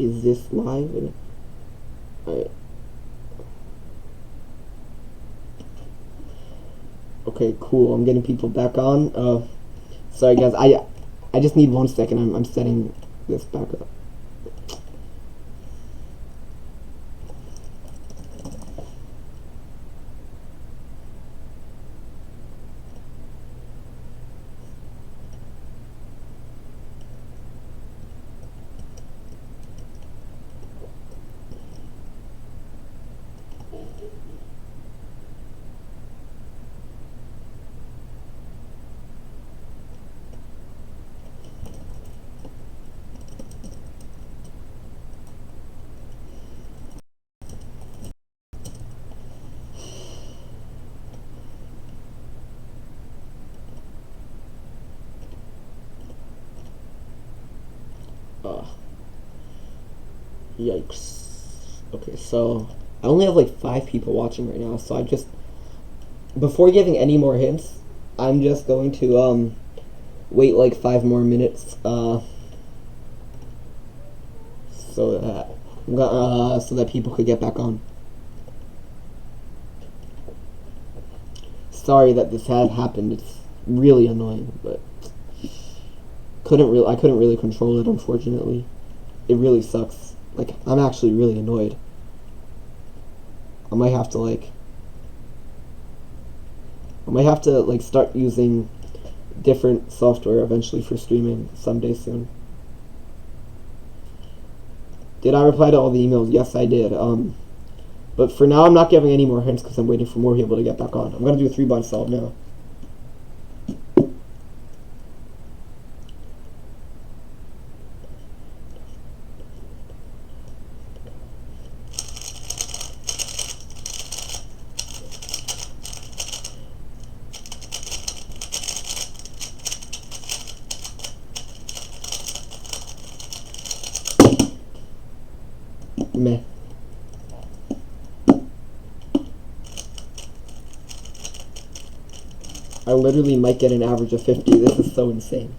Is this live? Alright. Okay, cool. I'm getting people back on. Sorry guys, I just need 1 second. I'm setting this back up. Yikes. Okay, so I only have like 5 people watching right now, so before giving any more hints, I'm just going to wait like 5 more minutes so that people could get back on. Sorry that this had happened. It's really annoying, but I couldn't really control it, unfortunately. It really sucks. Like, I'm actually really annoyed. I might have to start using different software eventually for streaming someday soon. Did I reply to all the emails? Yes, I did. But for now, I'm not giving any more hints because I'm waiting for more people to get back on. I'm going to do a 3-bond solve now. Meh. I literally might get an average of 50. This is so insane.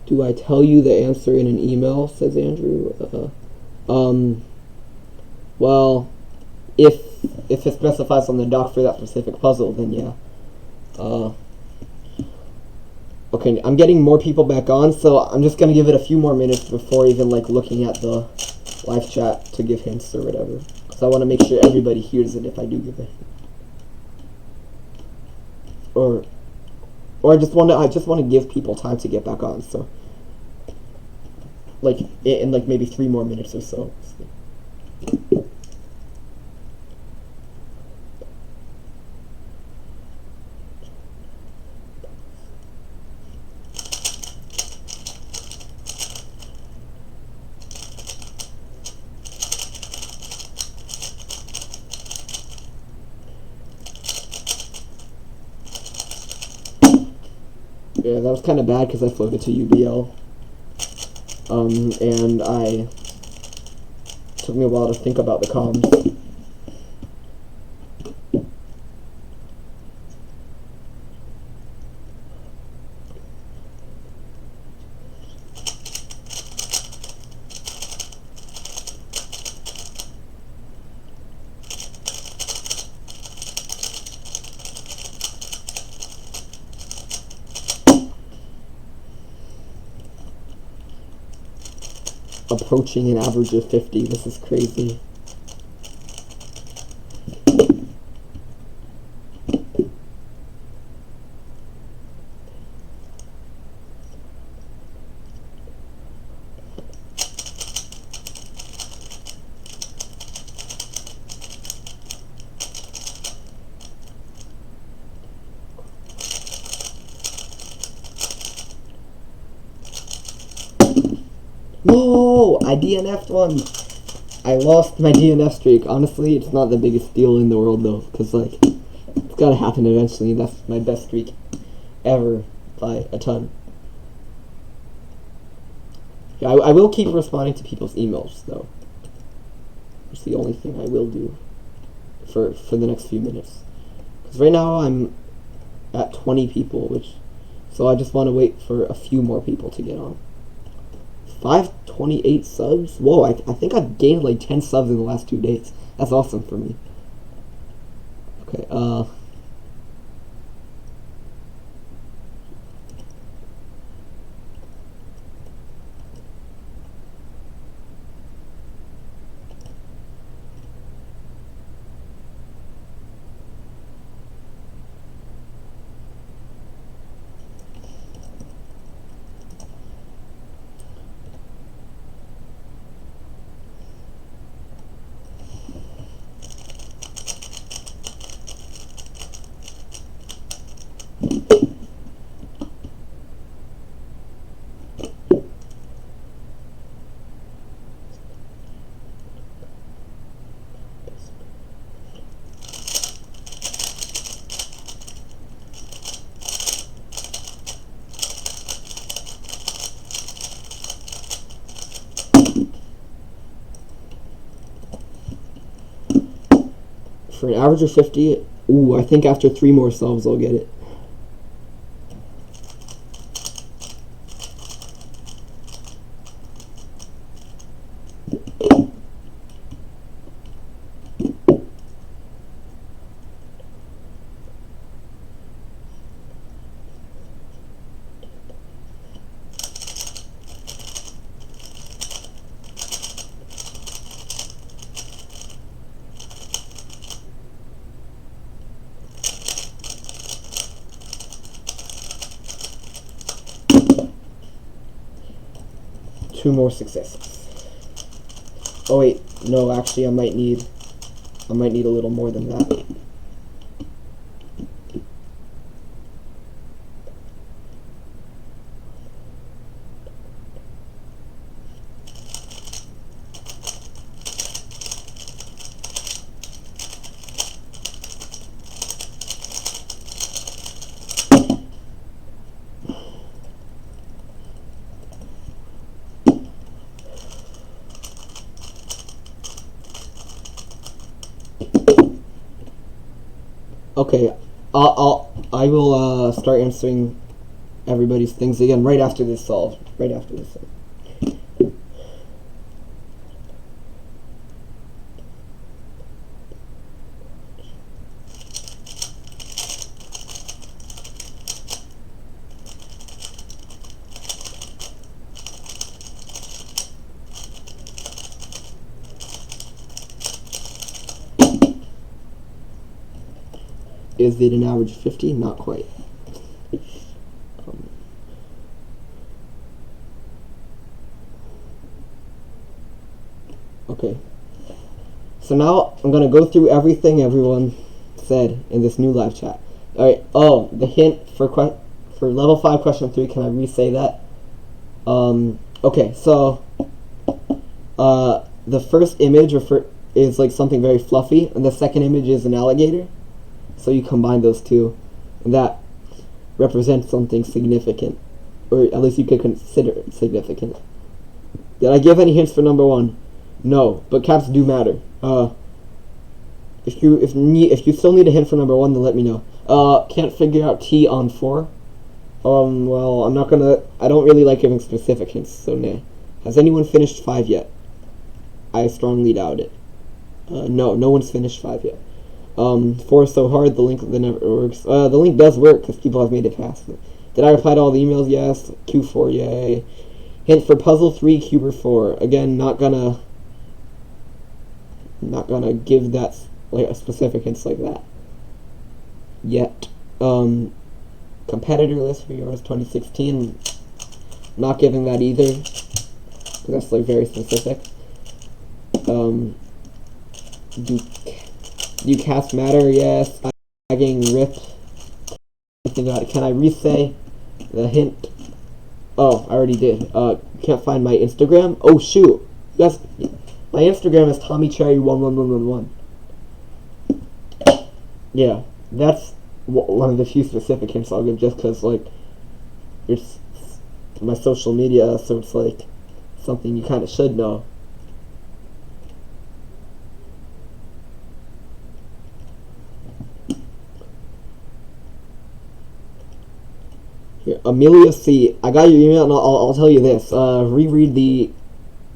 Do I tell you the answer in an email, says Andrew? Well, if it specifies on the doc for that specific puzzle, then yeah. Okay, I'm getting more people back on, so I'm just gonna give it a few more minutes before even like looking at the live chat to give hints or whatever. So I want to make sure everybody hears it if I do give it. Or I just want to give people time to get back on. So like in like maybe 3 more minutes or so. Yeah, that was kind of bad because I floated to UBL. And took me a while to think about the comms. Approaching an average of 50. This is crazy. No, I DNF'd one. I lost my DNF streak. Honestly, it's not the biggest deal in the world though, because like it's gotta happen eventually. That's my best streak ever by a ton. Yeah, I will keep responding to people's emails though. It's the only thing I will do for the next few minutes. Because right now I'm at 20 people, so I just want to wait for a few more people to get on. 528 subs? Whoa, I think I've gained like 10 subs in the last 2 days. That's awesome for me. Okay, for an average of 50, ooh, I think after 3 more subs I'll get it. Two more successes. Oh wait, no, actually I might need a little more than that. Okay, I will start answering everybody's things again right after this solve. Right after this solve. Is it an average of 50? Not quite. Okay. So now I'm going to go through everything everyone said in this new live chat. Alright, oh, the hint for level 5 question 3, can I re-say that? Okay, so the first image is like something very fluffy, and the second image is an alligator. So you combine those two, and that represents something significant, or at least you could consider it significant. Did I give any hints for number 1? No, but caps do matter. If you still need a hint for number 1, then let me know. Can't figure out T on 4. Well, I don't really like giving specific hints, so nah. Has anyone finished 5 yet? I strongly doubt it. No one's finished 5 yet. 4 is so hard, the link that never works. The link does work, because people have made it past it. Did I reply to all the emails? Yes. Q4, yay. Hint for puzzle 3, Cuber 4. Again, not gonna give that, like, a specific hints like that. Yet. Competitor list for yours 2016. Not giving that either, because that's, like, very specific. Do cast matter? Yes. I'm getting ripped. Can I re-say the hint? Oh, I already did. Can't find my Instagram? Oh, shoot. My Instagram is TommyCherry11111. Yeah, that's one of the few specific hints I'll give, just because, like, it's my social media, so it's, like, something you kind of should know. Here, Amelia C. I got your email, and I'll tell you this. Reread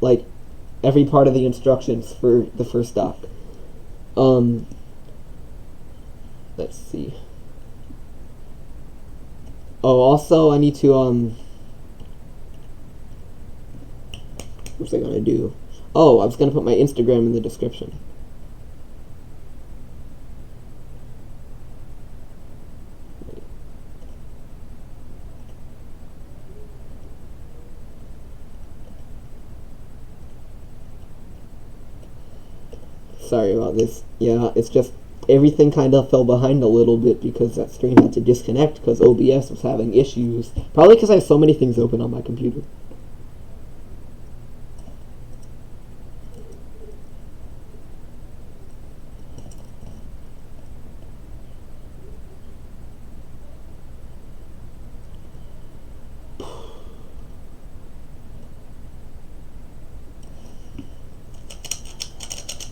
like, every part of the instructions for the first doc. Let's see. Oh, also, I need to, what's I gonna do? Oh, I was gonna put my Instagram in the description. Sorry about this. Yeah, it's just everything kind of fell behind a little bit because that stream had to disconnect because OBS was having issues. Probably because I have so many things open on my computer.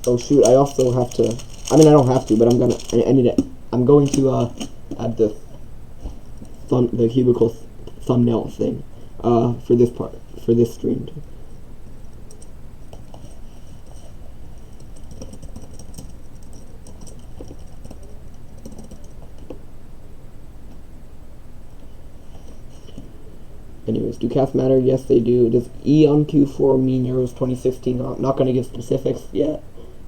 Oh shoot, I also have to, I mean I don't have to, but I'm going to add the Cubicle thumbnail thing, for this stream. Anyways, do cats matter? Yes, they do. Does E on Q4 mean Euros 2016? I'm not going to give specifics yet.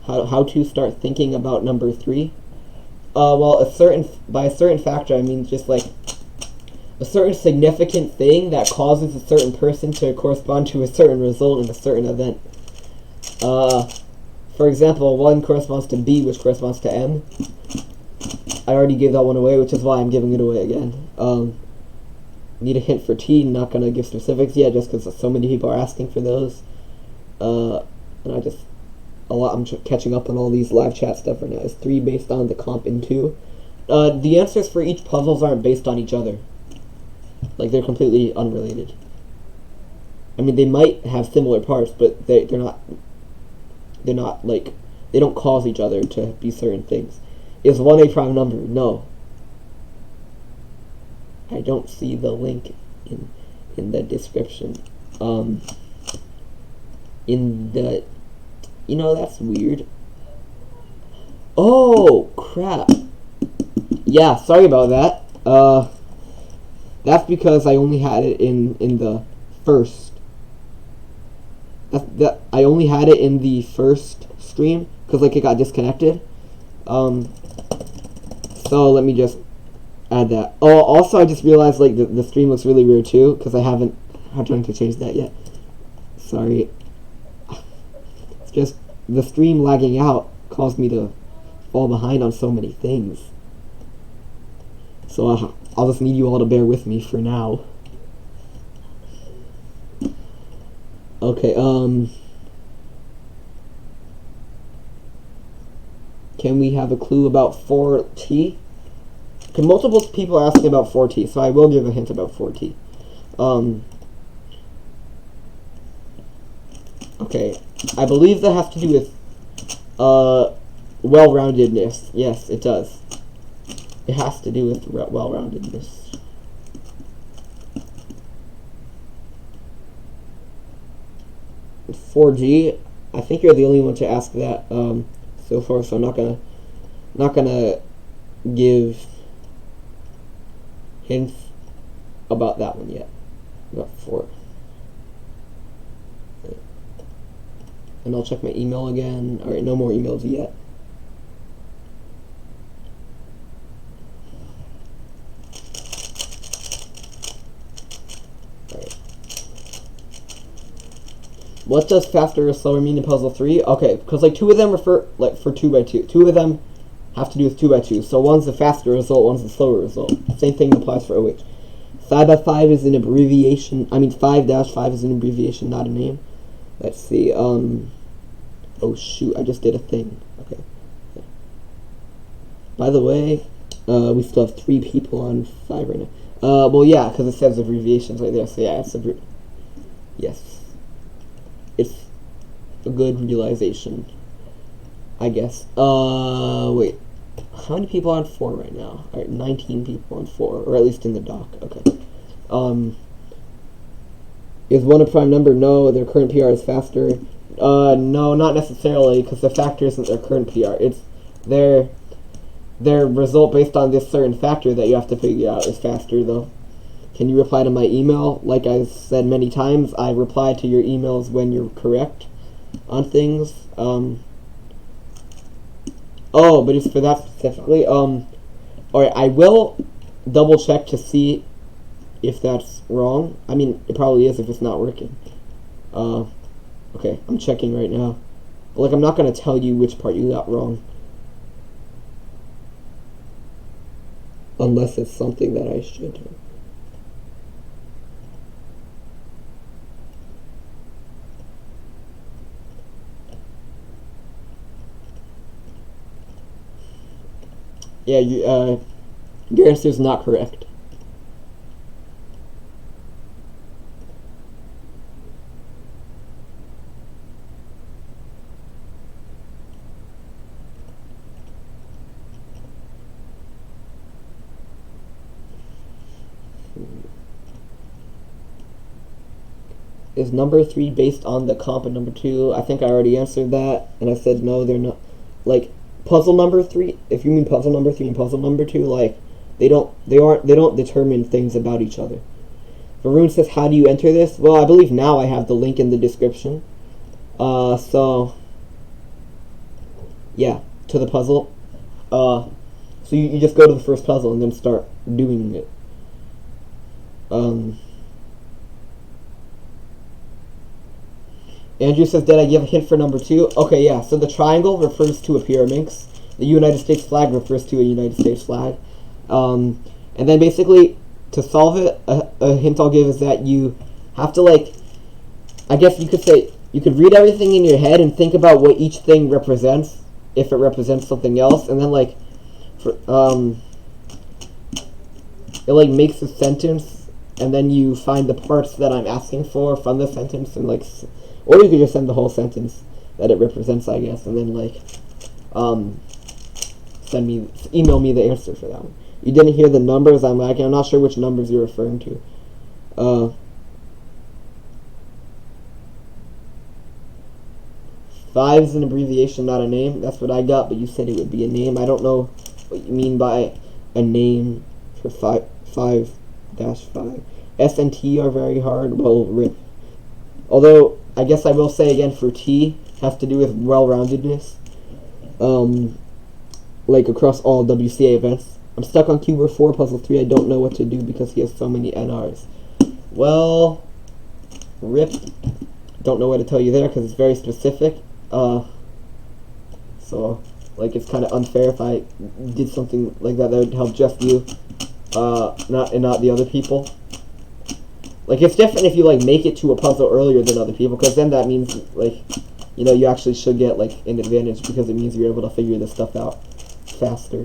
How to start thinking about number 3? Well, by a certain factor, I mean just like a certain significant thing that causes a certain person to correspond to a certain result in a certain event. For example, 1 corresponds to B, which corresponds to M. I already gave that one away, which is why I'm giving it away again. Need a hint for T, not gonna give specifics yet, just because so many people are asking for those. And I'm catching up on all these live chat stuff right now. Is 3 based on the comp in 2? The answers for each puzzles aren't based on each other. Like, they're completely unrelated. I mean, they might have similar parts, but they're not, like, they don't cause each other to be certain things. Is 1 a prime number? No. I don't see the link in the description. You know, that's weird. Oh, crap. Yeah, sorry about that. That's because I only had it in the first. I only had it in the first stream, because, like, it got disconnected. So let me just add that. Oh, also, I just realized, like, the stream looks really weird, too, because I haven't had time to change that yet. Sorry. Just the stream lagging out caused me to fall behind on so many things. So I'll just need you all to bear with me for now. Okay, can we have a clue about 4T? Okay, multiple people are asking about 4T, so I will give a hint about 4T. Okay, I believe that has to do with well-roundedness. Yes, it does. It has to do with well-roundedness. .4G, I think you're the only one to ask that so far, so I'm not gonna give hints about that one yet. About 4. And I'll check my email again. Alright, no more emails yet. Alright. What does faster or slower mean in puzzle 3? Okay, because like 2 of them refer like for 2 by 2. 2 of them have to do with 2 by 2. So one's the faster result, one's the slower result. Same thing applies for OH. 5 by 5 is an abbreviation. I mean 5-5 is an abbreviation, not a name. Let's see. Oh shoot, I just did a thing. Okay. By the way, we still have 3 people on 5 right now. Well, yeah, because it says abbreviations right there. So yeah, yes, it's a good realization, I guess. Wait, how many people on 4 right now? All right, 19 people on 4, or at least in the doc. Okay. Is 1 a prime number? No, their current PR is faster. No, not necessarily, because the factor isn't their current PR. It's their result based on this certain factor that you have to figure out is faster, though. Can you reply to my email? Like I said many times, I reply to your emails when you're correct on things. Oh, but it's for that specifically. Alright, I will double check to see if that's wrong. I mean, it probably is if it's not working. Okay, I'm checking right now. But, like, I'm not going to tell you which part you got wrong. Unless it's something that I should do. Yeah, your answer is not correct. Is number 3 based on the comp of number 2? I think I already answered that, and I said no, they're not. Like, puzzle number 3, if you mean puzzle number 3 and puzzle number 2, like, they don't determine things about each other. Varun says, how do you enter this? Well, I believe now I have the link in the description. So yeah, to the puzzle. So you just go to the first puzzle and then start doing it. Andrew says, did I give a hint for number 2? Okay, yeah, so the triangle refers to a pyraminx. The United States flag refers to a United States flag. And then basically, to solve it, a hint I'll give is that you have to, like, I guess you could say, you could read everything in your head and think about what each thing represents, if it represents something else, and then, like, it, like, makes a sentence, and then you find the parts that I'm asking for from the sentence, and, like, or you could just send the whole sentence that it represents, I guess, and then, like, email me the answer for that one. You didn't hear the numbers. I'm not sure which numbers you're referring to. 5 is an abbreviation, not a name. That's what I got, but you said it would be a name. I don't know what you mean by a name for 5-5. S and T are very hard. Well, rip. Although, I guess I will say again, for T, has to do with well-roundedness. Like across all WCA events. I'm stuck on Cuber 4, Puzzle 3. I don't know what to do because he has so many NRs. Well, rip. Don't know what to tell you there because it's very specific. So, like, it's kind of unfair if I did something like that would help just you, not the other people. Like, it's different if you, like, make it to a puzzle earlier than other people, because then that means, like, you know, you actually should get, like, an advantage, because it means you're able to figure this stuff out faster,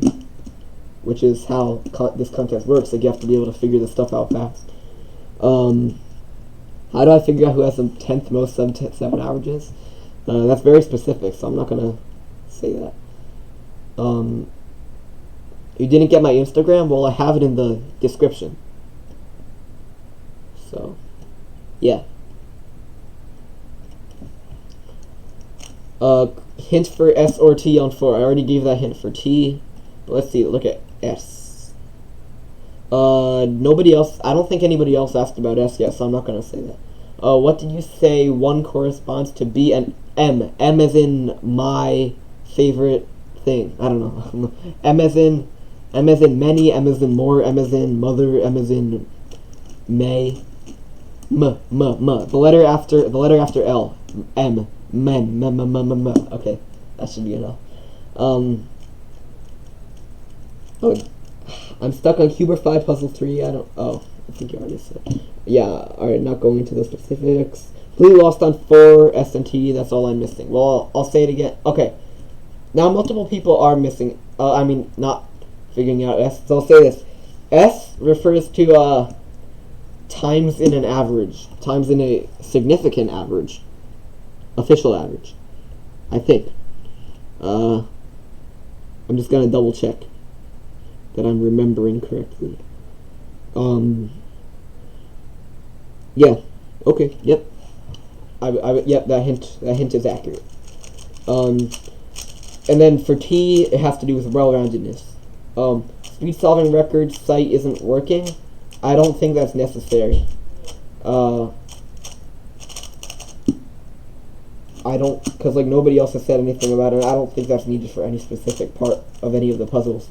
which is how this contest works. Like, you have to be able to figure this stuff out fast. How do I figure out who has the 10th most 7 averages? That's very specific, so I'm not going to say that. You didn't get my Instagram? Well, I have it in the description. So, yeah. Hint for S or T on 4. I already gave that hint for T. But let's see, look at S. Nobody else, I don't think anybody else asked about S yet, so I'm not going to say that. What did you say 1 corresponds to B and M? M as in my favorite thing. I don't know. M as in many, M as in more, M as in mother, M as in may. The letter after L. M. Men. Okay, that should be enough. Oh, I'm stuck on Cuber 5, Puzzle 3. I think you already said. Yeah, alright, not going into the specifics. Completely lost on 4 SNT. That's all I'm missing. Well, I'll say it again. Okay. Now multiple people are missing. Not figuring out S. So I'll say this. S refers to times in an average. Times in a significant average. Official average. I think. I'm just gonna double check that I'm remembering correctly. Yeah. Okay. Yep. Yep. That hint is accurate. And then for T, it has to do with well-roundedness. Speed solving record site isn't working. I don't think that's necessary. I don't, because like nobody else has said anything about it. I don't think that's needed for any specific part of any of the puzzles.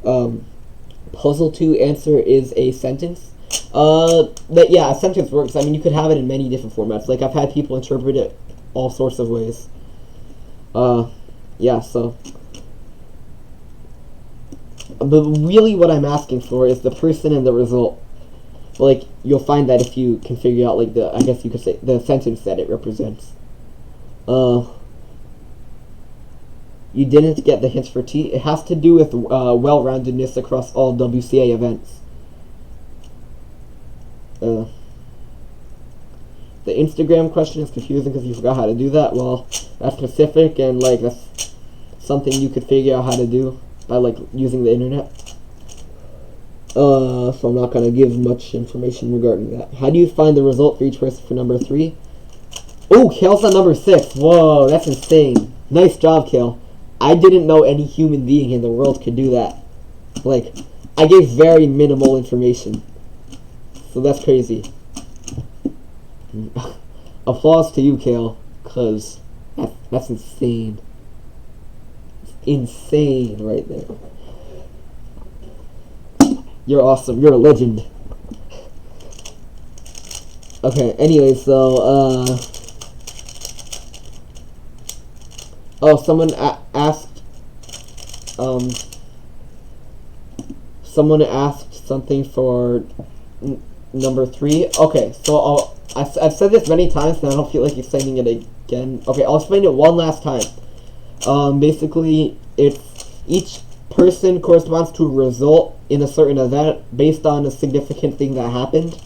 Puzzle 2 answer is a sentence. But yeah, a sentence works. I mean, you could have it in many different formats. Like I've had people interpret it all sorts of ways. Yeah, so. But really what I'm asking for is the person and the result. Like, you'll find that if you can figure out, like, I guess you could say, the sentence that it represents. You didn't get the hints for T. It has to do with well-roundedness across all WCA events. The Instagram question is confusing because you forgot how to do that. Well, that's specific, and, like, that's something you could figure out how to do by, like, using the internet. So I'm not going to give much information regarding that. How do you find the result for each person for number 3? Oh, Kale's on number 6. Whoa, that's insane. Nice job, Kale. I didn't know any human being in the world could do that. Like, I gave very minimal information. So that's crazy. Applause to you, Kale, because that's insane. It's insane right there. You're awesome. You're a legend. Okay, anyway, so, oh, someone asked, someone asked something for number 3. Okay, so I've said this many times, and I don't feel like explaining it again. Okay, I'll explain it one last time. Basically, it's each person corresponds to a result in a certain event based on a significant thing that happened.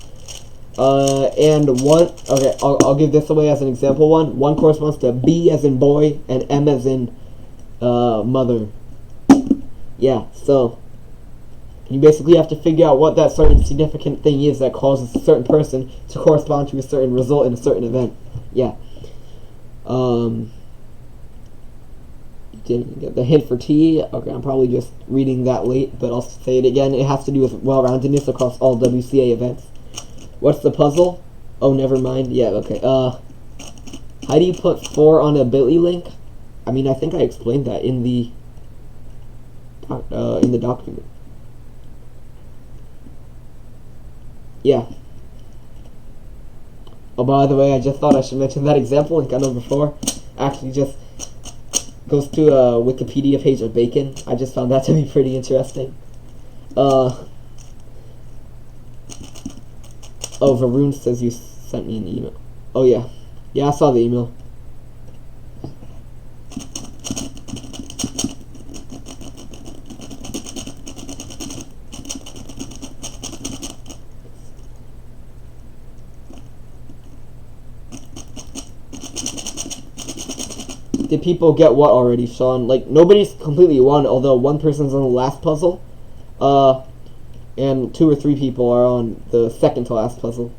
And one, okay, I'll give this away as an example one. One corresponds to B as in boy and M as in mother. Yeah, so you basically have to figure out what that certain significant thing is that causes a certain person to correspond to a certain result in a certain event. Yeah. Didn't get the hint for T. Okay, I'm probably just reading that late, but I'll say it again. It has to do with well-roundedness across all WCA events. What's the puzzle? Oh, never mind. Yeah, okay. How do you put 4 on a bit.ly link? I mean, I think I explained that in the document. Yeah. Oh, by the way, I just thought I should mention that example link on number 4. Actually, just goes to a Wikipedia page of bacon. I just found that to be pretty interesting. Oh, Varun says you sent me an email. Oh, yeah. Yeah, I saw the email. Did people get what already, Sean? Like, nobody's completely won, although one person's on the last puzzle. And 2 or 3 people are on the second to last puzzle.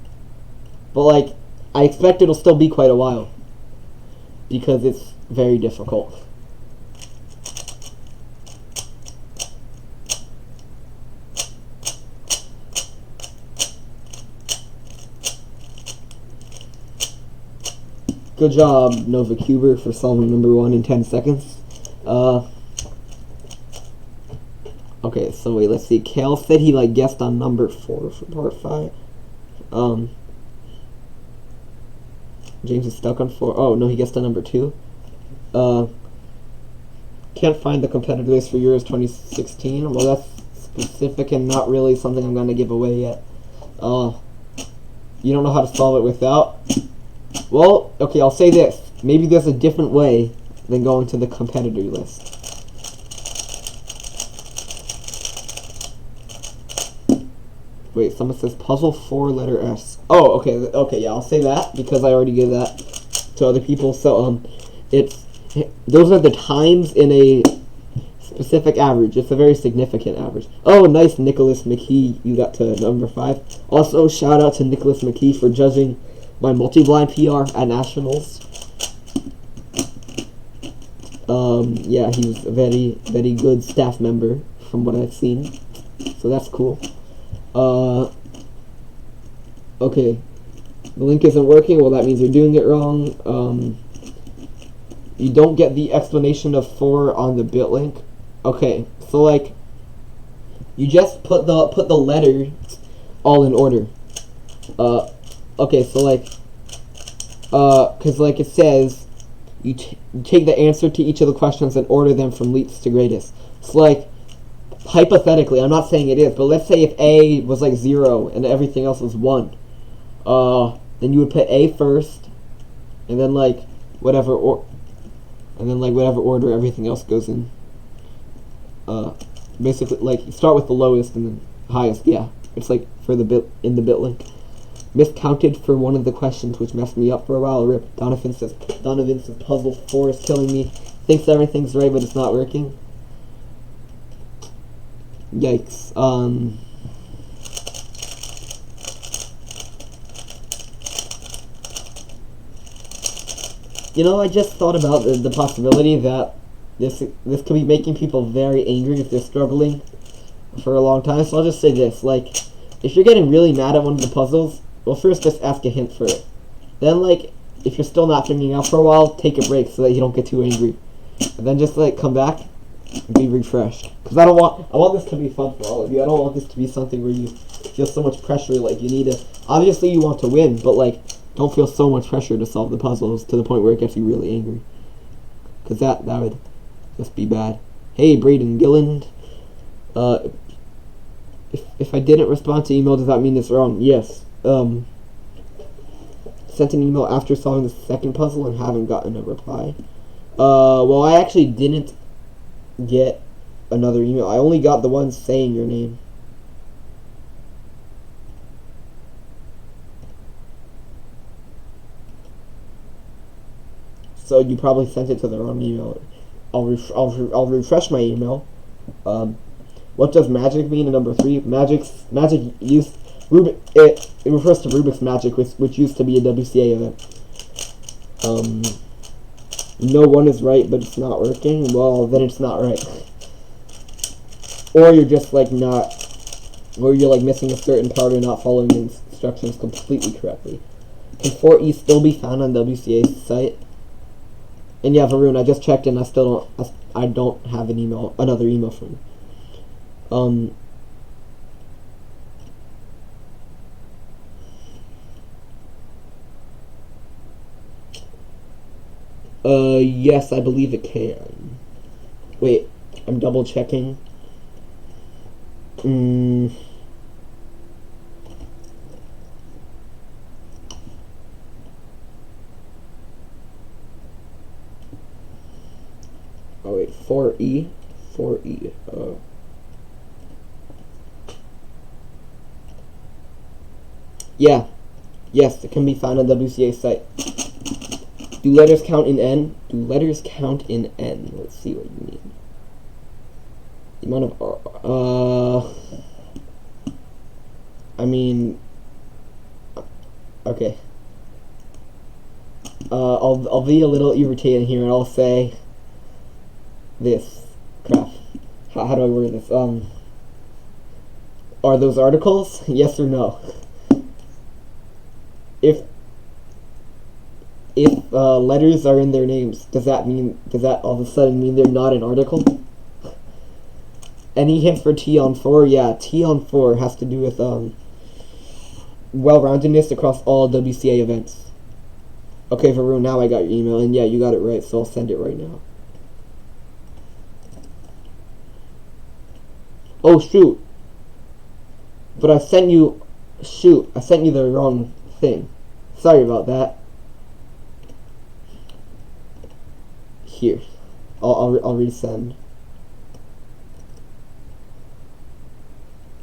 But, like, I expect it'll still be quite a while. Because it's very difficult. Good job, Nova Cuber, for solving number 1 in 10 seconds. Okay, so wait, let's see. Kale said he, like, guessed on number 4 for part 5. James is stuck on 4. Oh, no, he guessed on number 2. Can't find the competitor list for Euros 2016. Well, that's specific and not really something I'm going to give away yet. You don't know how to solve it without? Well, okay, I'll say this. Maybe there's a different way than going to the competitor list. Wait, someone says puzzle 4 letter S. Oh, okay, yeah, I'll say that because I already gave that to other people. So, those are the times in a specific average. It's a very significant average. Oh, nice, Nicholas McKee. You got to number 5. Also, shout out to Nicholas McKee for judging my multi-blind PR at Nationals. Yeah, he's a very, very good staff member from what I've seen. So that's cool. Okay. The link isn't working. Well, that means you're doing it wrong. You don't get the explanation of 4 on the bit link. Okay, so like, you just put the letters all in order. Okay, so like, cause like it says, you take the answer to each of the questions and order them from least to greatest. So like, hypothetically, I'm not saying it is, but let's say if A was like 0 and everything else was 1, then you would put A first, and then like whatever order everything else goes in. Basically, like, you start with the lowest and then highest. Yeah, it's like for the bit in the bit link. Miscounted for one of the questions, which messed me up for a while. Rip. Donovan says puzzle 4 is killing me. Thinks everything's right, but it's not working. Yikes. You know, I just thought about the possibility that this could be making people very angry if they're struggling for a long time. So I'll just say this, like, if you're getting really mad at one of the puzzles, well, first just ask a hint for it. Then, like, if you're still not figuring out for a while, take a break so that you don't get too angry. And then just, like, come back and be refreshed. Because I want this to be fun for all of you. I don't want this to be something where you feel so much pressure, like, you need to, obviously you want to win, but, like, don't feel so much pressure to solve the puzzles to the point where it gets you really angry. Because that would just be bad. Hey, Braden Gilland. If I didn't respond to email, does that mean it's wrong? Yes. Sent an email after solving the second puzzle and haven't gotten a reply. Well, I actually didn't get another email. I only got the one saying your name. So you probably sent it to the wrong email. I'll refresh my email. What does magic mean in number 3? Magic used Rubik. It refers to Rubik's Magic, which used to be a WCA event. No one is right, but it's not working. Well, then it's not right. Or you're just like not, or you're like missing a certain part or not following the instructions completely correctly. Can 4E still be found on WCA's site? And yeah, Varun, I just checked and I don't have another email from you. Yes, I believe it can. Wait, I'm double checking. Oh wait, 4E. Yeah. Yes, it can be found on WCA site. Do letters count in N? Do letters count in N? Let's see what you mean. The amount of I mean, okay. I'll be a little irritated here and I'll say this. Crap. How do I word this? Are those articles? Yes or no? If letters are in their names, does that all of a sudden mean they're not an article? Any hint for T on 4? Yeah, T on 4 has to do with well-roundedness across all WCA events. Okay, Varun, now I got your email, and yeah, you got it right, so I'll send it right now. Oh, shoot. But I sent you the wrong thing. Sorry about that. here. I'll resend.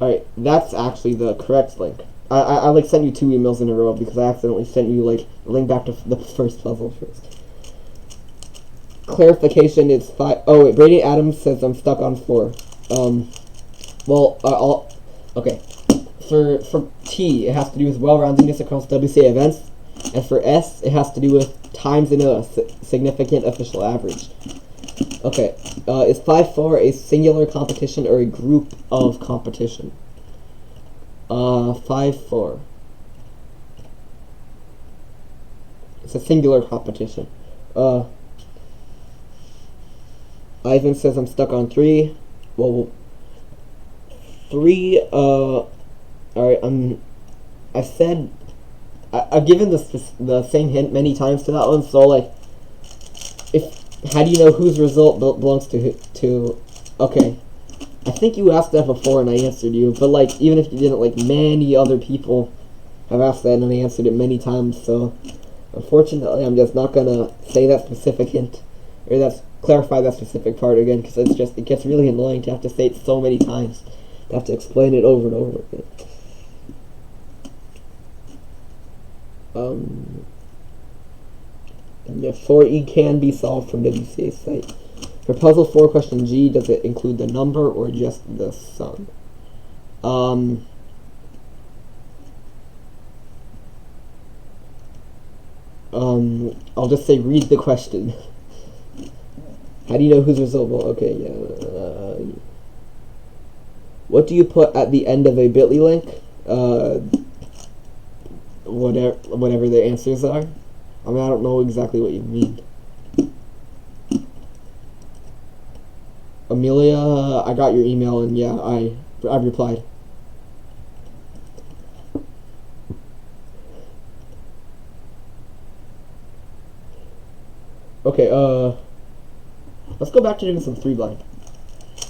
Alright, that's actually the correct link. I like sent you 2 emails in a row because I accidentally sent you like a link back to the first puzzle first. Clarification is 5. Oh wait, Brady Adams says I'm stuck on 4. Okay. For T, it has to do with well-roundedness across WCA events, and for S, it has to do with times in a significant official average. Okay, is 5-4 a singular competition or a group of competition? 5-4. It's a singular competition. Ivan says I'm stuck on 3. Well, 3, alright, I've given the same hint many times to that one, so like, how do you know whose result belongs to, okay, I think you asked that before and I answered you, but like, even if you didn't, like, many other people have asked that and I answered it many times, so, unfortunately, I'm just not gonna say that specific hint, or clarify that specific part again, because it gets really annoying to have to say it so many times, to have to explain it over and over again. And the 4E can be solved from WCA's site. For puzzle 4, question G, does it include the number or just the sum? I'll just say read the question. How do you know whose result will? Okay, yeah. What do you put at the end of a bit.ly link? Whatever the answers are. I mean, I don't know exactly what you mean. Amelia, I got your email and yeah, I've replied. Okay, let's go back to doing some 3-blind.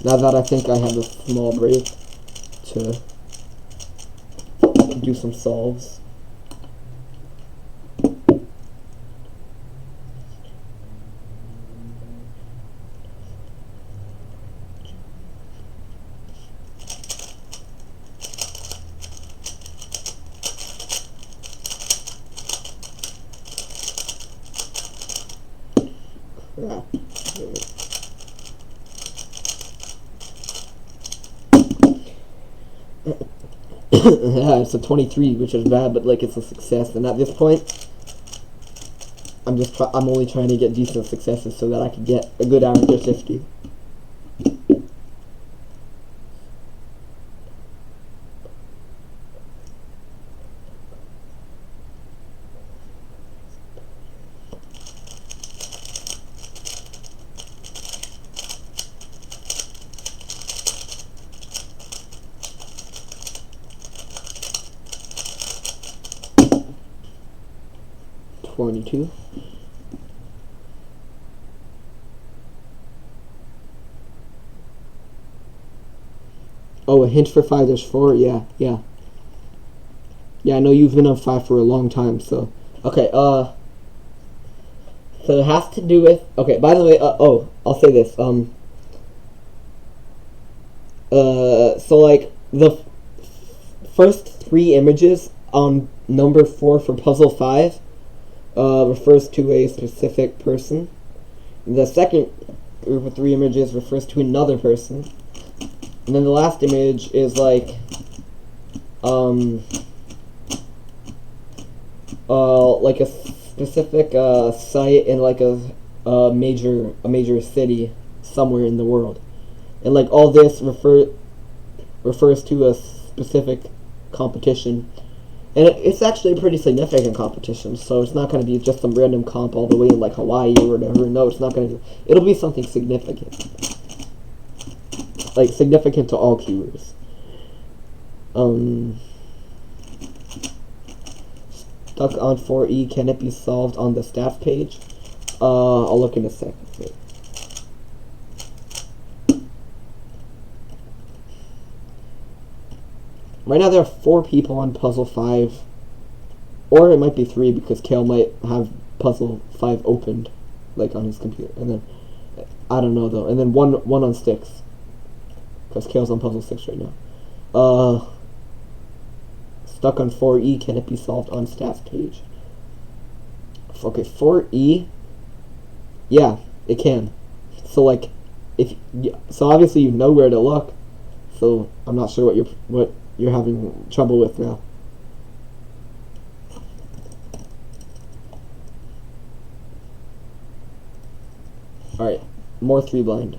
Now that I think I have a small break to do some solves. Yeah, it's a 23, which is bad, but like it's a success. And at this point, I'm only trying to get decent successes so that I can get a good average of 50. $22. Oh, a hint for 5, there's 4? Yeah. Yeah, I know you've been on 5 for a long time, so... Okay, so it has to do with... Okay, by the way, I'll say this, so like, the first 3 images on number 4 for puzzle 5, refers to a specific person. The second group of 3 images refers to another person. And then the last image is like, like a specific, site in like a major city somewhere in the world. And like all this refers to a specific competition. And it's actually a pretty significant competition, so it's not going to be just some random comp all the way in like Hawaii or whatever. No, it's not going to be. It'll be something significant. Like, significant to all keywords. Stuck on 4E, can it be solved on the staff page? I'll look in a second. Right now there are 4 people on puzzle 5, or it might be 3 because Kale might have puzzle 5 opened, like on his computer, and then I don't know though. And then one on sticks, because Kale's on puzzle 6 right now. Stuck on 4E. Can it be solved on stats page? Okay, 4E. Yeah, it can. So like, so obviously you know where to look. So I'm not sure what you're having trouble with now. All right, more 3 blind.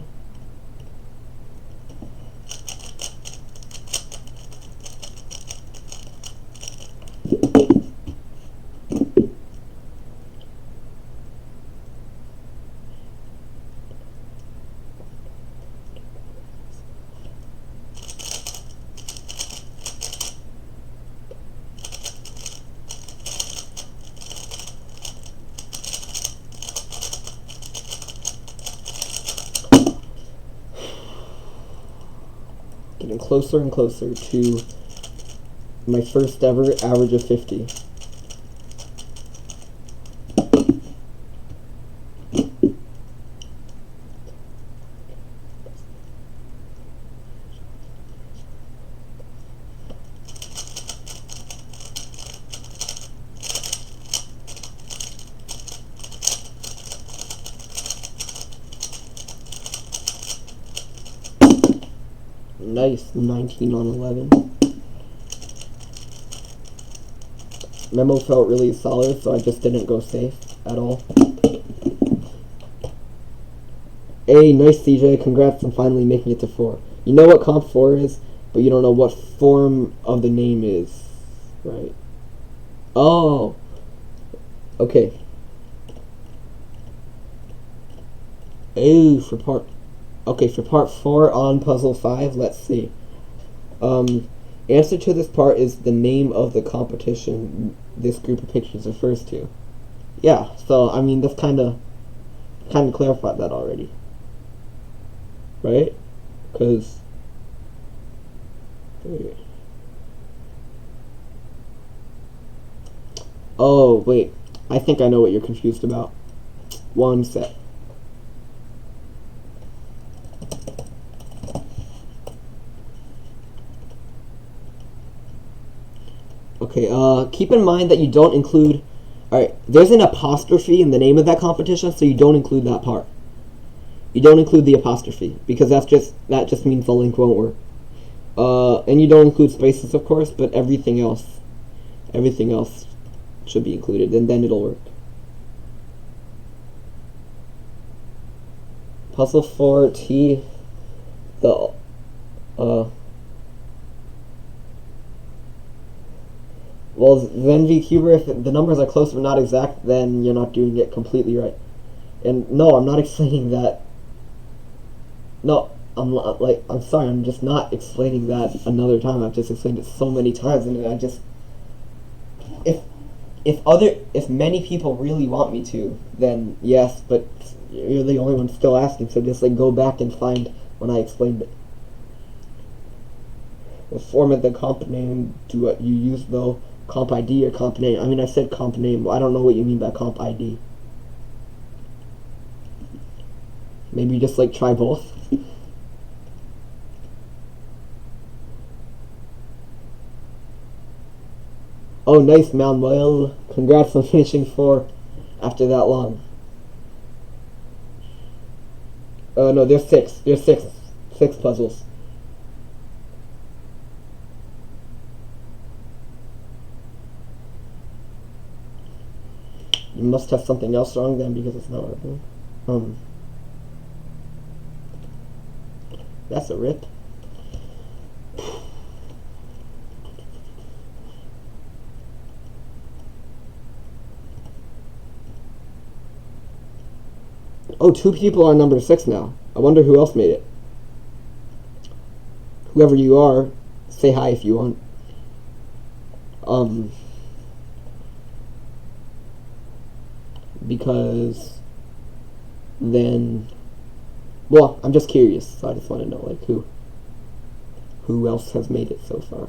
Getting closer and closer to my first ever average of 50. Nice, 19 on 11. Memo felt really solid, so I just didn't go safe at all. Hey, nice CJ, congrats on finally making it to 4. You know what comp 4 is, but you don't know what form of the name is, right? Oh, okay. Ooh, for part 4 on puzzle 5, let's see. Answer to this part is the name of the competition this group of pictures refers to. Yeah, so I mean that's kind of clarified that already, right? Because oh wait, I think I know what you're confused about. One sec. Okay, keep in mind that you don't include... Alright, there's an apostrophe in the name of that competition, so you don't include that part. You don't include the apostrophe, because that just means the link won't work. And you don't include spaces, of course, but everything else should be included, and then it'll work. Puzzle 4T, well, then VCuber, if the numbers are close but not exact, then you're not doing it completely right. And no, I'm not explaining that. No, I'm sorry, I'm just not explaining that another time. I've just explained it so many times, and I just, if many people really want me to, then yes, but you're the only one still asking, so just like go back and find when I explained it. The form of the comp name, do what you use though. Comp ID or comp name? I mean, I said comp name. I don't know what you mean by comp ID. Maybe just like try both. Oh, nice, Manuel. Congrats on finishing 4 after that long. No, there's 6. There's 6 puzzles. You must have something else wrong then, because it's not working. That's a rip. Oh, 2 people are number 6 now. I wonder who else made it. Whoever you are, say hi if you want. Because then, well, I'm just curious, so I just want to know like who else has made it so far.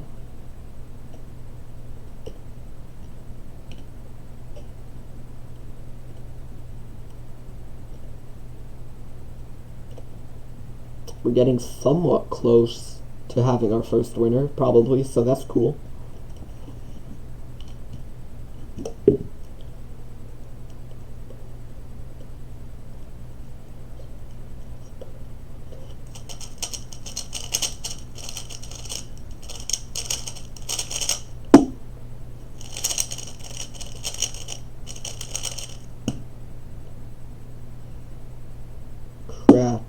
we're getting somewhat close to having our first winner, probably, so that's cool. Crap.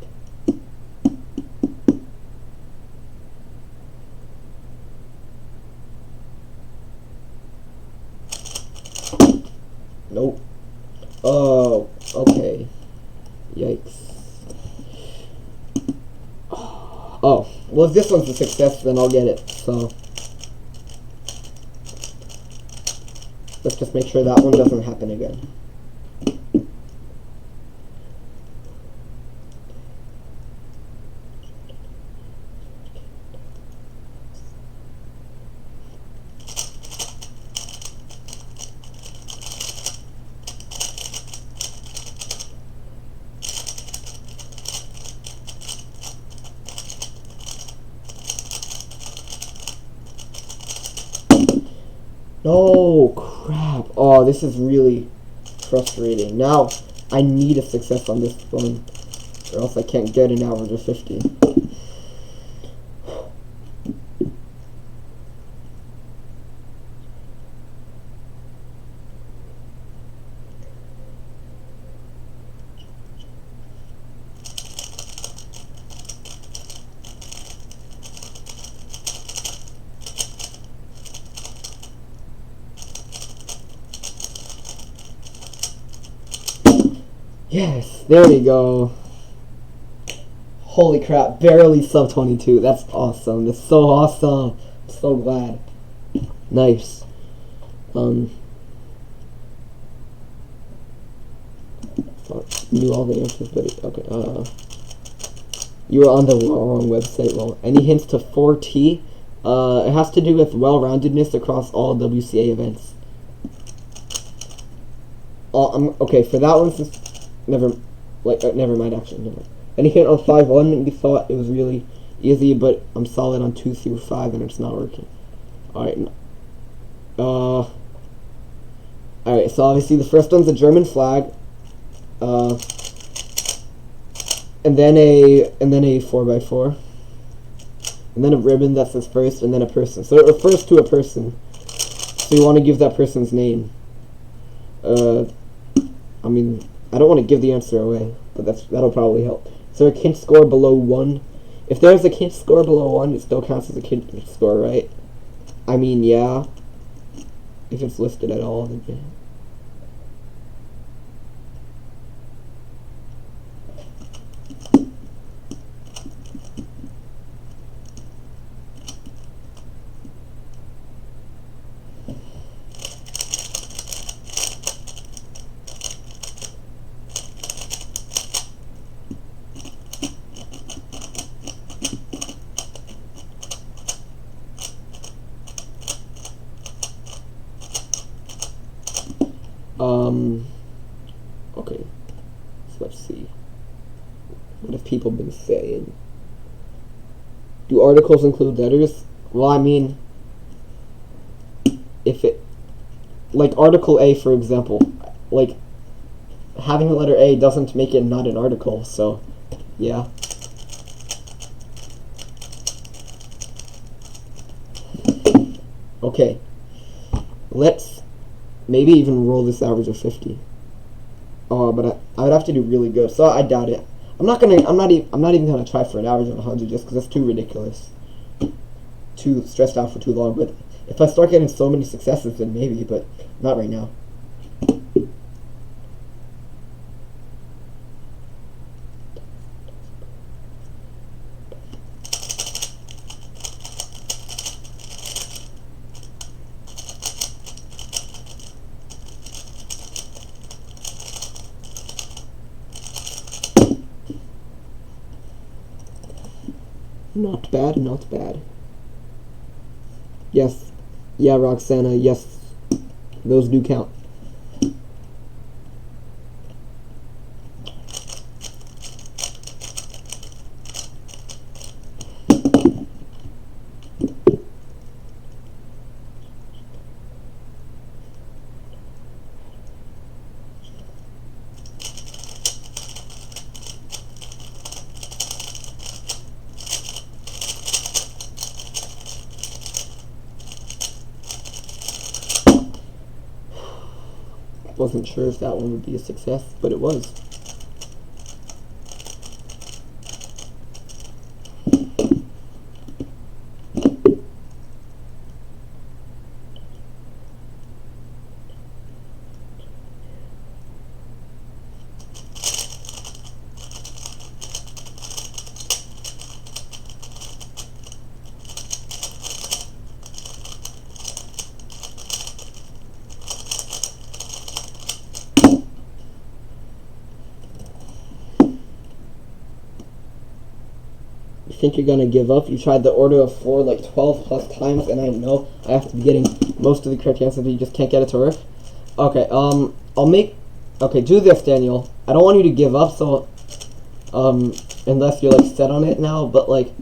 Nope. Oh, okay. Yikes. Oh, well, if this one's a success, then I'll get it, so let's just make sure that one doesn't happen again. No, crap. Oh, this is really frustrating. Now, I need a success on this one, or else I can't get an average of 50. Yes, there we go. Holy crap, barely sub 22. That's awesome. That's so awesome. I'm so glad. Nice. Knew all the answers, but okay. You were on the wrong website. Well, any hints to 4T? It has to do with well-roundedness across all WCA events. Okay, for that one, since never mind. Actually, never mind. Any hint on 5-1? You thought it was really easy, but I'm solid on 2 through 5, and it's not working. All right. All right. So obviously the first one's a German flag. And then a 4x4, and then a ribbon that says first, and then a person. So it refers to a person. So you want to give that person's name. I mean, I don't want to give the answer away, but that'll probably help. Is there a hint score below 1? If there's a hint score below 1, it still counts as a hint score, right? I mean, yeah. If it's listed at all, then yeah. Okay, so let's see. What have people been saying? Do articles include letters? Well, I mean, if it, like Article A, for example, like, having the letter A doesn't make it not an article, so, yeah. Okay, let's maybe even roll this average of 50. Oh, but I would have to do really good, so I doubt it. I'm not even gonna try for an average of 100 just because that's too ridiculous. Too stressed out for too long. But if I start getting so many successes, then maybe, but not right now. Not bad, not bad. Yes. Yeah, Roxana, yes. Those do count. wasn't sure if that one would be a success, but it was. Think you're gonna give up? You tried the order of 4 like 12 plus times, and I know I have to be getting most of the correct answers, but you just can't get it to work. Okay, okay, do this, Daniel. I don't want you to give up, so, unless you're like set on it now, but like,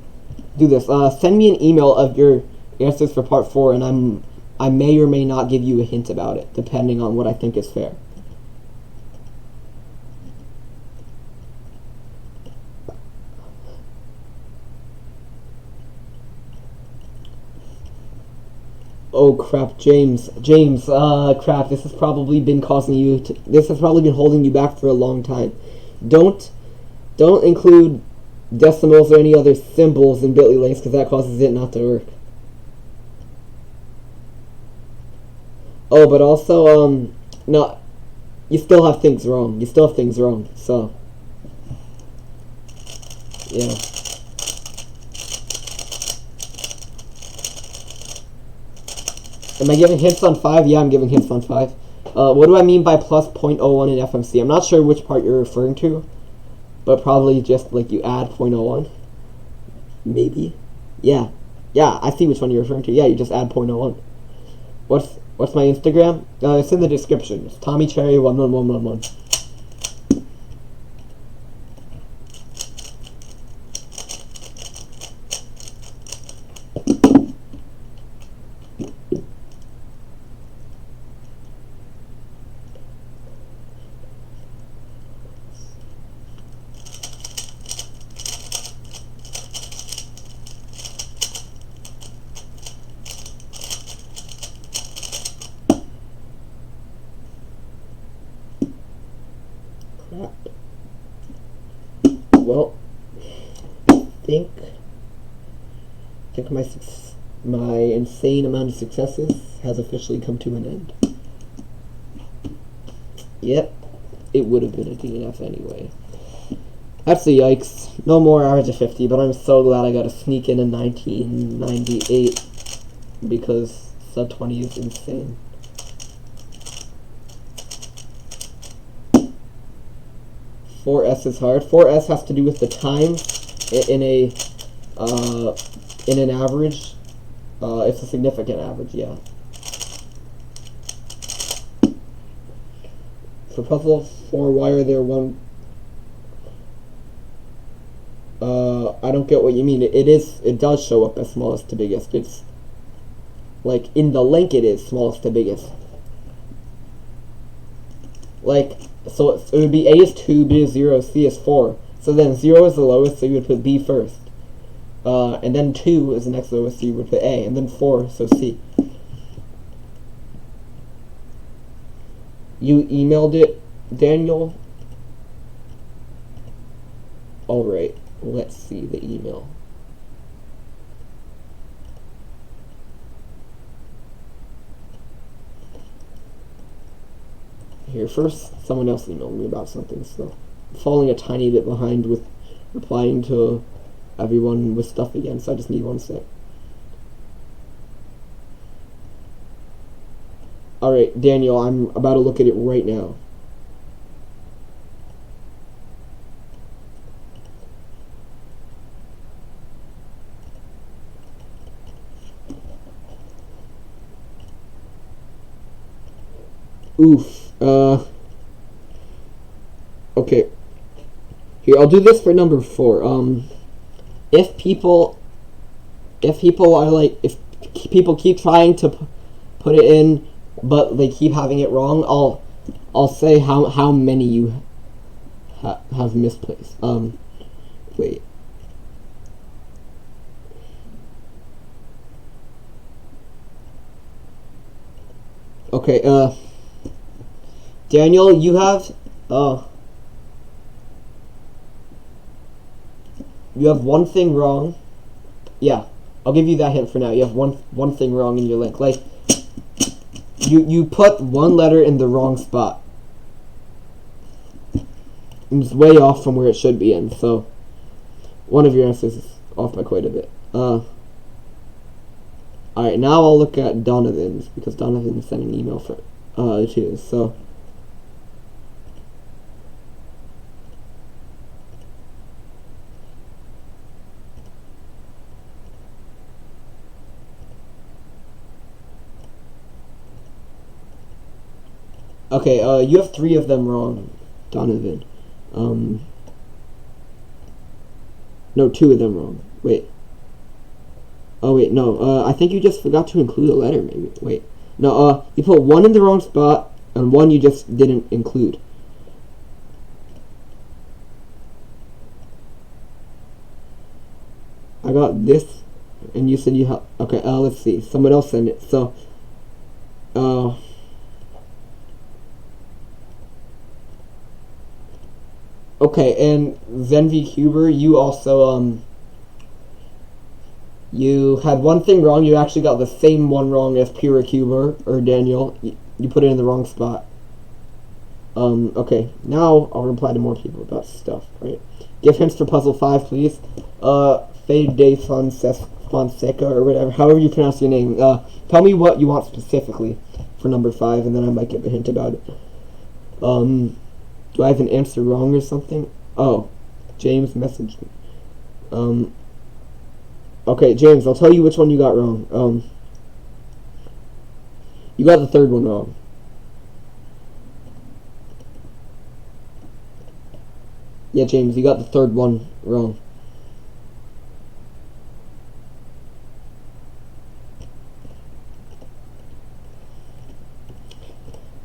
do this. Send me an email of your answers for part 4, and I may or may not give you a hint about it, depending on what I think is fair. Oh crap, James, crap, this has probably been this has probably been holding you back for a long time. Don't include decimals or any other symbols in bit.ly links, because that causes it not to work. Oh, but also, no, you still have things wrong, so, yeah. Am I giving hints on 5? Yeah, I'm giving hints on 5. What do I mean by plus 0.01 in FMC? I'm not sure which part you're referring to, but probably just like you add 0.01. Maybe. Yeah, I see which one you're referring to. Yeah, you just add 0.01. What's my Instagram? It's in the description. It's TommyCherry11111. Well, I think my insane amount of successes has officially come to an end. Yep, it would have been a DNF anyway. That's a yikes. No more average of 50, but I'm so glad I got to sneak in a 1998 because sub 20 is insane. Four S is hard. 4S has to do with the time in an average. It's a significant average, yeah. For puzzle 4, why are there one? I don't get what you mean. It does show up as smallest to biggest. It's like in the link it is smallest to biggest. Like, so it would be A is 2, B is 0, C is 4. So then 0 is the lowest, so you would put B first. And then 2 is the next lowest, so you would put A. And then 4, so C. You emailed it, Daniel? Alright, let's see the email. Here, first, someone else emailed me about something, so I'm falling a tiny bit behind with replying to everyone with stuff again, so I just need 1 sec. Alright, Daniel, I'm about to look at it right now. Oof. Okay. Here, I'll do this for number 4. If people keep trying to put it in, but they keep having it wrong, I'll say how many you have misplaced. Wait. Okay, Daniel, you have you have one thing wrong. Yeah, I'll give you that hint for now. You have one thing wrong in your link. Like, you put one letter in the wrong spot. It's way off from where it should be in, so one of your answers is off by quite a bit. Alright, now I'll look at Donovan's, because Donovan sent an email for too, so okay, you have 3 of them wrong, Donovan. No, 2 of them wrong. Wait. Oh, wait, no. I think you just forgot to include a letter, maybe. Wait. No, you put 1 in the wrong spot, and 1 you just didn't include. I got this, and you said you have... Okay, let's see. Someone else sent it. So, okay, and Zenvi Huber, you also, you had one thing wrong. You actually got the same one wrong as Pura Huber, or Daniel. You put it in the wrong spot. Okay, now I'll reply to more people about stuff, right? Give hints for puzzle 5, please. Fade de Fonseca, or whatever, however you pronounce your name. Tell me what you want specifically for number 5, and then I might give a hint about it. Do I have an answer wrong or something? Oh, James messaged me. Okay, James, I'll tell you which one you got wrong. You got the 3rd one wrong. Yeah, James, you got the 3rd one wrong.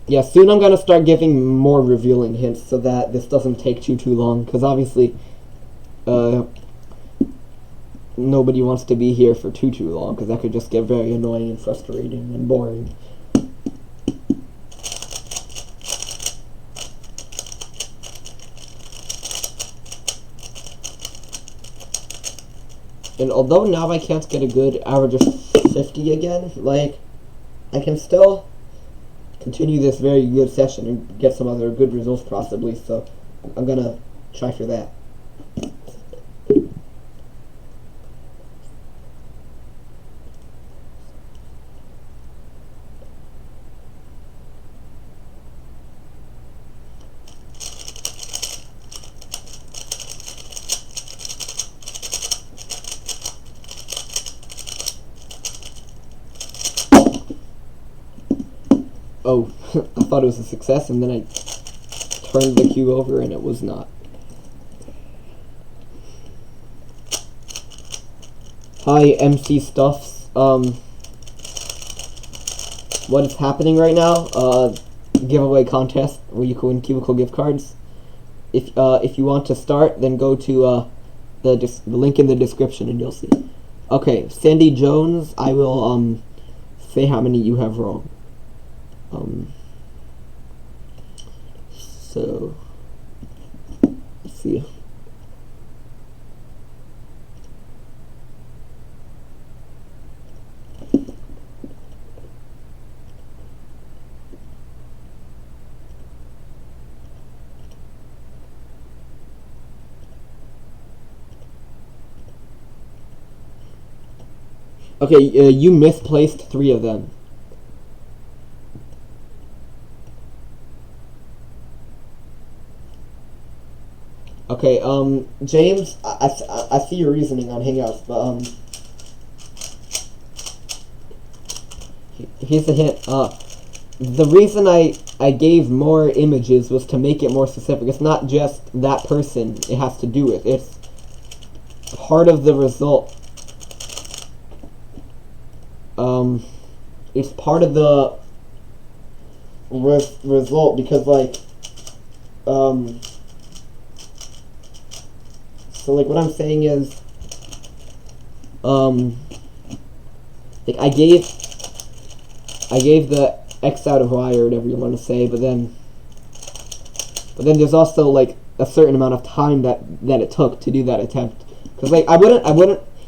Yeah, soon I'm going to start giving more revealing hints so that this doesn't take too long, because obviously nobody wants to be here for too long, because that could just get very annoying and frustrating and boring. And although now I can't get a good average of 50 again, like, I can still continue this very good session and get some other good results possibly, so I'm gonna try for that. Oh, I thought it was a success, and then I turned the cube over and it was not. Hi, MC Stuffs. What is happening right now? Giveaway contest where you can win Cubicle gift cards. If you want to start, then go to the link in the description and you'll see. Okay, Sandy Jones, I will say how many you have wrong. So let's see. Okay, you misplaced 3 of them. Okay, James, I see your reasoning on Hangouts, but, here's a hint. The reason I gave more images was to make it more specific. It's not just that person it has to do with. It's part of the result. It's part of the result because, like, so, like, what I'm saying is, like, I gave the X out of Y or whatever you want to say, but then But then there's also like a certain amount of time that it took to do that attempt. Because like I wouldn't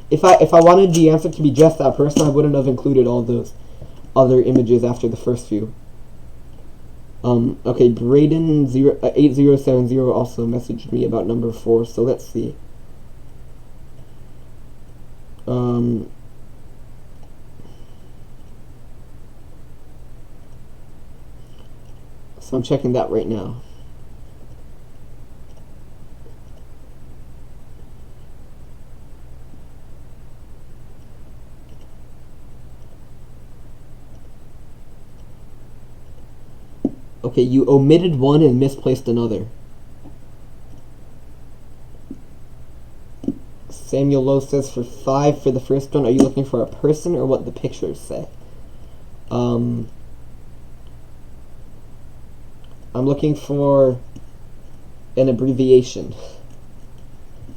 if I wanted the answer to be just that person, I wouldn't have included all those other images after the first few. Okay, Braden 8070 also messaged me about number 4, so let's see. So I'm checking that right now. Okay, you omitted one and misplaced another. Samuel Lowe says for 5 for the first one. Are you looking for a person or what the pictures say? I'm looking for an abbreviation.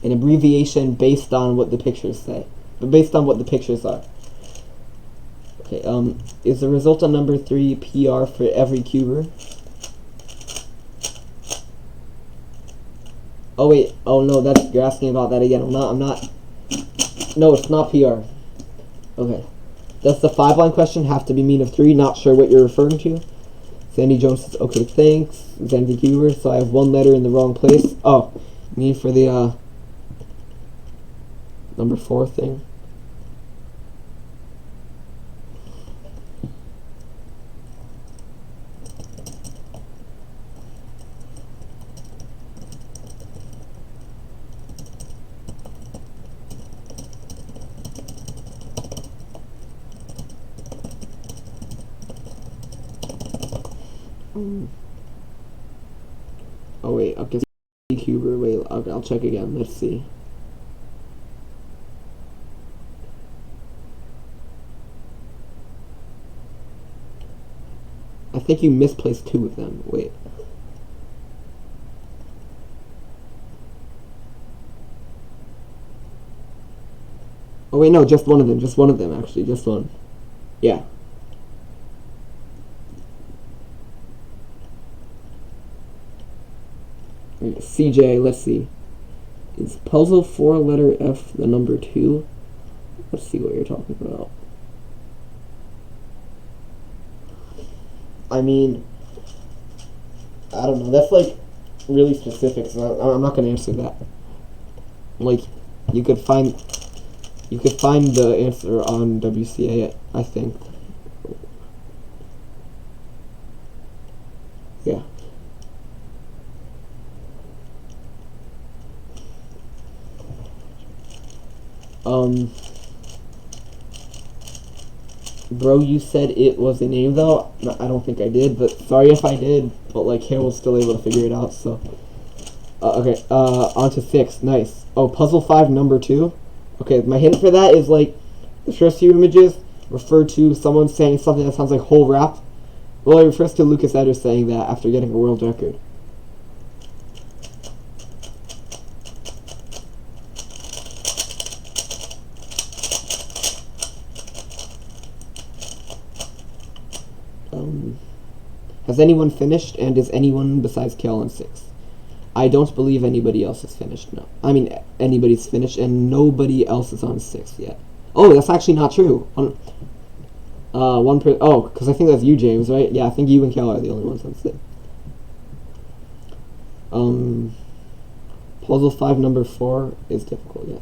An abbreviation based on what the pictures say. But based on what the pictures are. Okay, is the result on number 3 PR for every cuber? Oh wait, oh no, you're asking about that again. I'm not. No, it's not PR. Okay. Does the 5-line question have to be mean of 3? Not sure what you're referring to. Sandy Jones says, okay, thanks. Zandy Cuber, so I have 1 letter in the wrong place. Oh, you mean for the, number 4 thing? Oh wait, okay, Cuber, wait, okay, I'll check again, let's see. I think you misplaced 2 of them, wait. Oh wait, no, just one of them actually, just one. Yeah. CJ, let's see. Is puzzle 4 letter F the number 2? Let's see what you're talking about. I mean, I don't know. That's like really specific, so I'm not gonna answer that. Like, you could find the answer on WCA, I think. Yeah. Bro, you said it was a name though. No, I don't think I did, but sorry if I did. But like, Hale was still able to figure it out. So, okay. On to 6. Nice. Oh, puzzle 5, number 2. Okay, my hint for that is like the first few images refer to someone saying something that sounds like whole rap. Well, it refers to Lucas Edders saying that after getting a world record. Has anyone finished, and is anyone besides Kale on 6? I don't believe anybody else is finished, no. I mean, anybody's finished, and nobody else is on 6 yet. Oh, that's actually not true. Because I think that's you, James, right? Yeah, I think you and Kale are the only ones on 6. Puzzle 5, number 4 is difficult, yeah.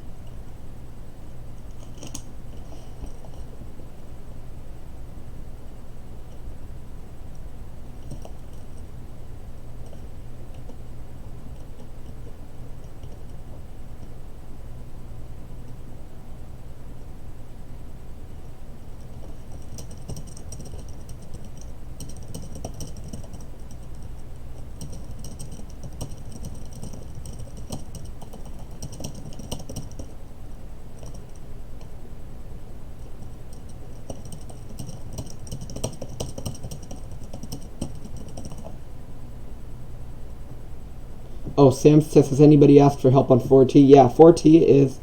Oh, Sam says, has anybody asked for help on 4T? Yeah, 4T is,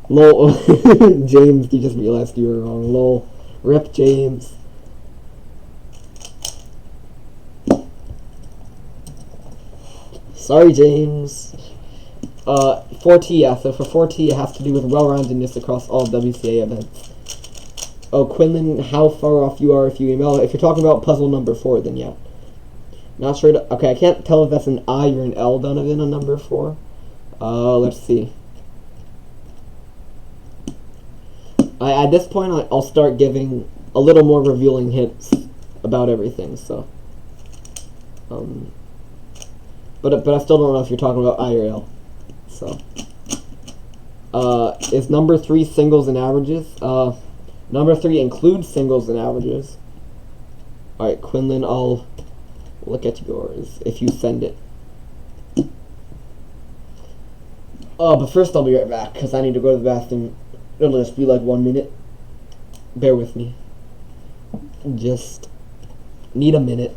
lol. James, you just realized you were wrong. Lol. Rip James. Sorry, James. 4T, yeah, so for 4T it has to do with well-roundedness across all WCA events. Oh, Quinlan, how far off you are if you email. If you're talking about puzzle number 4, then yeah. Not sure. Okay, I can't tell if that's an I or an L Donovan on number 4. Let's see. At this point, I'll start giving a little more revealing hints about everything. So, but I still don't know if you're talking about I or L. So, is number 3 singles and averages? Number 3 includes singles and averages. All right, Quinlan, I'll look at yours if you send it. But first I'll be right back because I need to go to the bathroom. It'll just be like 1 minute. Bear with me. Just need a minute.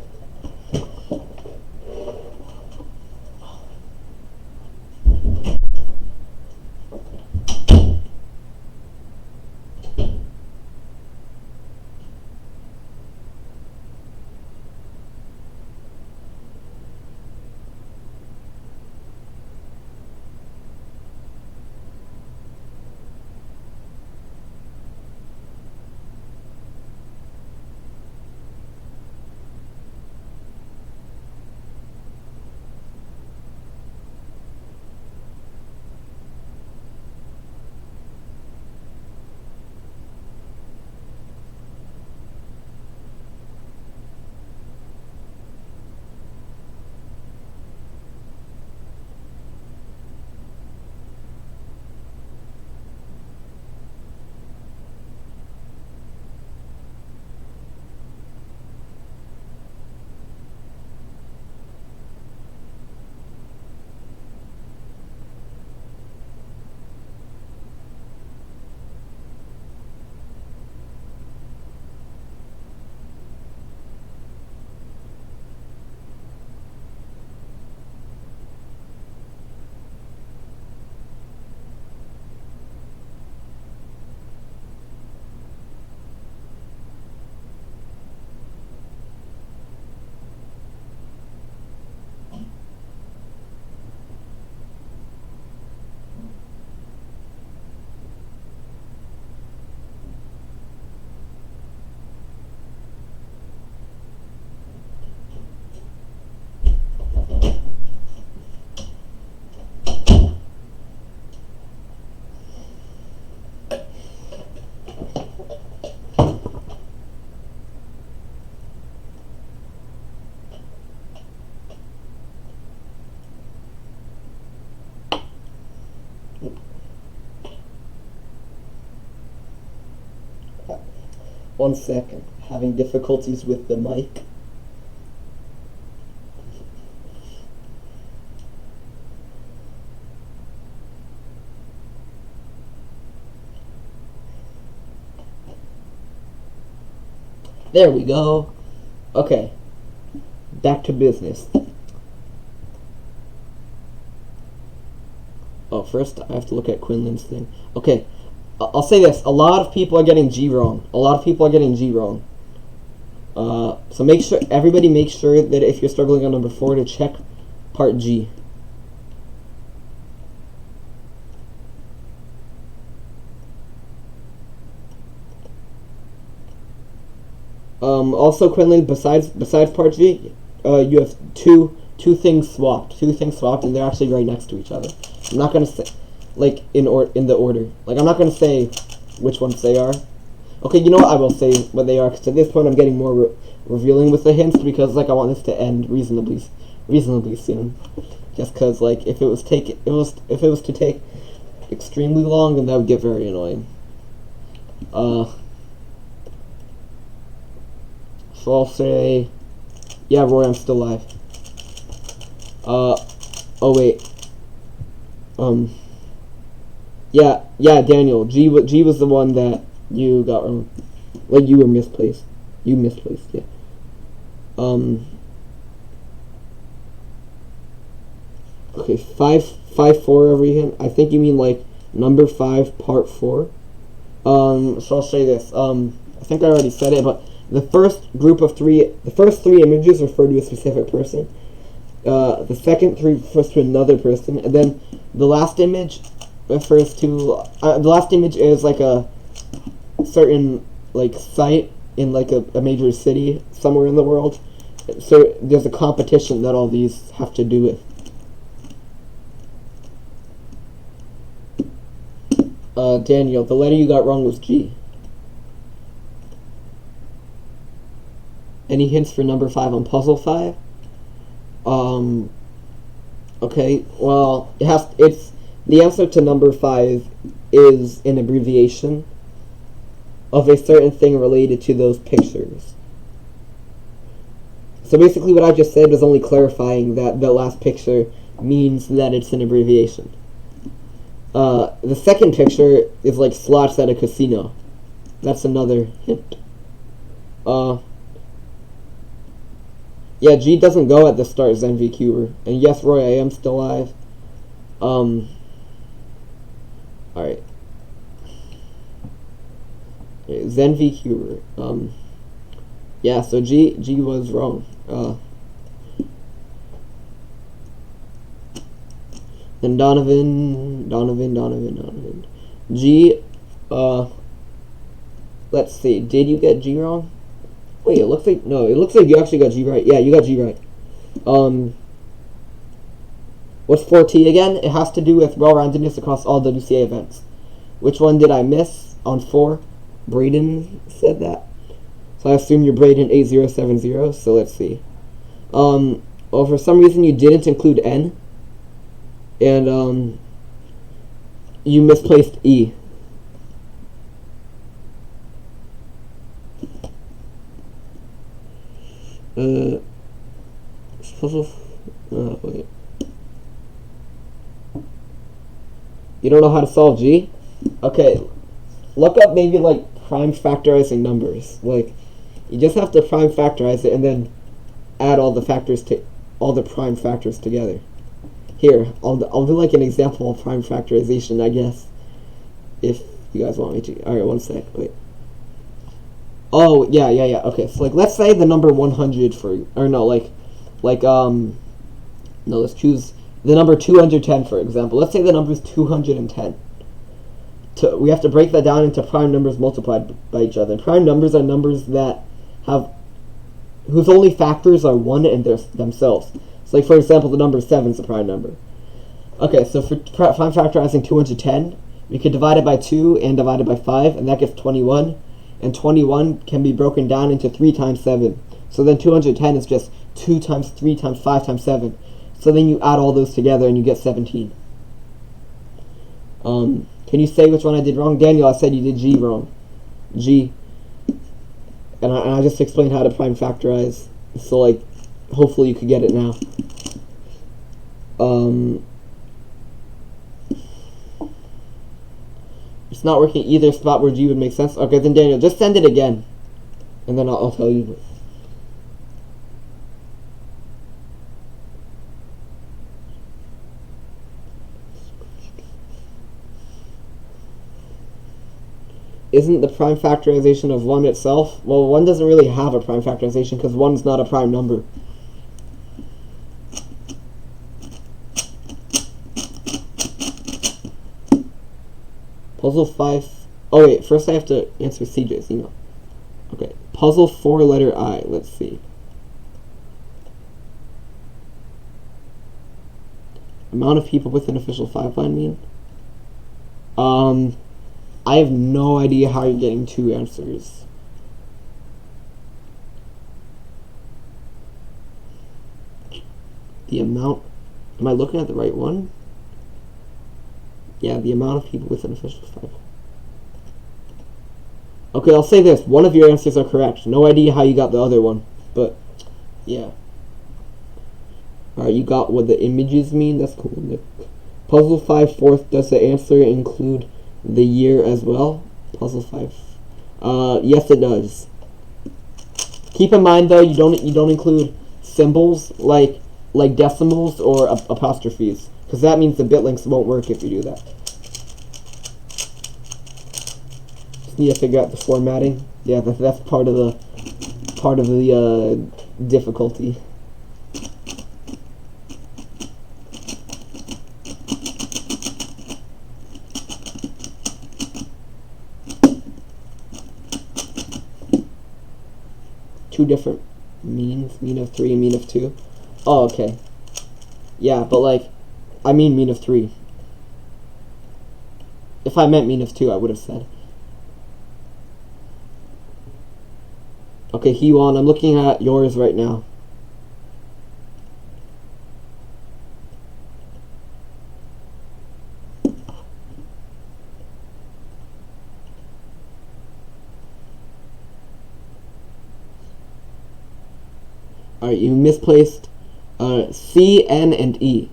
One second. Having difficulties with the mic. There we go. Okay. Back to business. Oh, first I have to look at Quinlan's thing. Okay. I'll say this. A lot of people are getting G wrong. So make sure, everybody make sure that if you're struggling on number 4 to check part G. Also, Quinlan, besides part G, you have two things swapped, and they're actually right next to each other. I'm not gonna say, like, in the order. Like, I'm not gonna say which ones they are. Okay, you know what? I will say what they are, because at this point I'm getting more revealing with the hints, because, like, I want this to end reasonably soon. Just because, like, if it was to take extremely long, then that would get very annoying. So I'll say, yeah, Roy, I'm still live. Oh wait. Yeah, Daniel. G was the one that you got wrong. Like, you were misplaced. You misplaced, yeah. Okay, 5-4 every hint. I think you mean, like, number 5, part 4. So I'll say this. I think I already said it, but the first 3 images refer to a specific person. The second refers to another person, and then the last image refers to the last image is like a certain like site in like a major city somewhere in the world. So there's a competition that all these have to do with. Daniel, the letter you got wrong was G. Any hints for number 5 on puzzle 5? Okay, well, it's the answer to number 5 is an abbreviation of a certain thing related to those pictures. So basically what I just said was only clarifying that the last picture means that it's an abbreviation. The second picture is like slots at a casino. That's another hint. Yeah, G doesn't go at the start, ZenVCuber. And yes, Roy, I am still alive. Alright. ZenVCuber. Yeah, so G was wrong. Then Donovan. G, let's see, did you get G wrong? Wait, it looks like you actually got G right. Yeah, you got G right. What's 4T again? It has to do with well-roundedness across all WCA events. Which one did I miss on 4? Braden said that. So I assume you're Braden8070, so let's see. Well, for some reason you didn't include N. And, you misplaced E. Wait. You don't know how to solve G? Okay, look up maybe like prime factorizing numbers. Like, you just have to prime factorize it and then add all the factors to all the prime factors together. Here, I'll do like an example of prime factorization, I guess, if you guys want me to. All right, one sec. Wait. Oh, yeah. Okay, so like let's say the number 100 no, let's choose the number 210 for example. Let's say the number is 210. We have to break that down into prime numbers multiplied by each other. Prime numbers are numbers that whose only factors are 1 and themselves. So like for example, the number 7 is a prime number. Okay, so for prime factorizing 210, we could divide it by 2 and divide it by 5, and that gives 21. And 21 can be broken down into 3 times 7. So then 210 is just 2 times 3 times 5 times 7. So then you add all those together and you get 17. Can you say which one I did wrong? Daniel, I said you did G wrong. G. And I just explained how to prime factorize. So like, hopefully you could get it now. It's not working either spot where G would make sense. Okay, then Daniel, just send it again. And then I'll tell you. Isn't the prime factorization of 1 itself? Well, 1 doesn't really have a prime factorization because 1 is not a prime number. Puzzle 5. Oh wait, first I have to answer CJ's email. Okay, puzzle 4 letter I. Let's see. Amount of people with an official 5-line mean? I have no idea how you're getting 2 answers. The amount. Am I looking at the right one? Yeah, the amount of people with an official 5. Okay, I'll say this. One of your answers are correct. No idea how you got the other one. But, yeah. Alright, you got what the images mean? That's cool, Nick. Puzzle 5 fourth, does the answer include the year as well? Puzzle 5. Yes, it does. Keep in mind though, you don't include symbols like decimals or apostrophes, because that means the bit links won't work if you do that. Just need to figure out the formatting. Yeah, that's part of the difficulty. two different means, mean of 3 and mean of 2. Oh, okay. Yeah, but like, I mean mean of 3. If I meant mean of 2, I would have said. Okay, Hewon, I'm looking at yours right now. Alright, you misplaced C, N, and E.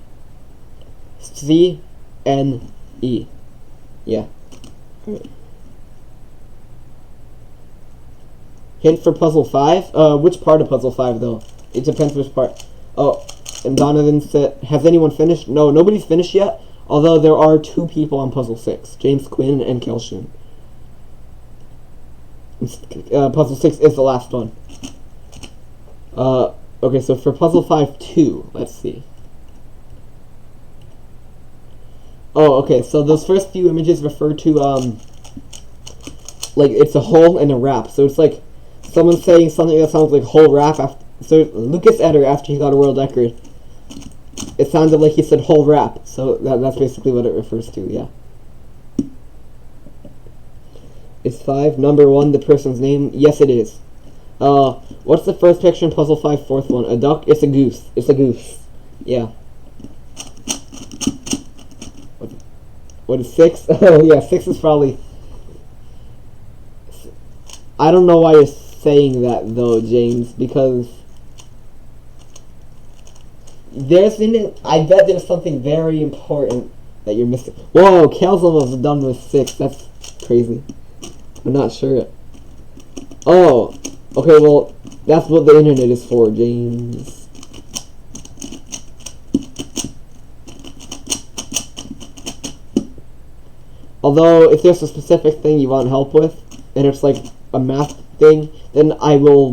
C, N, E. Yeah. Alright. Hint for puzzle 5? Which part of puzzle 5, though? It depends which part. Oh, and Donovan said, has anyone finished? No, nobody's finished yet, although there are 2 people on puzzle 6. James Quinn and Kelshun. Puzzle 6 is the last one. Okay, so for puzzle 5, 2, let's see. Oh, okay, so those first few images refer to, like, it's a hole and a rap. So it's like someone saying something that sounds like whole rap. So Lucas Etter, after he got a world record, it sounded like he said whole rap. So that's basically what it refers to, yeah. Is 5 number 1 the person's name? Yes, it is. What's the first picture in puzzle 5, fourth one? A duck? It's a goose. It's a goose. Yeah. What is 6? Oh, yeah, 6 is probably... I don't know why you're saying that, though, James, because... I bet there's something very important that you're missing. Whoa, Kale's almost done with 6. That's crazy. I'm not sure. Oh, okay, well, that's what the internet is for, James. Although, if there's a specific thing you want help with, and it's like a math thing, then I'll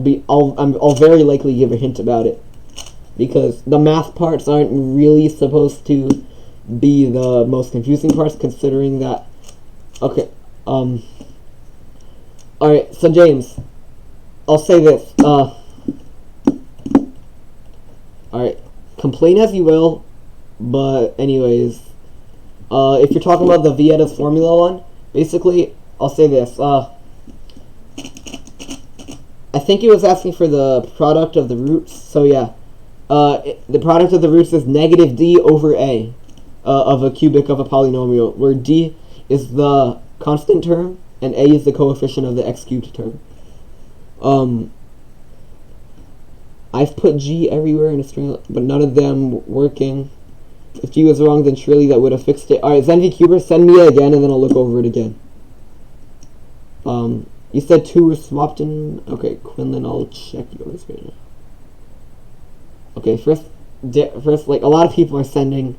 very likely give a hint about it. Because the math parts aren't really supposed to be the most confusing parts, considering that... Okay, alright, so James, I'll say this, alright, complain as you will, but anyways, if you're talking about the Vietta's formula one, basically, I'll say this, I think he was asking for the product of the roots, so yeah, the product of the roots is negative d over a, of a cubic of a polynomial, where d is the constant term, and a is the coefficient of the x cubed term. I've put g everywhere in a string, but none of them working. If g was wrong, then surely that would have fixed it. Alright, ZenVCuber, send me it again, and then I'll look over it again. You said 2 were swapped in... Okay, Quinlan, I'll check yours right now. Okay, first, like, a lot of people are sending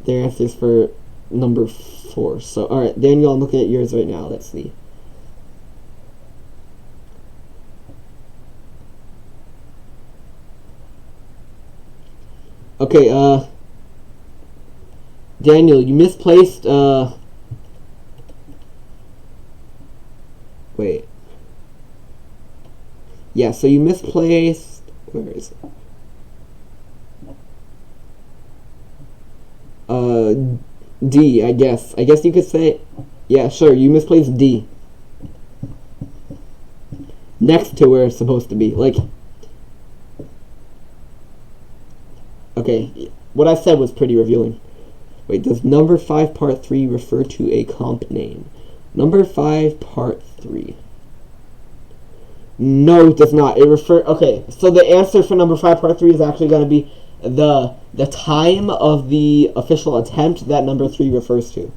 their answers for number 4. So, alright, Daniel, I'm looking at yours right now. Let's see. Okay, Daniel, you misplaced, wait. Yeah, so you misplaced... Where is it? D, I guess. I guess you could say... Yeah, sure, you misplaced D. Next to where it's supposed to be. Like... Okay, what I said was pretty revealing. Wait, does number 5 part 3 refer to a comp name? Number 5 part 3. No, it does not. It okay, so the answer for number 5 part 3 is actually going to be the time of the official attempt that number 3 refers to.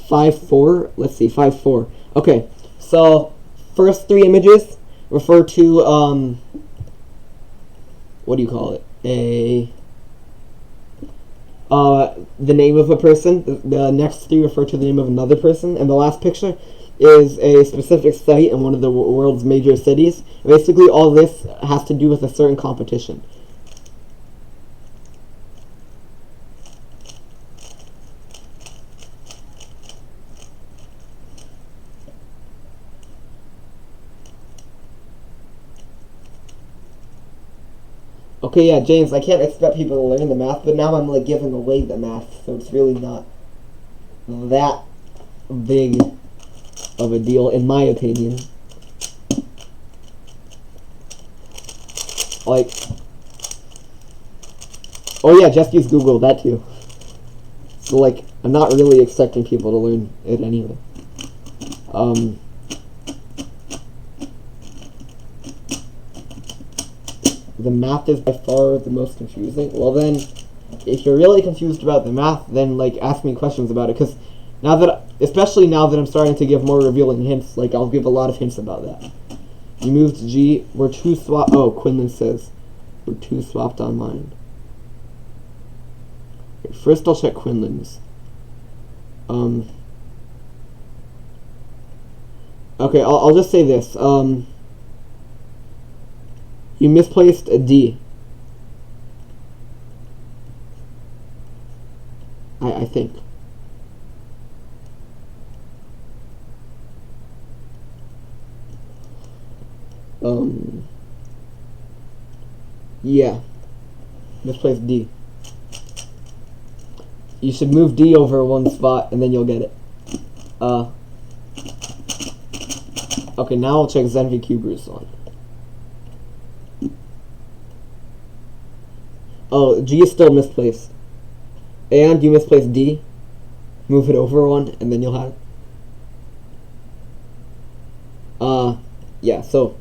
(5-4) Let's see, 5-4. Okay, so first 3 images refer to what do you call it? The name of a person. The next 3 refer to the name of another person, and the last picture is a specific site in one of the world's major cities. Basically, all this has to do with a certain competition. Okay, yeah, James, I can't expect people to learn the math, but now I'm like giving away the math, so it's really not that big of a deal, in my opinion. Like, oh yeah, just use Google, that too. So like, I'm not really expecting people to learn it anyway. The math is by far the most confusing. Well then, if you're really confused about the math, then like ask me questions about it, because now that, especially now that I'm starting to give more revealing hints, like I'll give a lot of hints about that. You moved to G, we're two swap, oh, Quinlan says, we're two swapped on mine. First I'll check Quinlan's. Okay, I'll just say this, you misplaced a D. I think. Yeah. Misplaced D. You should move D over one spot and then you'll get it. Okay, now I'll check Zenvi Kubri's one. Oh, G is still misplaced. And you misplaced D. Move it over one, and then you'll have it. Yeah, so,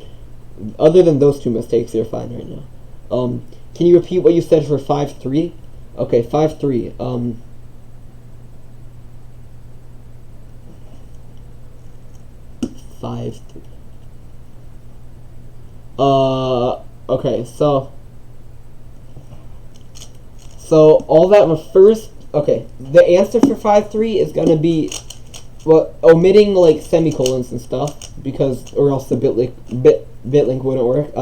other than those two mistakes, you're fine right now. Can you repeat what you said for 5-3? Okay, 5-3, 5-3. Okay, so all that refers, okay, the answer for 5-3 is gonna be, well, omitting like semicolons and stuff, because, or else the bitlink wouldn't work.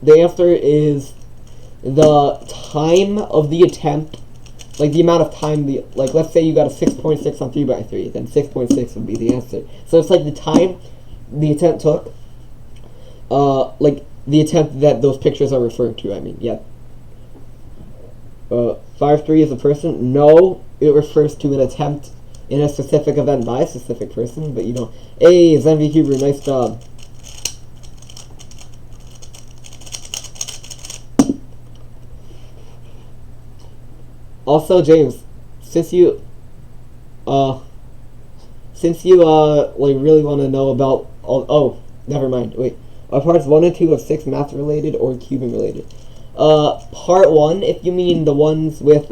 The answer is the time of the attempt, like the amount of time, like let's say you got a 6.6 on 3x3, then 6.6 would be the answer. So it's like the time the attempt took, like the attempt that those pictures are referring to, I mean, yeah. 5-3 is a person? No, it refers to an attempt in a specific event by a specific person, but you don't. Hey, Zenvi Huber, nice job. Also, James, since you like really want to know about all, oh, never mind, wait. Are parts 1 and 2 of 6 math related or cubing related? Part 1, if you mean the ones with,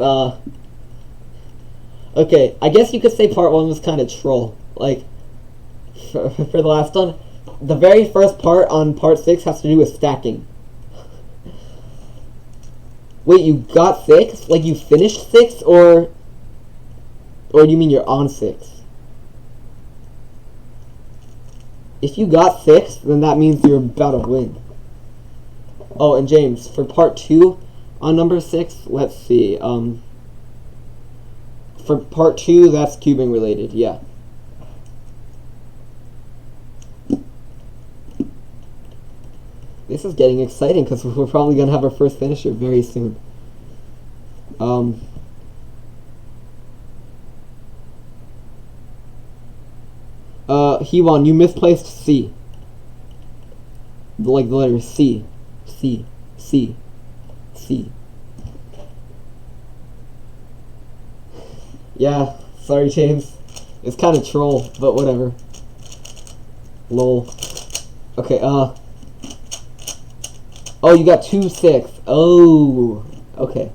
okay, I guess you could say part 1 was kind of troll. Like, for the last one, the very first part on part 6 has to do with stacking. Wait, you got 6? Like, you finished 6, or do you mean you're on 6? If you got 6, then that means you're about to win. Oh, and James, for part 2 on number 6, let's see, for part 2, that's cubing related, yeah. This is getting exciting, because we're probably going to have our first finisher very soon. Hewon, you misplaced C. Like the letter C. C. C. C. Yeah, sorry James. It's kind of troll, but whatever. Lol. Okay, oh, you got 2-6. Oh, okay.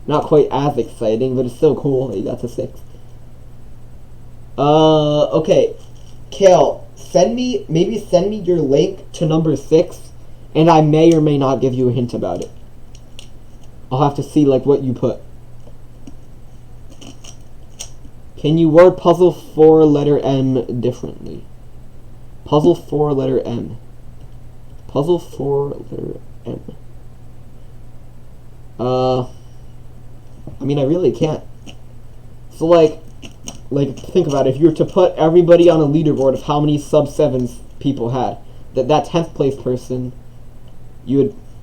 Not quite as exciting, but it's still cool that you got to 6. Okay. Kale, maybe send me your link to number 6, and I may or may not give you a hint about it. I'll have to see, like, what you put. Can you word puzzle 4 letter M differently? Puzzle 4 letter M. Puzzle 4 letter M. I mean, I really can't. So, like, think about it. If you were to put everybody on a leaderboard of how many sub-7s people had, that 10th place person, you would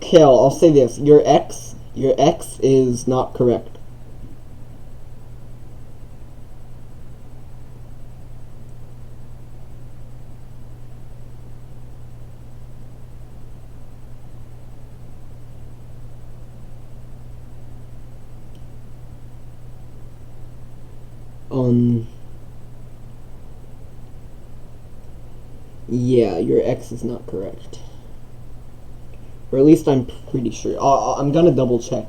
Kale, I'll say this. Your X is not correct. Yeah, your X is not correct. Or at least I'm pretty sure. I'm gonna double check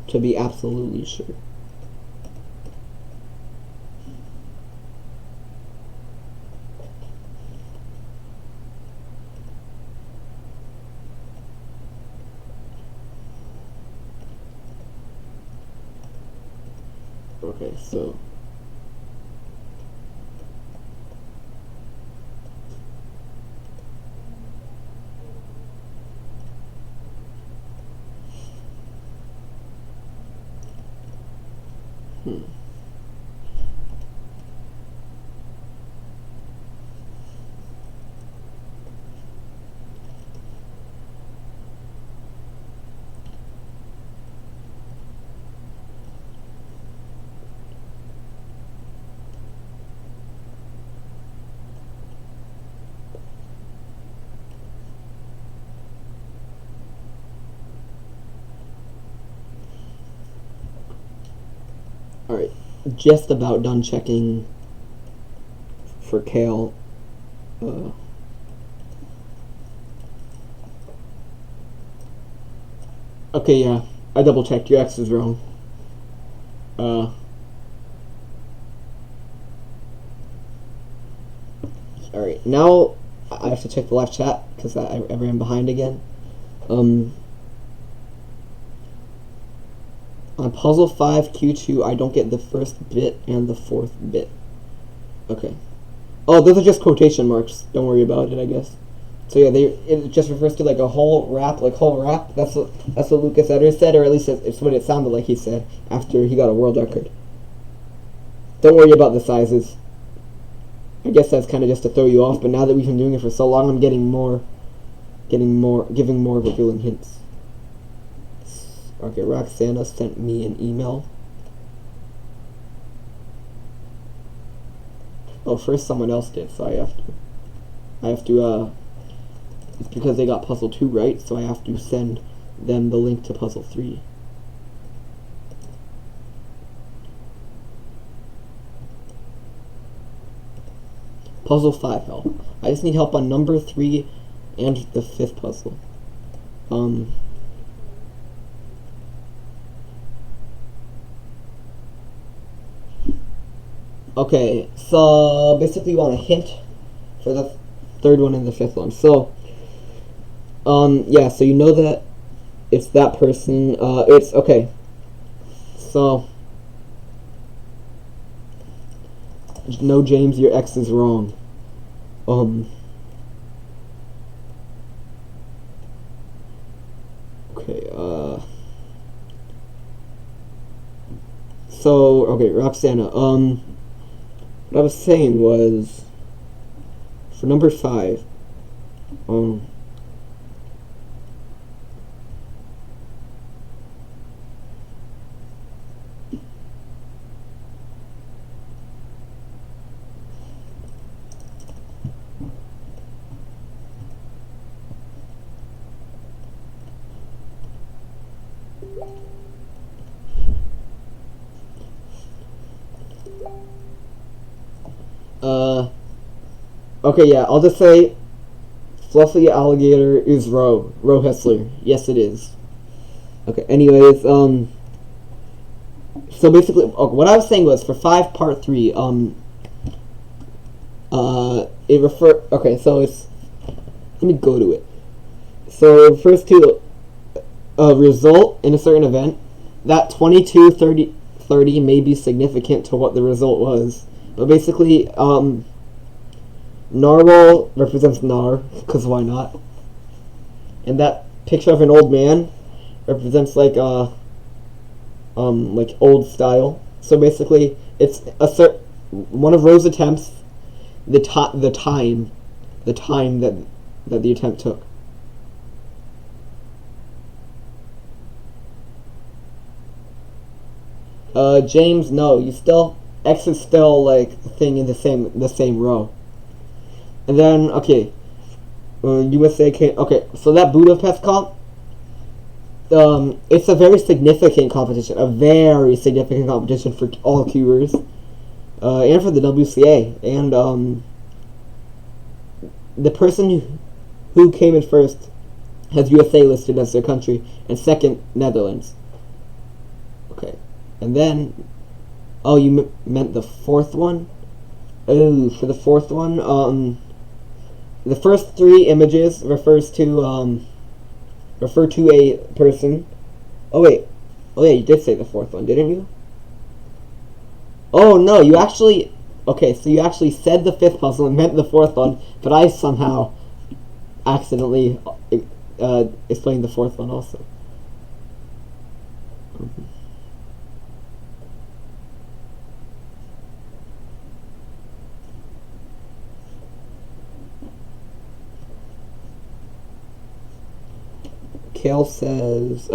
to be absolutely sure. Okay, so alright, just about done checking for Kale. Okay, yeah, I double checked. Your X is wrong. Alright, now I have to check the live chat because I ran behind again. On puzzle 5 Q2, I don't get the first bit and the fourth bit. Okay. Oh, those are just quotation marks. Don't worry about it, I guess. So yeah, it just refers to like a whole rap, That's what Lucas Edders said, or at least it's what it sounded like he said after he got a world record. Don't worry about the sizes. I guess that's kind of just to throw you off, but now that we've been doing it for so long, I'm giving more revealing hints. Okay, Roxana sent me an email. Oh, first someone else did, so I have to, it's because they got puzzle 2 right, so I have to send them the link to puzzle 3. Puzzle 5 help. I just need help on number 3 and the 5th puzzle. Okay, so basically you want a hint for the 3rd one and the 5th one. So, yeah, so you know that it's that person. It's, okay. So, no, James, your X is wrong. Okay, so, okay, Roxana, what I was saying was, for number 5, okay, yeah, I'll just say Fluffy Alligator is Ro Hessler. Yes, it is. Okay, anyways, so basically, okay, what I was saying was, for 5 part 3, okay, so it's, let me go to it. So it refers to a result in a certain event. That 22-30 may be significant to what the result was. But basically, Narwhal represents Nar, because why not? And that picture of an old man represents, like, like old style. So basically, it's one of Ro's attempts, the time that the attempt took. James, no, you still X is still like the thing in the same row. And then okay, USA came. Okay, so that Budapest comp, it's a very significant competition, for all cubers, and for the WCA, and the person who came in first has USA listed as their country, and second Netherlands. Okay, and then, oh, you meant the fourth one? Oh, for the fourth one, the first three images refer to a person. Oh yeah, you did say the fourth one, didn't you? Oh no, you actually, okay, so you actually said the fifth puzzle and meant the fourth one, but I somehow accidentally explained the fourth one also. Kale says,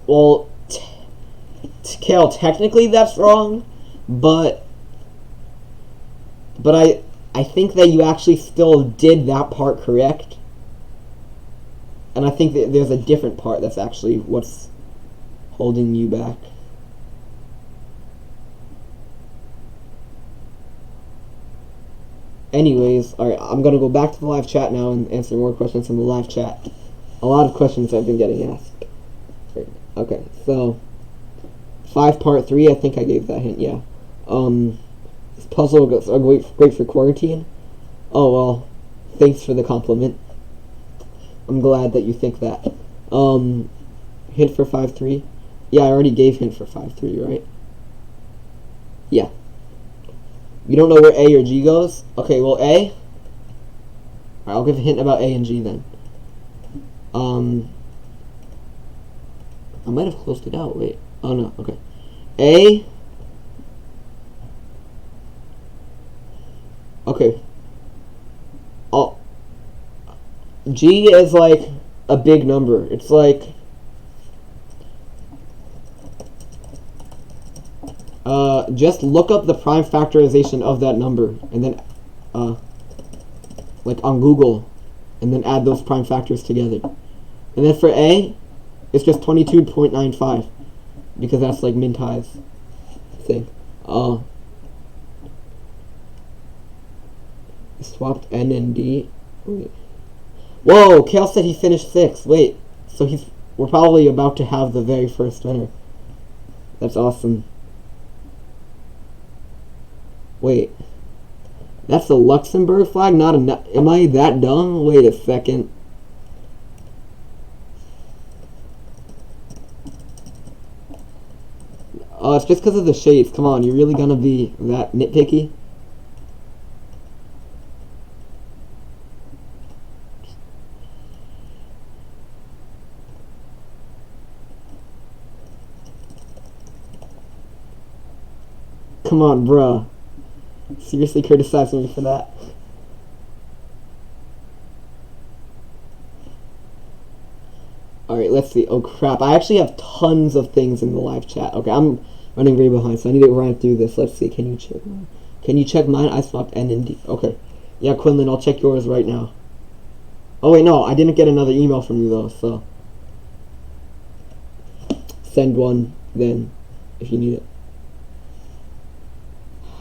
well, Kale, technically that's wrong, but I think that you actually still did that part correct, and I think that there's a different part that's actually what's holding you back. Anyways, alright, I'm gonna go back to the live chat now and answer more questions from the live chat. A lot of questions I've been getting asked. Okay, so 5 part 3, I think I gave that hint, yeah. This puzzle is great for quarantine. Oh well, thanks for the compliment. I'm glad that you think that. Hint for 5-3. Yeah, I already gave hint for 5-3, right? Yeah. You don't know where A or G goes? Okay, well A. Alright, I'll give a hint about A and G then. I might have closed it out. Wait. Oh no. Okay. A. Okay. Oh. G is like a big number. It's like just look up the prime factorization of that number and then like on Google, and then add those prime factors together. And then for A, it's just 22.95 because that's like Mintai's thing. Swapped N and D. Wait. Whoa, Kale said he finished 6th. Wait, so we're probably about to have the very first winner. That's awesome. Wait, that's the Luxembourg flag, not a... Am I that dumb? Wait a second. Oh, it's just because of the shades. Come on, you're really gonna be that nitpicky? Come on, bruh. Seriously criticizing me for that? Alright, let's see. Oh crap, I actually have tons of things in the live chat. Okay, I'm running very behind, so I need to run through this. Let's see, can you check mine? Can you check mine? I swapped N and D. Okay. Yeah, Quinlan, I'll check yours right now. Oh wait, no, I didn't get another email from you though, so send one then, if you need it.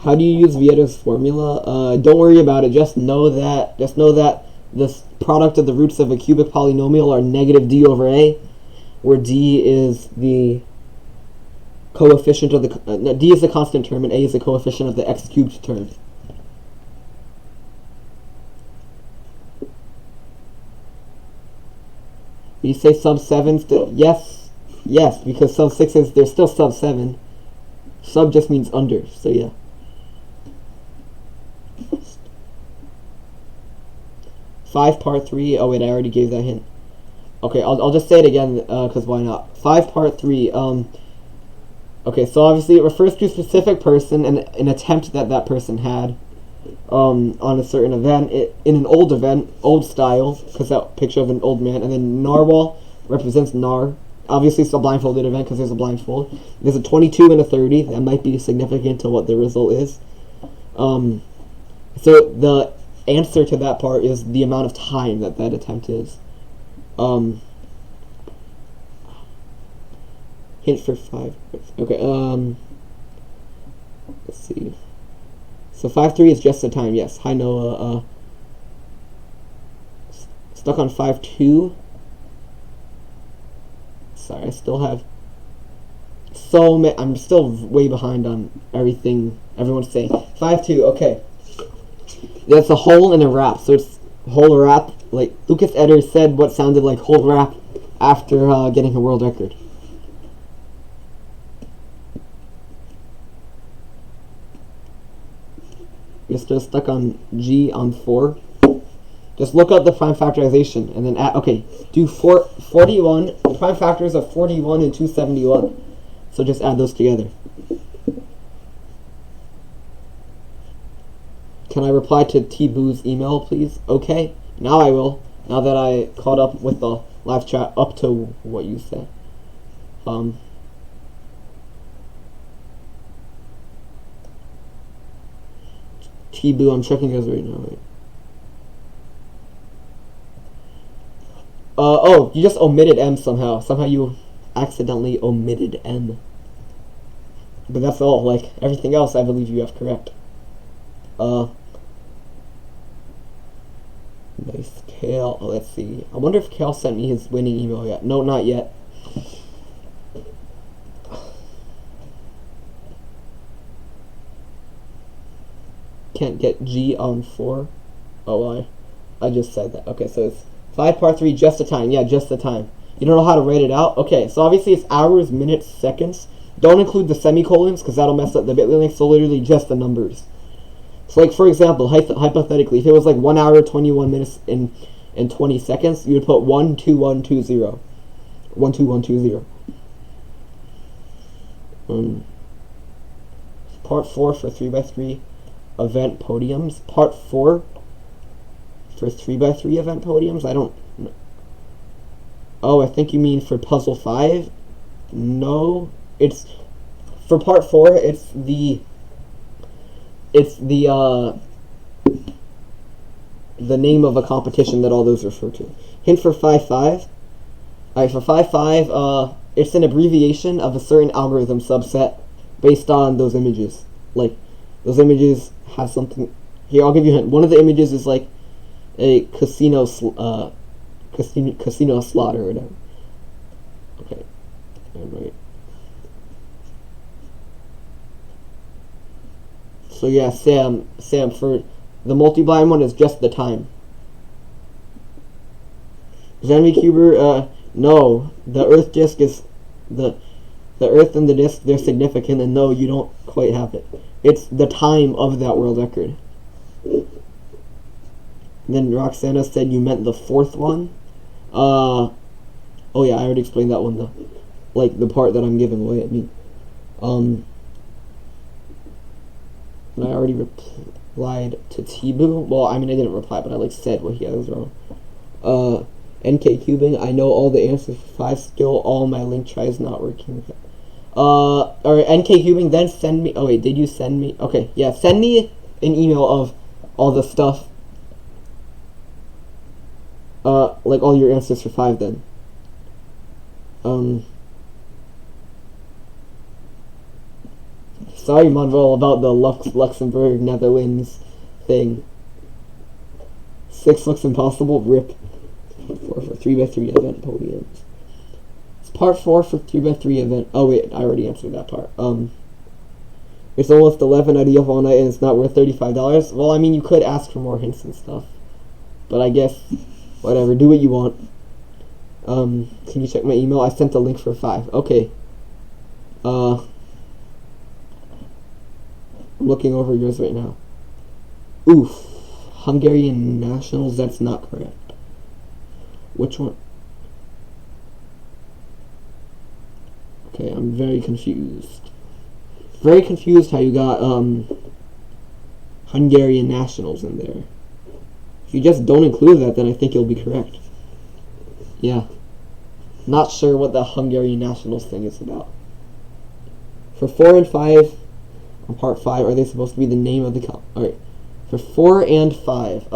How do you use Vieta's formula? Don't worry about it. Just know that this product of the roots of a cubic polynomial are negative d over a, where d is the coefficient of the d is the constant term and a is the coefficient of the x cubed terms. You say sub 7 still? Yes, because sub 6 is there's still sub 7. Sub just means under, so yeah. 5 part 3. Oh wait, I already gave that hint. Okay, I'll just say it again because why not? 5 part 3. Okay, so obviously it refers to a specific person and an attempt that that person had on a certain event, in an old event, old style, because that picture of an old man. And then narwhal represents nar. Obviously it's a blindfolded event because there's a blindfold. There's a 22 and a 30. That might be significant to what the result is. So the answer to that part is the amount of time that that attempt is. Hint for 5. Okay, let's see. So 5-3 is just the time, yes. Hi Noah. Stuck on 5-2. Sorry, I still have so many. I'm still way behind on everything everyone's saying. 5-2, okay. That's a hole in a wrap, so it's hole wrap. Like Lucas Etter said, what sounded like hole wrap after getting a world record. You're still stuck on G on 4. Just look up the prime factorization and then add, okay, do 41, the prime factors of 41 and 271. So just add those together. Can I reply to T-Boo's email, please? Okay, now I will. Now that I caught up with the live chat up to what you said. T-Boo, I'm checking yours right now, right? Oh, you just omitted M somehow. Somehow you accidentally omitted M. But that's all. Like, everything else I believe you have correct. Nice. Kale. Oh, let's see. I wonder if Kale sent me his winning email yet. No, not yet. Can't get G on 4. Oh, well, I just said that. Okay, so it's 5 part 3, just the time. Yeah, just the time. You don't know how to write it out? Okay, so obviously it's hours, minutes, seconds. Don't include the semicolons because that'll mess up the bit.ly link, so literally just the numbers. So like, for example, hypothetically, if it was like 1 hour, 21 minutes, and 20 seconds, you would put 12120. 12120. Part 4 for 3x3 event podiums. Part 4 for 3x3 event podiums? I don't know. Oh, I think you mean for puzzle 5? No, it's for part 4. It's the name of a competition that all those refer to. Hint for 5-5. Alright, for 5-5, it's an abbreviation of a certain algorithm subset based on those images. Like, those images have something. Here, I'll give you a hint. One of the images is like a casino slot or whatever. Okay, right. So yeah, Sam, for the multi-blind one is just the time. Zanvi Cuber, no, the Earth disk is the Earth and the disk, they're significant, and no, you don't quite have it. It's the time of that world record. And then Roxana said you meant the 4th one. Oh yeah, I already explained that one though. Like the part that I'm giving away. I mean, and I already replied to T-Boo. Well, I mean, I didn't reply, but I like said what he was wrong. NK cubing. I know all the answers for 5. Still, all my link tries not working. Or NK cubing. Then send me. Oh wait, did you send me? Okay, yeah, send me an email of all the stuff. Like all your answers for 5 then. Sorry, Manuel, about the Luxembourg, Netherlands thing. 6 looks impossible. Rip. 4 for 3x3 event podiums. It's part 4 for 3x3 event. Oh wait, I already answered that part. It's almost 11 out of all night and it's not worth $35. Well, I mean, you could ask for more hints and stuff, but I guess whatever. Do what you want. Can you check my email? I sent the link for 5. Okay. I'm looking over yours right now. Oof. Hungarian nationals, that's not correct. Which one? Okay, I'm very confused. Very confused how you got Hungarian nationals in there. If you just don't include that, then I think you'll be correct. Yeah. Not sure what the Hungarian nationals thing is about. For 4 and 5, on part 5, are they supposed to be the name of the alright. For 4 and 5,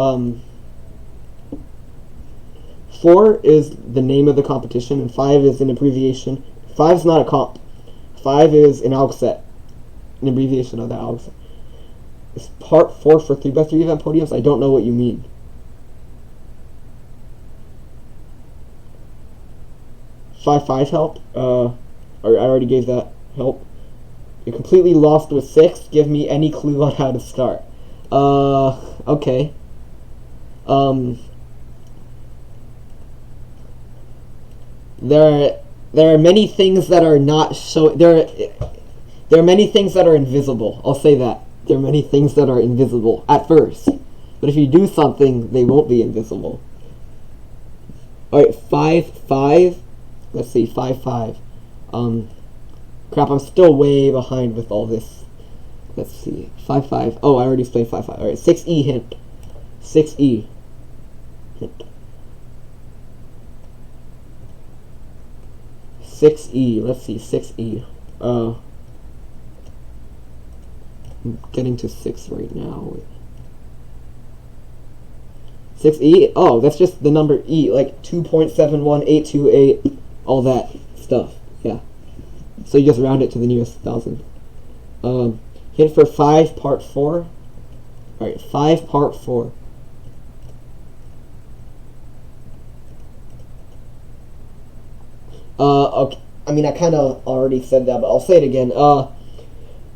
4 is the name of the competition, and 5 is an abbreviation. 5 is not a comp. 5 is an outset, an abbreviation of that outset. Is part 4 for 3x3 event podiums? I don't know what you mean. Five help. Or I already gave that help. You're completely lost with 6. Give me any clue on how to start. Okay. There are many things that are not there are many things that are invisible. I'll say that. There are many things that are invisible at first. But if you do something, they won't be invisible. Alright, 5-5. Let's see, 5-5. Crap, I'm still way behind with all this. Let's see, 5-5. Oh, I already explained 5-5. Alright, 6E hint. 6E hint. 6E, let's see, 6E. I'm getting to 6 right now. 6E? Oh, that's just the number E, like 2.71828, all that stuff. Yeah. So you just round it to the nearest 1,000. Hint for 5, part 4. Alright, 5, part 4. Okay. I mean, I kind of already said that, but I'll say it again.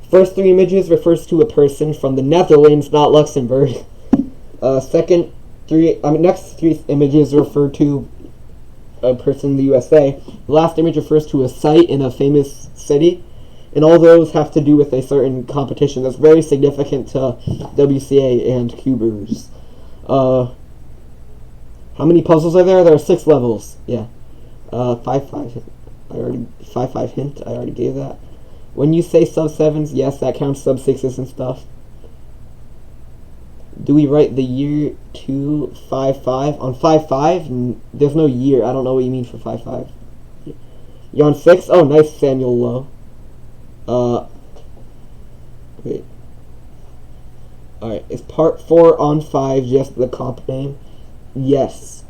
First 3 images refers to a person from the Netherlands, not Luxembourg. Next 3 images refer to a person in the USA. The last image refers to a site in a famous city, and all those have to do with a certain competition that's very significant to WCA and Cubers. How many puzzles are there? There are 6 levels. Yeah. 5-5 hint. 5-5 hint. I already gave that. When you say sub 7s, yes, that counts sub 6s and stuff. Do we write the year to 5-5? On 5-5, there's no year. I don't know what you mean for 5-5. You're on 6? Oh, nice, Samuel Lowe. Wait. Alright, is part 4 on 5 just the comp name? Yes.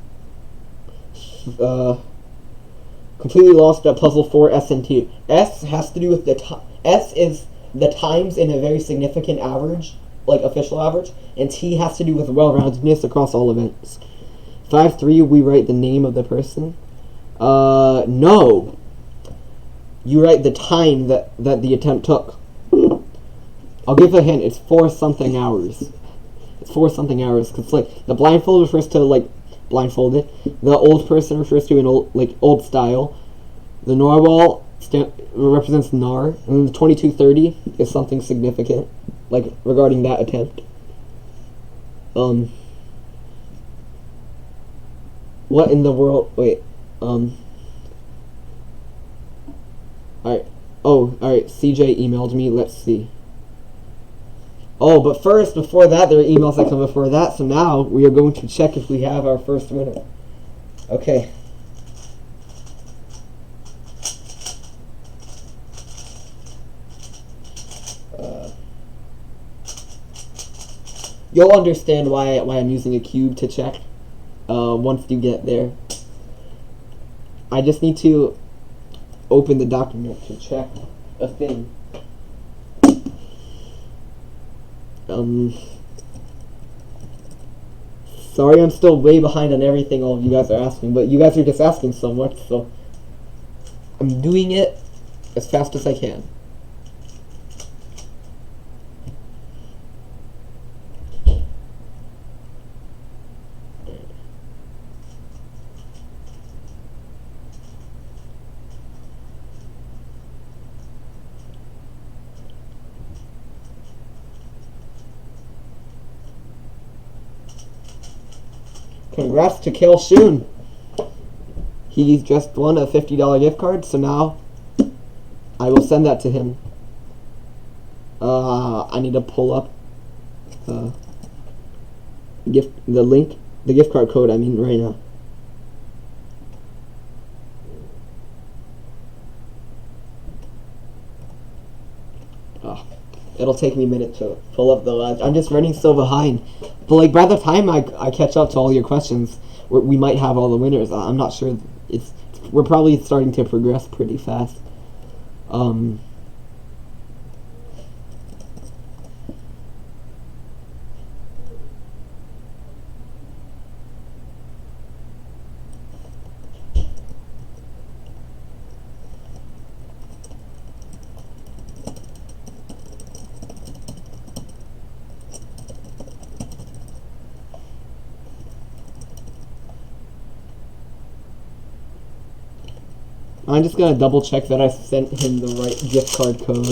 Completely lost at puzzle 4, S and T. S has to do with S is the times in a very significant average, like official average, and T has to do with well-roundedness across all events. 5-3, we write the name of the person. No. You write the time that the attempt took. I'll give a hint. It's 4-something hours. It's 4-something hours, because like the blindfold refers to like blindfolded. The old person refers to an old style. The narwhal represents nar, and the 2230 is something significant, like regarding that attempt. What in the world? Wait. Alright. Oh, alright. CJ emailed me. Let's see. Oh, but first, before that, there are emails that come before that, so now we are going to check if we have our first winner. Okay. You'll understand why I'm using a cube to check once you get there. I just need to open the document to check a thing. Sorry, I'm still way behind on everything all of you guys are asking, but you guys are just asking so much, so I'm doing it as fast as I can. Congrats to Kale Shun. He just won a $50 gift card, so now I will send that to him. I need to pull up the gift card code, I mean, right now. Oh, it'll take me a minute to pull up the last. I'm just running so behind. But like by the time I catch up to all your questions, we might have all the winners. I'm not sure. We're probably starting to progress pretty fast. I'm just gonna double check that I sent him the right gift card code.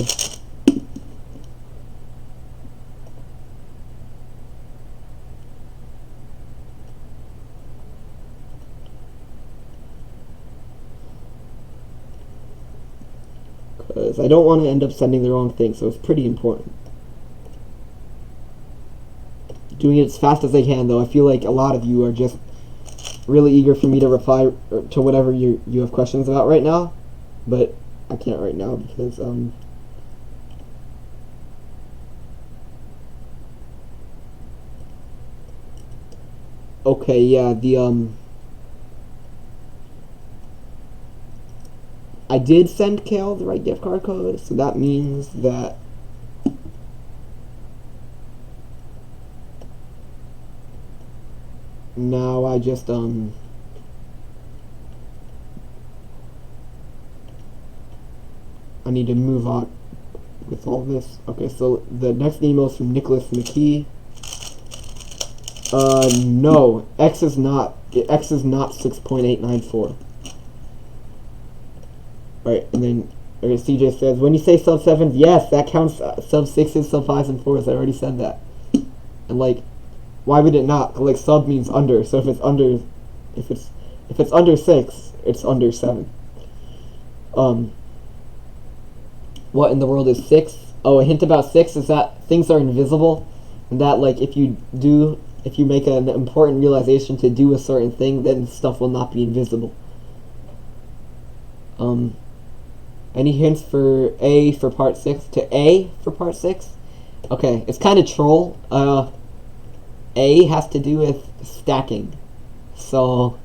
Because I don't want to end up sending the wrong thing, so it's pretty important. Doing it as fast as I can, though. I feel like a lot of you are just really eager for me to reply to whatever you have questions about right now, but I can't right now because okay, yeah, I did send Kale the right gift card code, so that means that now I just I need to move on with all this. Okay, so the next email is from Nicholas McKee. No, X is not 6.894. Alright, and then CJ says, when you say sub 7s, yes, that counts sub 6s, sub 5s, and 4s. I already said that. And like, why would it not? Like, sub means under, so if it's under 6, it's under 7. What in the world is 6? Oh, a hint about 6 is that things are invisible, and that like if you make an important realization to do a certain thing, then stuff will not be invisible. Any hints for A for part 6? To A for part 6? Okay, it's kind of troll. A has to do with stacking. So,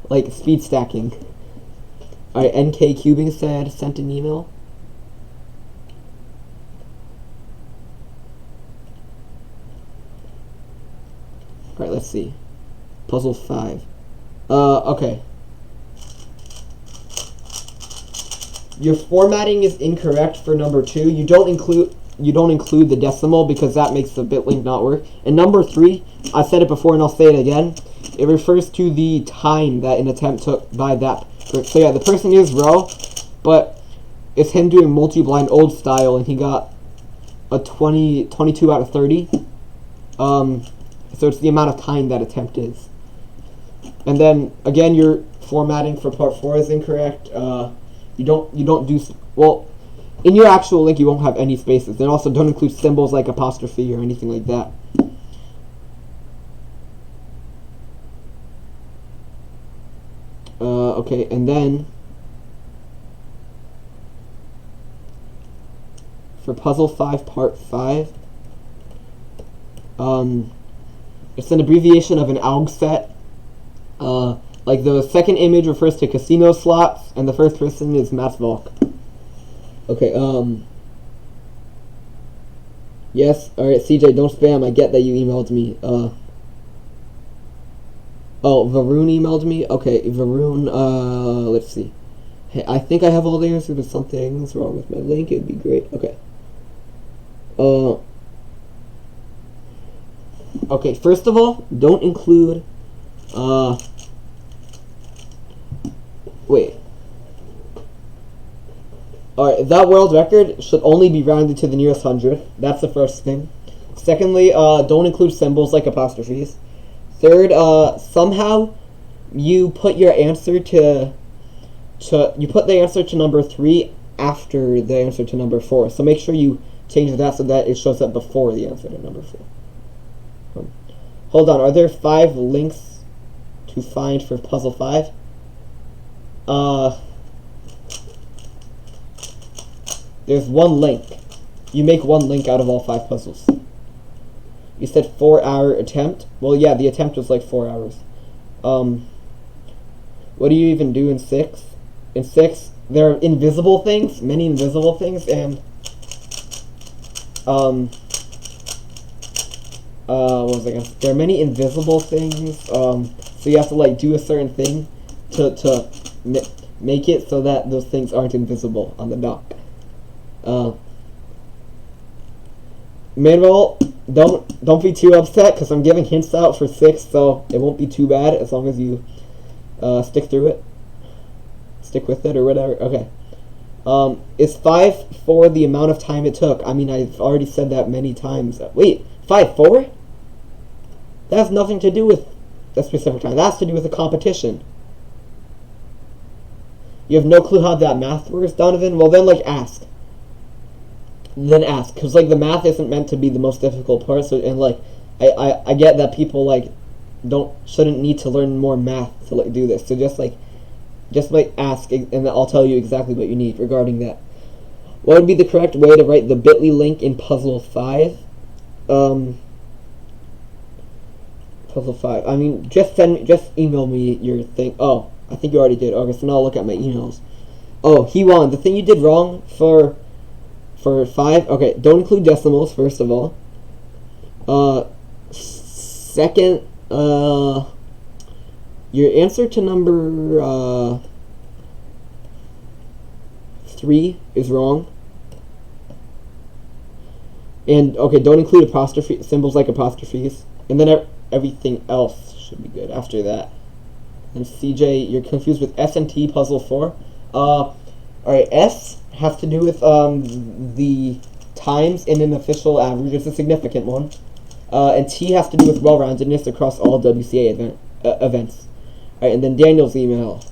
like, speed stacking. Alright, NK Cubing said, sent an email. Alright, let's see. Puzzle 5. Okay. Your formatting is incorrect for number 2. You don't include the decimal because that makes the bit link not work. And number 3, I said it before and I'll say it again. It refers to the time that an attempt took by that. So yeah, the person is Row, but it's him doing multi-blind old style, and he got a 22 out of 30. So it's the amount of time that attempt is. And then again, your formatting for part 4 is incorrect. You don't do well. In your actual link, you won't have any spaces. And also don't include symbols like apostrophe or anything like that. Okay, and then for puzzle 5, part 5, it's an abbreviation of an ALG set. Like the second image refers to casino slots, and the first person is Mats Volk. Okay, yes, alright, CJ, don't spam, I get that you emailed me. Oh, Varun emailed me? Okay, Varun, let's see. Hey, I think I have all the answers, but something's wrong with my link, it'd be great. Okay. Okay, first of all, don't include, wait. Alright, that world record should only be rounded to the nearest 100. That's the first thing. Secondly, don't include symbols like apostrophes. Third, somehow you put your answer to number 3 after the answer to number 4. So make sure you change that so that it shows up before the answer to number 4. Hold on, are there 5 links to find for puzzle 5? There's 1 link. You make 1 link out of all 5 puzzles. You said 4-hour attempt? Well, yeah, the attempt was like 4 hours. What do you even do in 6? In 6, there are invisible things, many invisible things, and what was I gonna say? There are many invisible things, so you have to like do a certain thing to make it so that those things aren't invisible on the dock. Manuel, don't be too upset because I'm giving hints out for 6, so it won't be too bad as long as you stick through it, stick with it or whatever. Okay. Is 5 for the amount of time it took? I mean, I've already said that many times. Wait, 5-4? That has nothing to do with the specific time. That has to do with the competition. You have no clue how that math works, Donovan? Well, then, like, ask. Then ask. Because, like, the math isn't meant to be the most difficult part. So, and, like, I get that people, like, shouldn't need to learn more math to, like, do this. So just ask, and I'll tell you exactly what you need regarding that. What would be the correct way to write the bit.ly link in puzzle 5? Puzzle 5. I mean, just email me your thing. Oh, I think you already did. Okay, so now I'll look at my emails. Oh, he won. The thing you did wrong for 5. Okay, don't include decimals, first of all. Second, your answer to number 3 is wrong. And okay, don't include apostrophe symbols like apostrophes. And then everything else should be good after that. And CJ, you're confused with S and T puzzle 4. Alright, S has to do with the times in an official average. It's a significant one. And T has to do with well-roundedness across all WCA events. Alright, and then Daniel's email.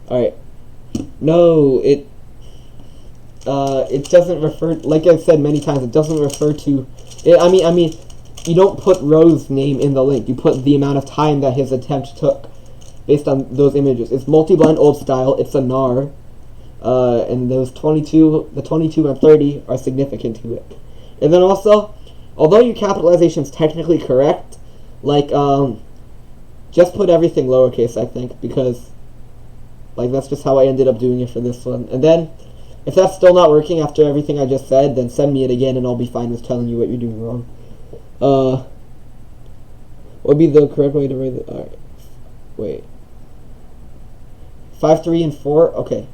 Alright. No, it doesn't refer, like I've said many times, it doesn't refer to, I mean, you don't put Rose's name in the link. You put the amount of time that his attempt took based on those images. It's multi-blind old style. It's a NAR. And those 22 and 30 are significant to it. And then also, although your capitalization is technically correct, like, just put everything lowercase, I think, because, like, that's just how I ended up doing it for this one. And then, if that's still not working after everything I just said, then send me it again and I'll be fine with telling you what you're doing wrong. What would be the correct way to write it? Alright. Wait. 5, 3, and 4? Okay.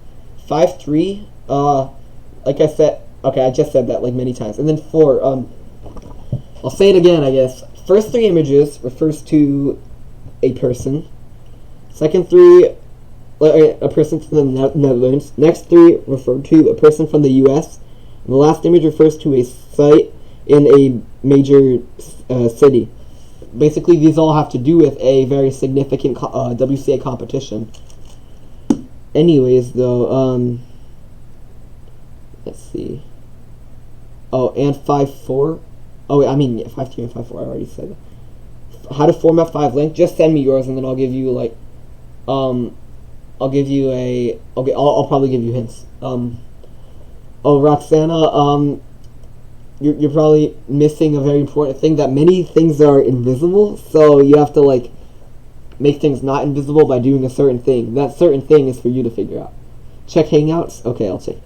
5, 3, like I said, okay, I just said that like many times. And then 4, I'll say it again, I guess. First 3 images refers to a person. Second 3, a person from the Netherlands. Next 3 refer to a person from the US. And the last image refers to a site in a major city. Basically, these all have to do with a very significant WCA competition. Anyways, though, let's see. Oh, and 5, 4. Oh, wait, I mean, yeah, 5, 3, and 5, 4. I already said that. How to format 5 link? Just send me yours, and then I'll give you like, I'll give you a. Okay, I'll probably give you hints. Oh, Roxana, you're probably missing a very important thing, that many things are invisible, so you have to like make things not invisible by doing a certain thing. That certain thing is for you to figure out. Check Hangouts. Okay, I'll check.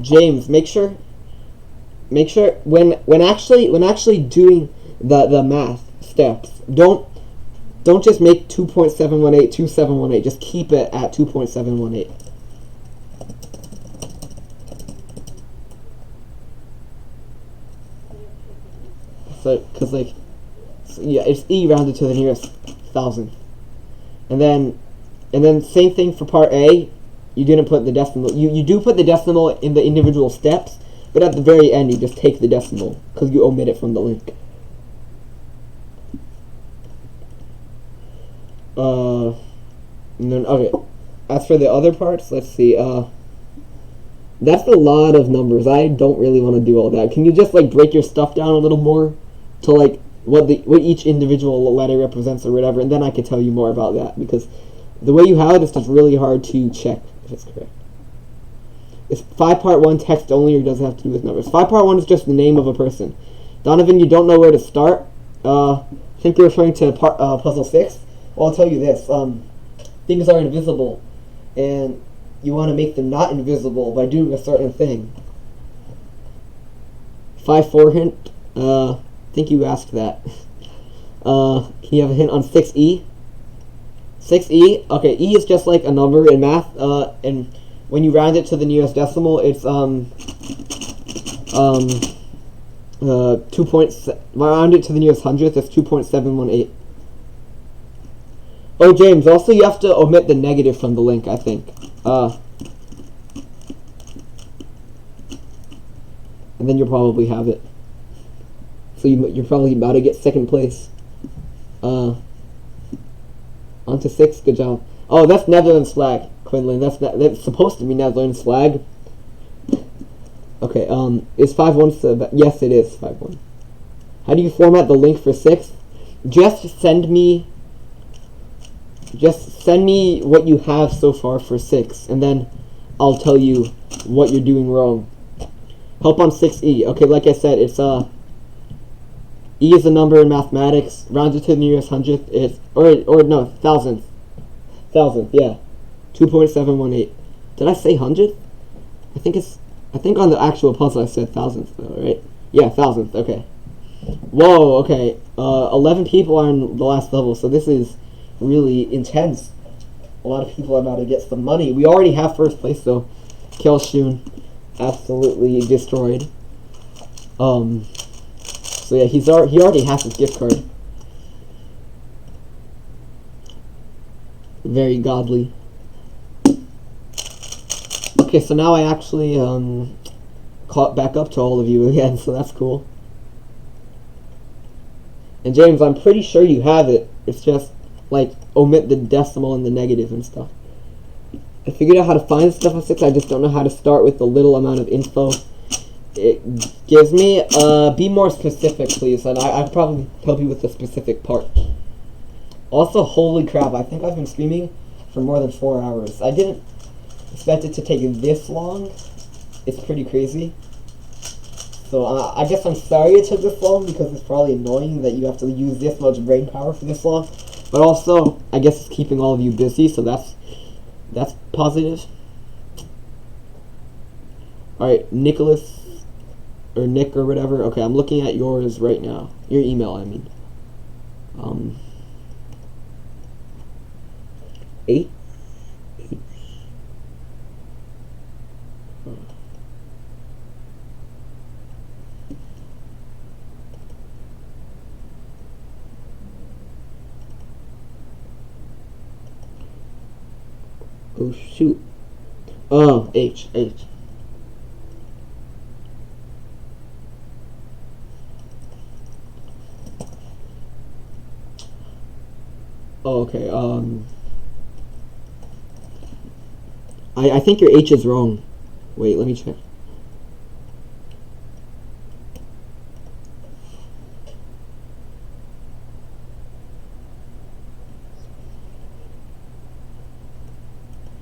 James, make sure when actually doing the math steps, don't just make 2.718 2718. Just keep it at 2.718. So, cause like, yeah, it's e rounded to the nearest 1,000, and then same thing for part A. You didn't put the decimal. You do put the decimal in the individual steps, But at the very end, you just take the decimal because you omit it from the link. And then, okay. As for the other parts, let's see. That's a lot of numbers. I don't really want to do all that. Can you just like break your stuff down a little more to like what each individual letter represents or whatever, and then I could tell you more about that, because the way you have it is just really hard to check if it's correct. Is 5 part 1 text only, or does it have to do with numbers? 5 part 1 is just the name of a person. Donovan, you don't know where to start? I think you're referring to puzzle 6. Well, I'll tell you this. Things are invisible, and you want to make them not invisible by doing a certain thing. 5-4 hint. I think you asked that. Can you have a hint on 6E? 6E? Okay, E is just like a number in math, and when you round it to the nearest decimal, it's 2. Round it to the nearest hundredth, it's 2.718. Oh, James, also you have to omit the negative from the link, I think. And then you'll probably have it. So you're probably about to get second place. On to 6, good job. Oh, that's Netherlands flag, Quinlan. That's supposed to be Netherlands flag. Okay, is 5-1, yes it is 5-1. How do you format the link for 6? Just send me what you have so far for 6, and then I'll tell you what you're doing wrong. Help on 6E. Okay, like I said, it's E is a number in mathematics. Rounded to the nearest hundredth is thousandth. Thousandth, yeah. 2.718. Did I say hundredth? I think on the actual puzzle I said thousandth though, right? Yeah, thousandth, okay. Whoa, okay. 11 people are in the last level, so this is really intense. A lot of people are about to get some money. We already have first place, so Kelshun absolutely destroyed. So yeah, he already has his gift card. Very godly. Okay, so now I actually caught back up to all of you again, so that's cool. And James, I'm pretty sure you have it. It's just like omit the decimal and the negative and stuff. I figured out how to find stuff on 6. I just don't know how to start with the little amount of info it gives me. Be more specific, please, and I'd probably help you with the specific part. Also, holy crap, I think I've been streaming for more than 4 hours. I didn't expect it to take this long. It's pretty crazy. So I guess I'm sorry it took this long, because it's probably annoying that you have to use this much brain power for this long. But also, I guess it's keeping all of you busy, so that's positive. Alright, Nicholas, or Nick, or whatever. Okay, I'm looking at yours right now. Your email, I mean. 8? Oh shoot. Oh, H. Oh, okay, I think your H is wrong. Wait, let me check.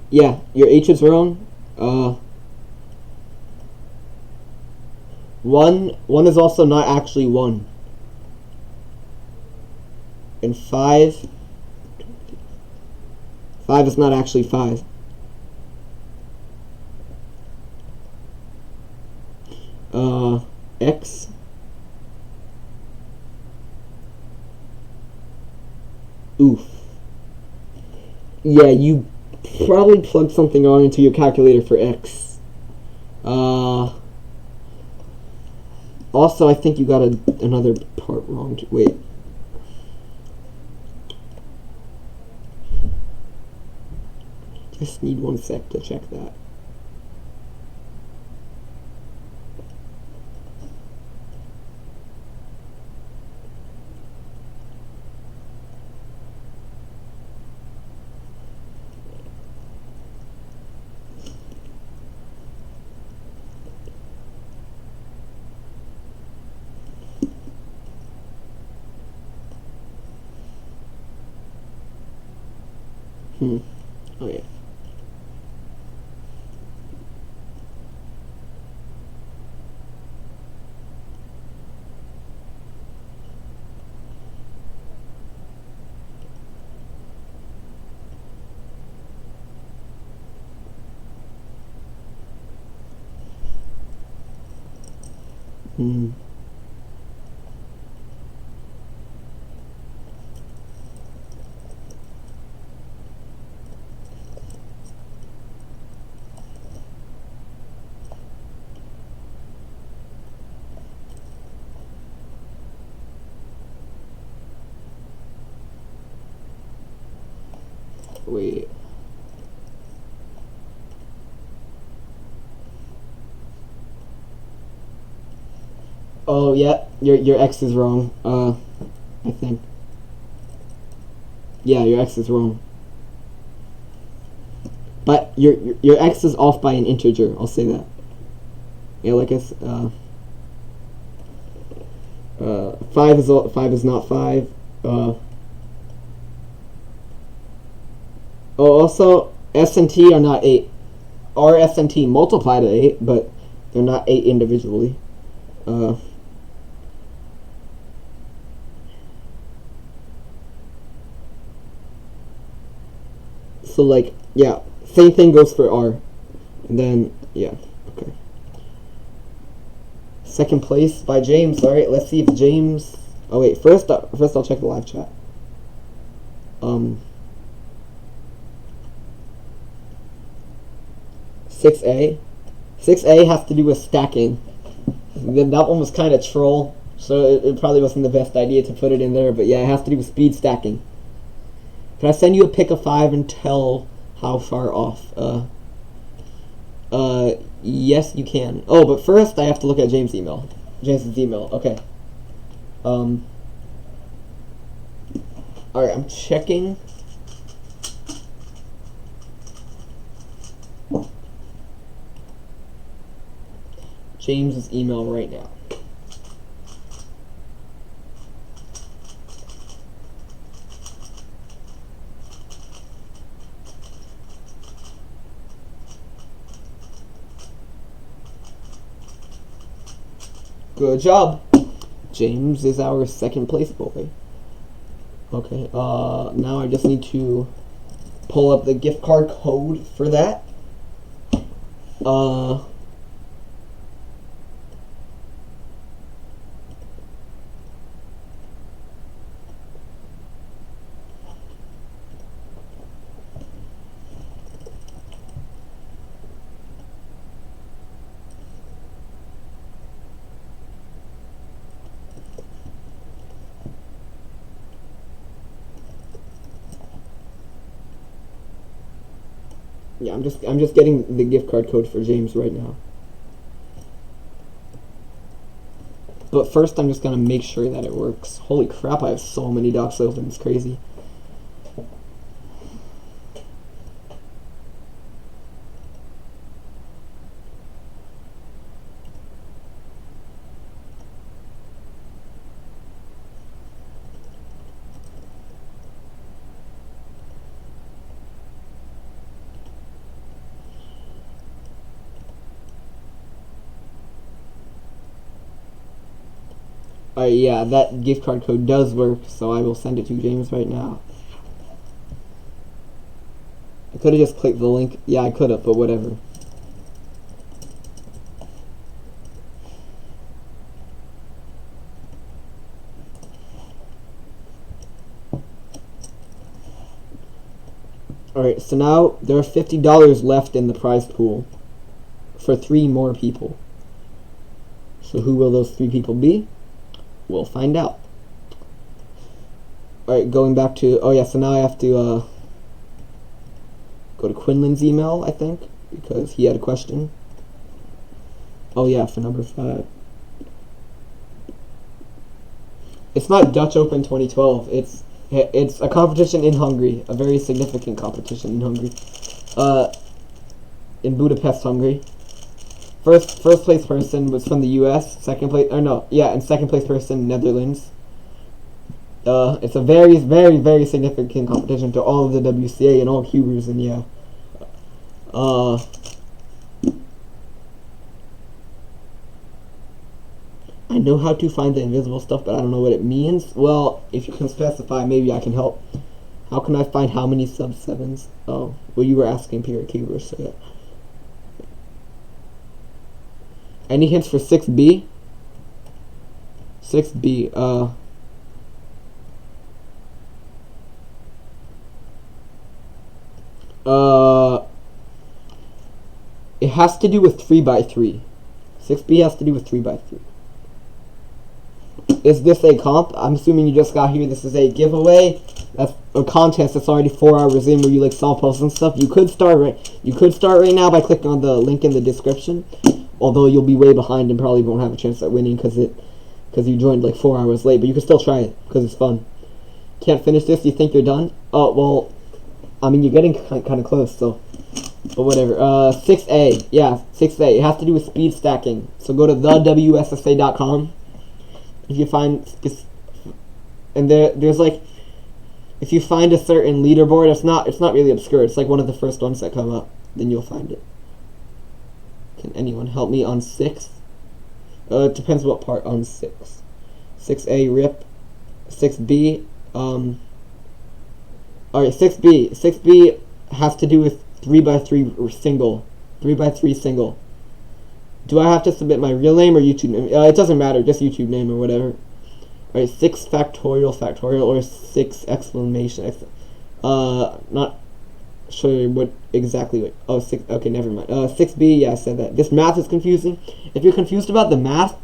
Yeah, your H is wrong. One is also not actually 1. And 5 is not actually 5. X. Oof. Yeah, you probably plugged something wrong into your calculator for X. Also, I think you got another part wrong. Wait. Just need 1 sec to check that. Oh yeah. Wait. Oh yeah, your X is wrong. I think. Yeah, your X is wrong. But your X is off by an integer. I'll say that. Yeah, like it's 5 is not 5. Also S and T are not 8. R, S, and T multiply to 8, but they're not 8 individually. So like, yeah, same thing goes for R. And then, yeah, okay. Second place by James. Alright, let's see if James... Oh wait, first I'll check the live chat. 6A. 6A has to do with stacking. That one was kind of troll, so it probably wasn't the best idea to put it in there, but yeah, it has to do with speed stacking. Can I send you a pick of 5 and tell how far off? Yes, you can. Oh, but first I have to look at James's email. Okay. Alright, I'm checking. James's email right now. Good job. James is our second place boy. Okay, now I just need to pull up the gift card code for that. Yeah, I'm just getting the gift card code for James right now. But first I'm just gonna make sure that it works. Holy crap, I have so many docs open, it's crazy. Yeah, that gift card code does work, so I will send it to James right now. I could have just clicked the link. Yeah, I could have, but whatever. Alright, so now there are $50 left in the prize pool for 3 more people. So who will those 3 people be? We'll find out. Alright, going back to... Oh yeah, so now I have to go to Quinlan's email, I think, because he had a question. Oh yeah, for number 5. It's not Dutch Open 2012. It's a competition in Hungary, a very significant competition in Hungary. In Budapest, Hungary. First place person was from the U.S. Second place, or no, yeah, and second place person, Netherlands. It's a very, very, very significant competition to all of the WCA and all cubers, and yeah. I know how to find the invisible stuff, but I don't know what it means. Well, if you can specify, maybe I can help. How can I find how many sub 7s? Oh, well, you were asking Period Cubers, so yeah. Any hints for 6B? 6B, it has to do with 3x3. 6B has to do with 3x3. Is this a comp? I'm assuming you just got here. This is a giveaway. That's a contest that's already 4 hours in, where you like solve puzzles and stuff. You could start right now by clicking on the link in the description. Although you'll be way behind and probably won't have a chance at winning because you joined like 4 hours late. But you can still try it because it's fun. Can't finish this? You think you're done? Oh well, I mean you're getting kind of close. So, but whatever. 6A, yeah, 6A. It has to do with speed stacking. So go to thewssa.com. If you find, and there's like, if you find a certain leaderboard, it's not really obscure. It's like one of the first ones that come up. Then you'll find it. Can anyone help me on 6? It depends what part on 6. 6A rip. 6B. Alright, 6B. 6B has to do with 3x3 single. 3x3 single. Do I have to submit my real name or YouTube name? It doesn't matter, just YouTube name or whatever. Alright, 6 factorial, or 6 exclamation. Not sure what exactly. Oh, 6. Okay, never mind. 6B. Yeah, I said that. This math is confusing. If you're confused about the math,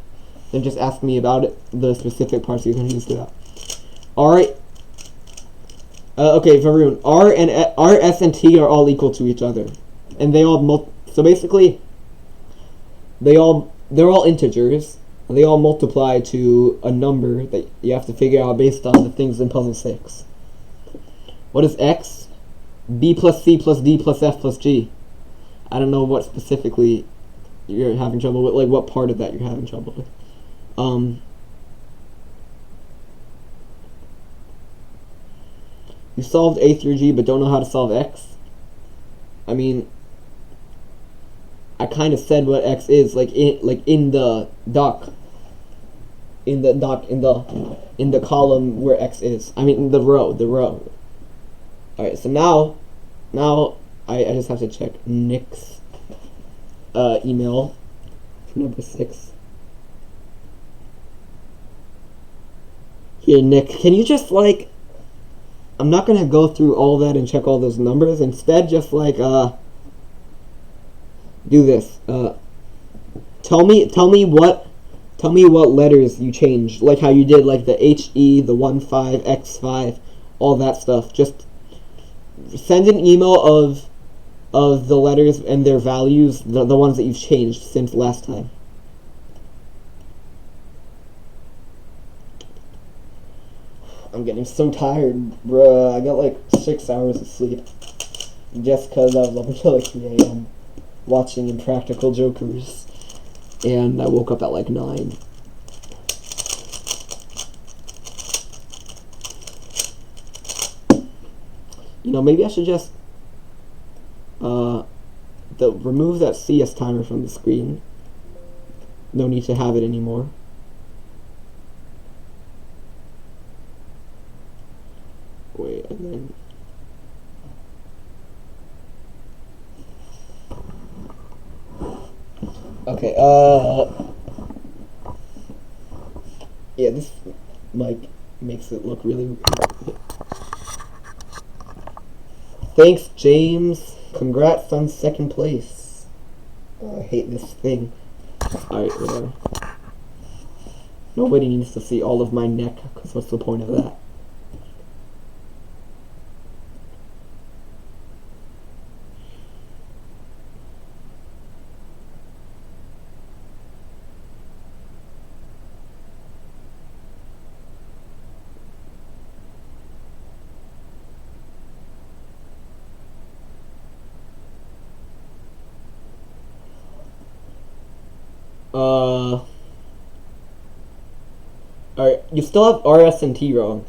then just ask me about it. The specific parts you're confused about. All right. Okay, Varun. R, S, and T are all equal to each other, and they all so basically, they're all integers. And they all multiply to a number that you have to figure out based on the things in puzzle 6. What is X? B plus C plus D plus F plus G. I don't know what specifically you're having trouble with, like what part of that you're having trouble with. You solved A through G but don't know how to solve X? I mean, I kind of said what X is, like in the doc. In the column where X is. I mean in the row. Alright, so now I just have to check Nick's email for number 6. Here, Nick, can you just like, I'm not gonna go through all that and check all those numbers. Instead, just like do this. Tell me what letters you changed, like how you did like the HE, the 1-5, X5, all that stuff. Just send an email of the letters and their values, the ones that you've changed since last time. I'm getting so tired, bruh. I got like 6 hours of sleep just because I was up until like 3 a.m. watching Impractical Jokers, and I woke up at like 9. You know, maybe I should just remove that CS timer from the screen. No need to have it anymore. Wait, and then okay, yeah, this mic makes it look really Thanks, James. Congrats on 2nd place. Oh, I hate this thing. Alright, whatever. Nobody needs to see all of my neck, because what's the point of that? Alright, you still have R, S, and T wrong.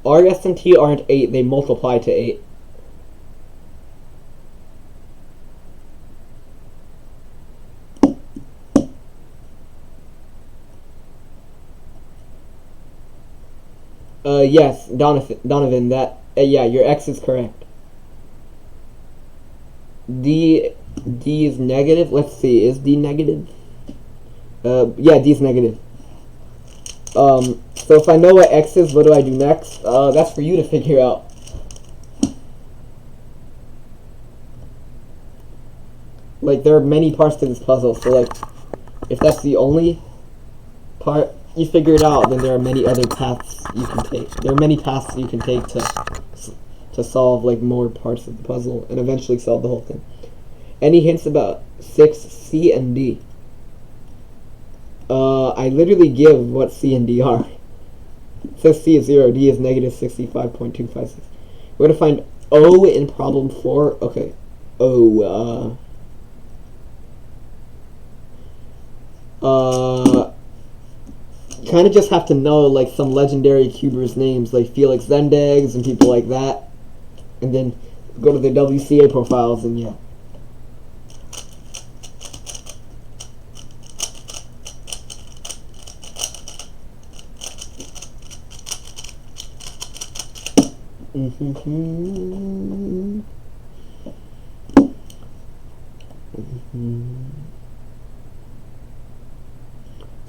R, S, and T aren't 8, they multiply to 8. Yes, Donovan, that, yeah, your X is correct. D is negative. Let's see, is D negative? Yeah, D is negative. So if I know what X is, what do I do next? That's for you to figure out. Like, there are many parts to this puzzle, so like, if that's the only part you figure it out, then there are many other paths you can take. There are many paths you can take to solve like more parts of the puzzle and eventually solve the whole thing. Any hints about 6, C, and D? I literally give what C and D are. It says C is 0, D is negative 65.256. We're gonna find O in problem 4. Okay. O, you kind of just have to know like some legendary cubers names like Felix Zendegs and people like that, and then go to their WCA profiles and yeah.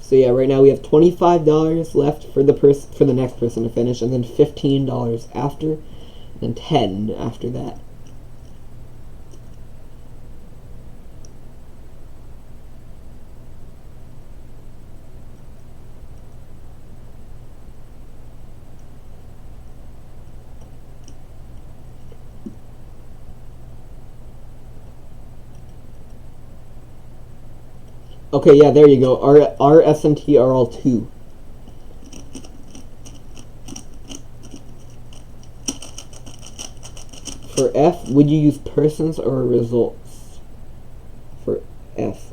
So yeah, right now we have $25 left for the next person to finish, and then $15 after, and $10 after that. Okay, yeah, there you go. R, S, and T are all 2. For F, would you use persons or results? For F,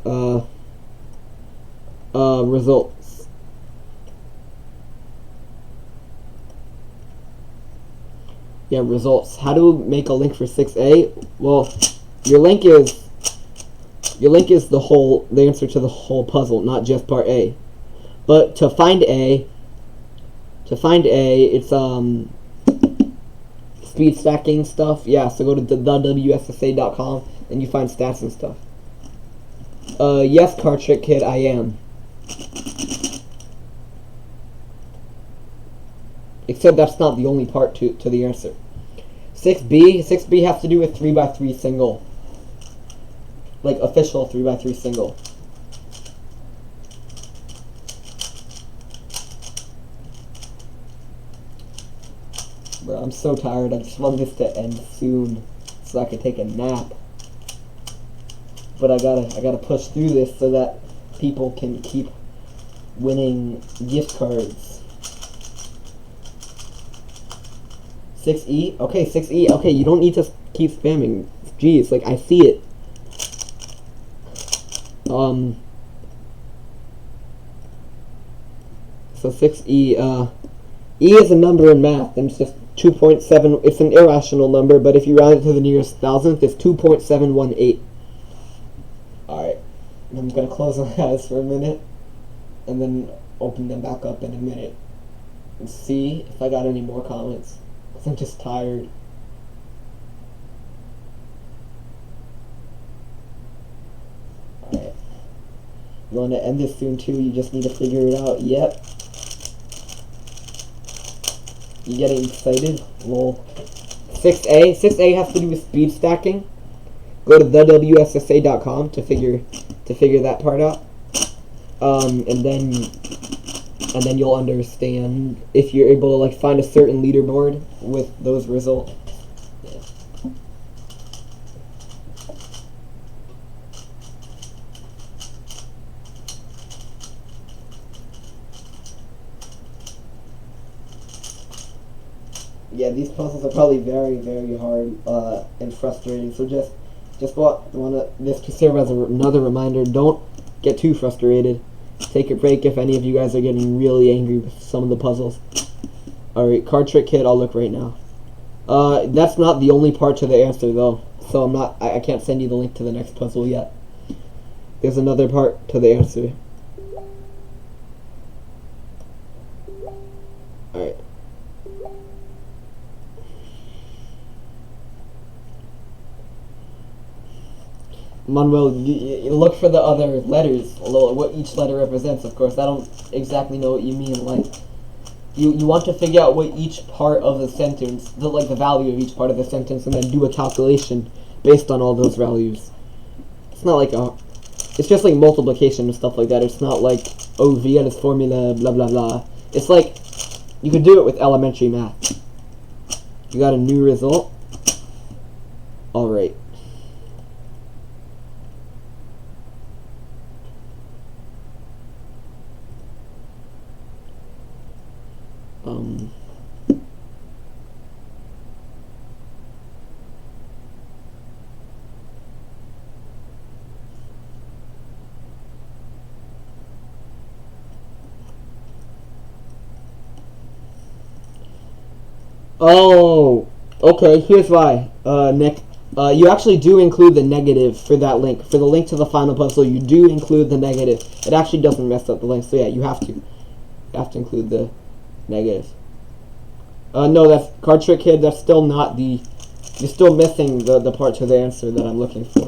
results. Yeah, results. How to make a link for 6A? Well, your link is the answer to the whole puzzle, not just part A. But to find A, it's speed stacking stuff. Yeah, so go to thewssa.com and you find stats and stuff. Yes, Card Trick Kid, I am. Except that's not the only part to the answer. 6B has to do with 3x3 single. Like official 3x3 single. Bro, I'm so tired. I just want this to end soon so I can take a nap. But I gotta push through this so that people can keep winning gift cards. 6E? Okay, 6E. Okay, you don't need to keep spamming. Jeez, like I see it. So 6E, E is a number in math, and it's just 2.7, it's an irrational number, but if you round it to the nearest thousandth, it's 2.718. Alright, I'm gonna close my eyes for a minute, and then open them back up in a minute, and see if I got any more comments, because I'm just tired. Alright. You want to end this soon too, you just need to figure it out. Yep. You getting excited? Lol. 6A has to do with speed stacking. Go to thewssa.com to figure that part out. And then you'll understand if you're able to like find a certain leaderboard with those results. Yeah, these puzzles are probably very, very hard and frustrating. So just want this to serve as another reminder. Don't get too frustrated. Take a break if any of you guys are getting really angry with some of the puzzles. Alright, card trick kid, I'll look right now. That's not the only part to the answer though. So I can't send you the link to the next puzzle yet. There's another part to the answer. Alright. Manuel, you look for the other letters, what each letter represents, of course. I don't exactly know what you mean, like, you want to figure out what each part of the sentence, the value of each part of the sentence, and then do a calculation based on all those values. It's not like it's just like multiplication and stuff like that. It's not like, oh, V and its formula, blah, blah, blah. It's like, you could do it with elementary math. You got a new result? Alright. Oh, okay, here's why, Nick. You actually do include the negative for that link. For the link to the final puzzle, you do include the negative. It actually doesn't mess up the link, so yeah, you have to. You have to include the negative. No, that's card trick kid, that's still not the... You're still missing the part to the answer that I'm looking for.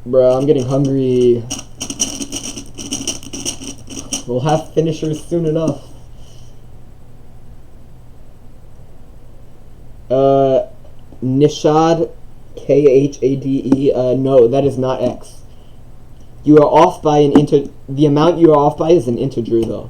Bruh, I'm getting hungry. We'll have finishers soon enough. Nishad, Khade, no, that is not X. You are off by an the amount you are off by is an integer, though.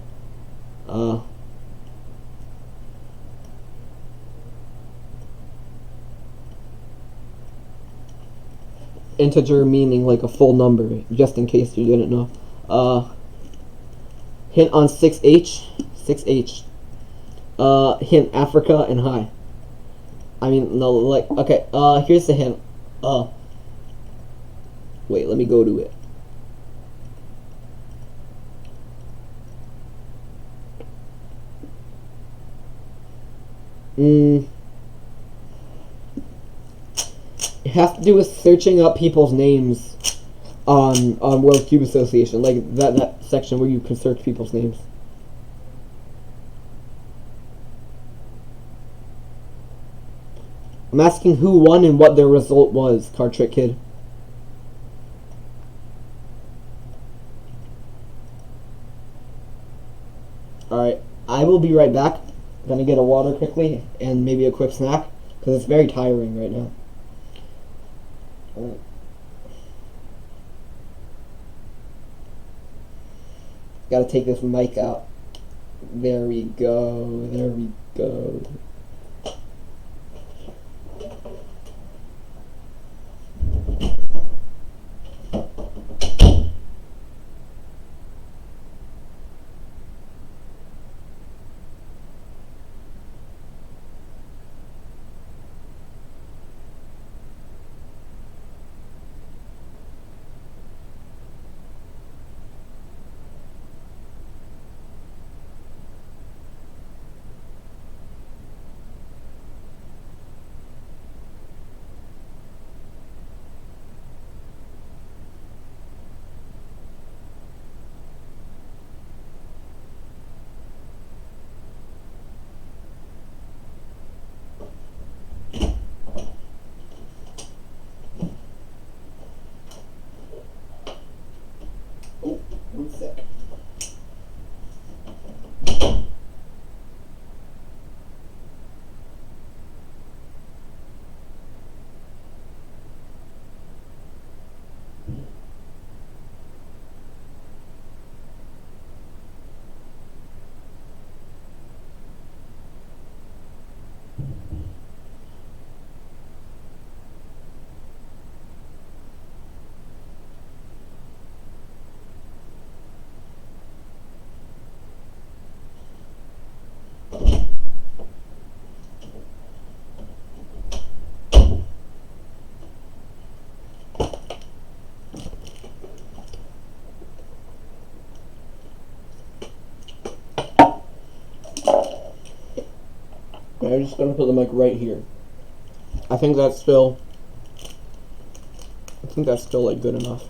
Integer meaning like a full number, just in case you didn't know. Hint on 6H. 6H. Hint Africa and hi. I mean, no, like, okay, here's the hint. Wait, let me go to it. It has to do with searching up people's names on World Cube Association, like that section where you can search people's names. I'm asking who won and what their result was, Card Trick Kid. Alright, I will be right back. I'm gonna get a water quickly and maybe a quick snack, because it's very tiring right now. Alright. Gotta take this mic out. There we go, there we go. I'm just gonna put the mic right here. I think that's still like good enough.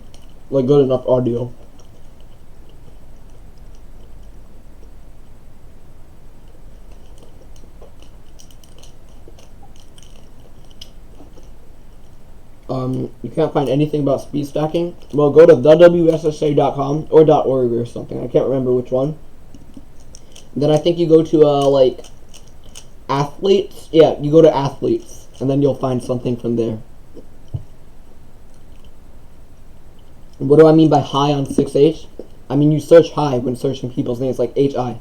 Like good enough audio. You can't find anything about speed stacking. Well, go to thewssa.com or .org or something. I can't remember which one. Then I think you go to like athletes. Yeah, you go to athletes, and then you'll find something from there. What do I mean by high on 6H? I mean you search high when searching people's names, like HI.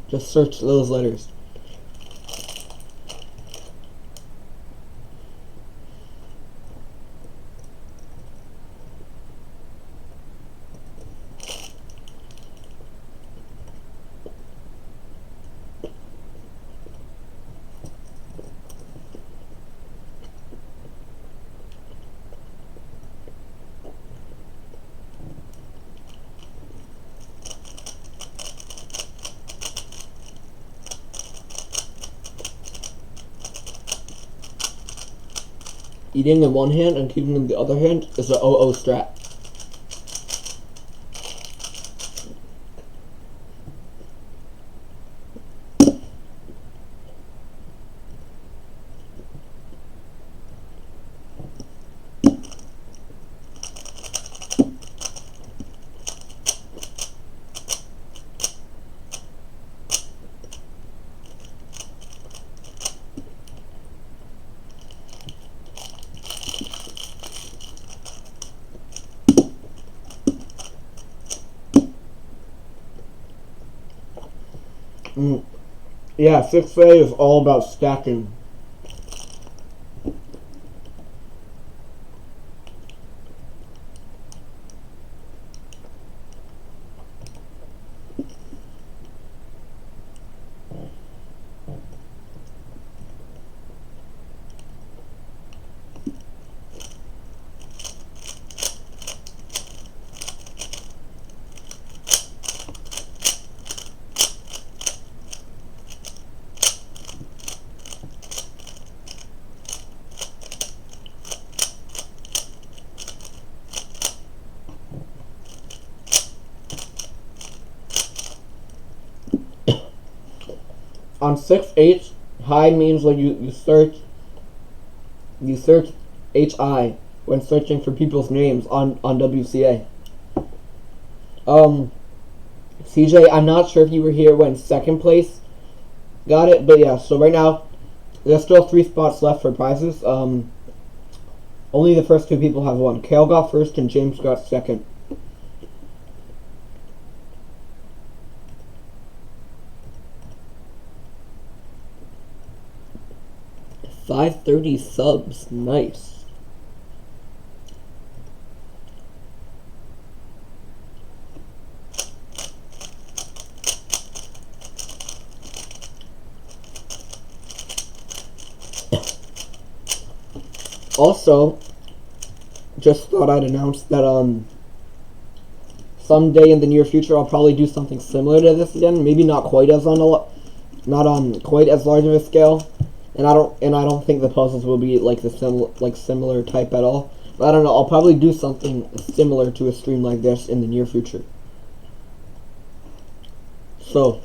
Just search those letters. Eating in one hand and keeping in the other hand is the OO strat. Yeah, 6A is all about stacking. On 6H, high means like you search HI when searching for people's names on WCA. CJ, I'm not sure if you were here when second place got it, but yeah, so right now there's still 3 spots left for prizes. Only the first 2 people have won. Kale got first and James got second. $530 subs, nice. Also, just thought I'd announce that someday in the near future I'll probably do something similar to this again. Maybe not quite as on quite as large of a scale. And I don't think the puzzles will be like the similar type at all. But I don't know. I'll probably do something similar to a stream like this in the near future. So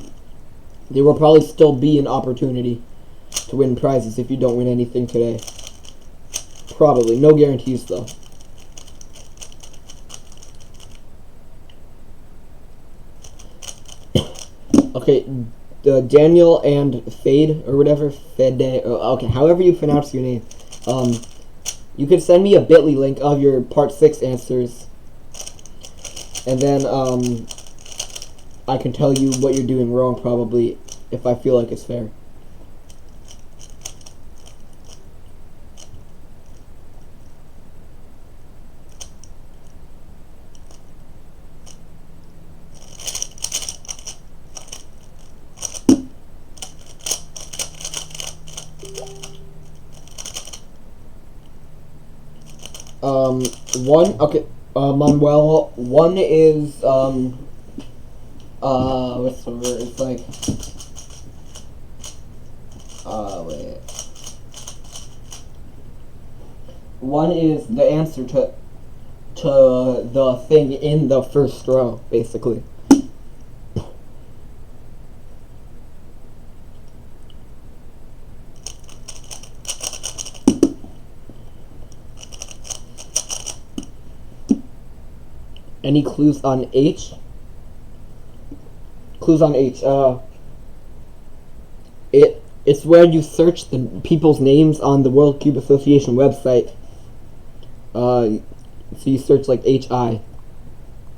there will probably still be an opportunity to win prizes if you don't win anything today. Probably. No guarantees though. Okay. Daniel and Fade or whatever, okay, however you pronounce your name, you can send me a bit.ly link of your part 6 answers, and then I can tell you what you're doing wrong probably if I feel like it's fair. Manuel, one is, what's the word, it's like, Wait. One is the answer to the thing in the first row, basically. Any clues on H? Clues on H. It's where you search the people's names on the World Cube Association website. So you search like HI,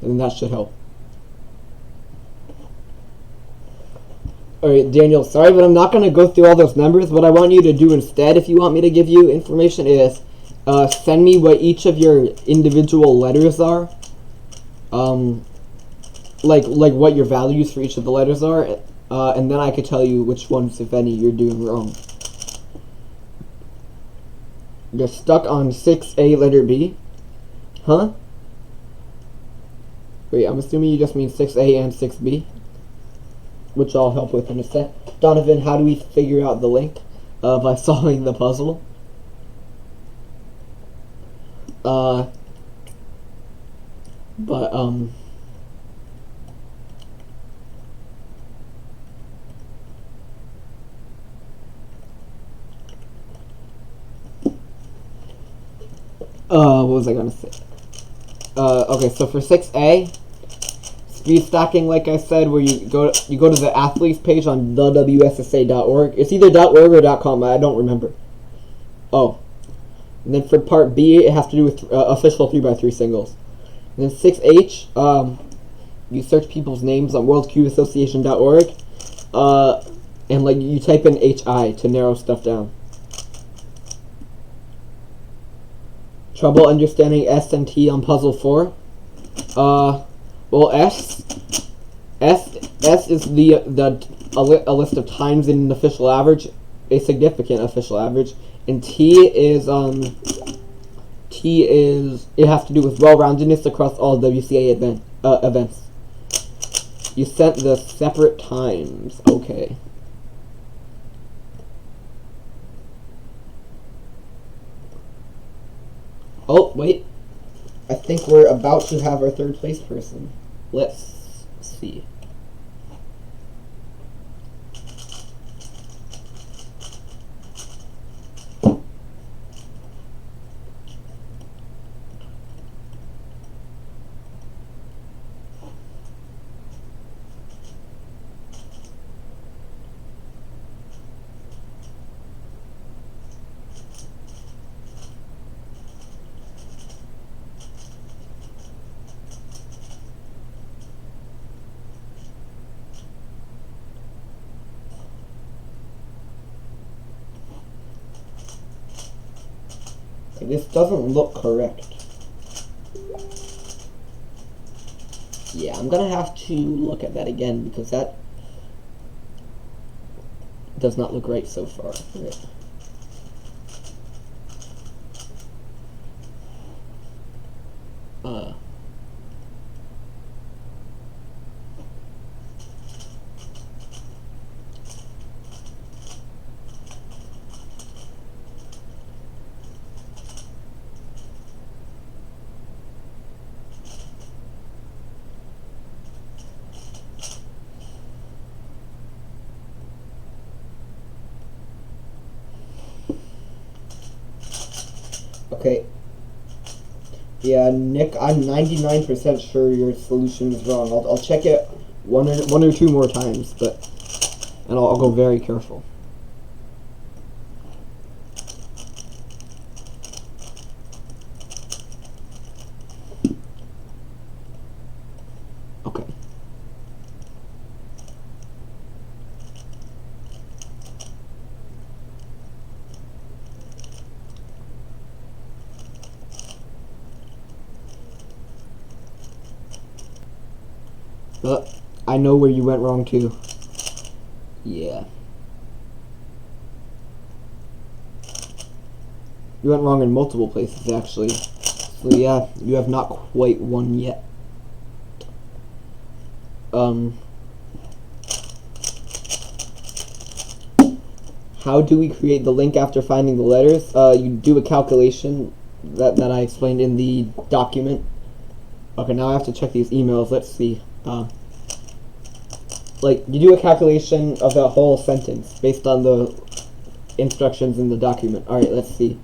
and that should help. Alright, Daniel, sorry, but I'm not going to go through all those numbers. What I want you to do instead, if you want me to give you information, is send me what each of your individual letters are. Like what your values for each of the letters are, and then I could tell you which ones, if any, you're doing wrong. You're stuck on 6A letter B? Huh? Wait, I'm assuming you just mean 6A and 6B? Which I'll help with in a sec. Donovan, how do we figure out the link? By solving the puzzle. What was I gonna say? Okay, so for 6A, speed stacking, like I said, where you go to the athletes page on thewssa.org. It's either .org or .com, I don't remember. Oh. And then for part B, it has to do with official 3x3 singles. And then 6H, you search people's names on worldcubeassociation.org, and like you type in HI to narrow stuff down. Trouble understanding S and T on puzzle 4? Well, S is a list of times in an official average, a significant official average, and T is it has to do with well-roundedness across all WCA events. You sent the separate times. Okay. Oh, wait. I think we're about to have our third place person. Let's see. This doesn't look correct. Yeah, I'm gonna have to look at that again because that does not look right so far. Right. Okay. Yeah, Nick, I'm 99% sure your solution is wrong. I'll check it one or two more times, and I'll go very careful. Okay. But I know where you went wrong too. Yeah. You went wrong in multiple places actually. So yeah, you have not quite won yet. how do we create the link after finding the letters? You do a calculation that I explained in the document. Okay, now I have to check these emails. Let's see. Like, you do a calculation of the whole sentence based on the instructions in the document. Alright, let's see.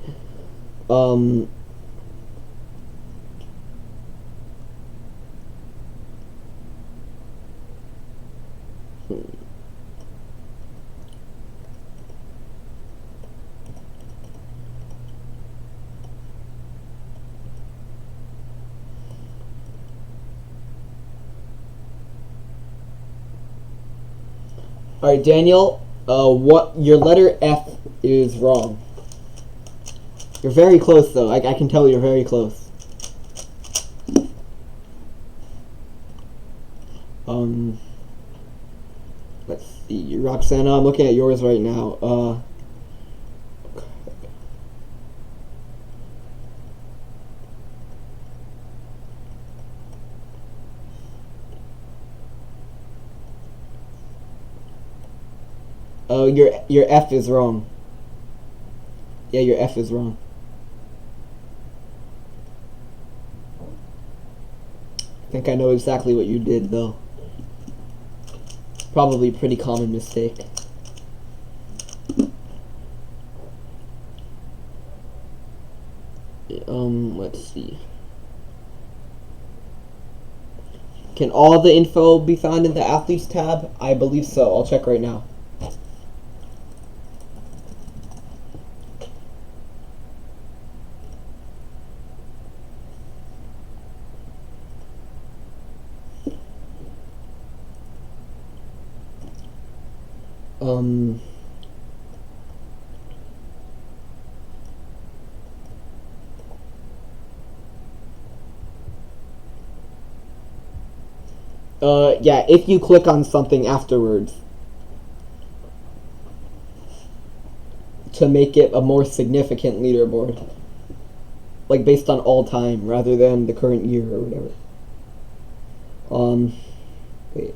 Alright, Daniel, what your letter F is wrong. You're very close, though. I can tell you're very close. Let's see, Roxana, I'm looking at yours right now. Oh, your F is wrong. Yeah, your F is wrong. I think I know exactly what you did, though. Probably a pretty common mistake. Let's see. Can all the info be found in the athletes tab? I believe so. I'll check right now. Yeah, if you click on something afterwards to make it a more significant leaderboard, like based on all time rather than the current year or whatever. Wait.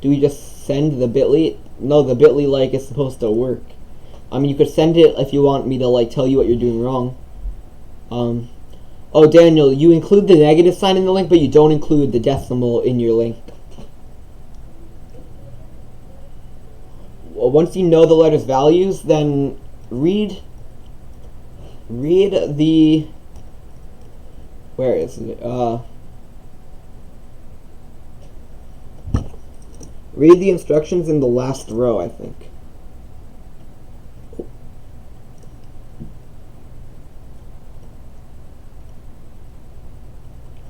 Do we just send the bit.ly? No, the bit.ly like is supposed to work. I mean, you could send it if you want me to like tell you what you're doing wrong. Oh, Daniel, you include the negative sign in the link, but you don't include the decimal in your link. Well, once you know the letter's values, then read the, where is it? Read the instructions in the last row, I think.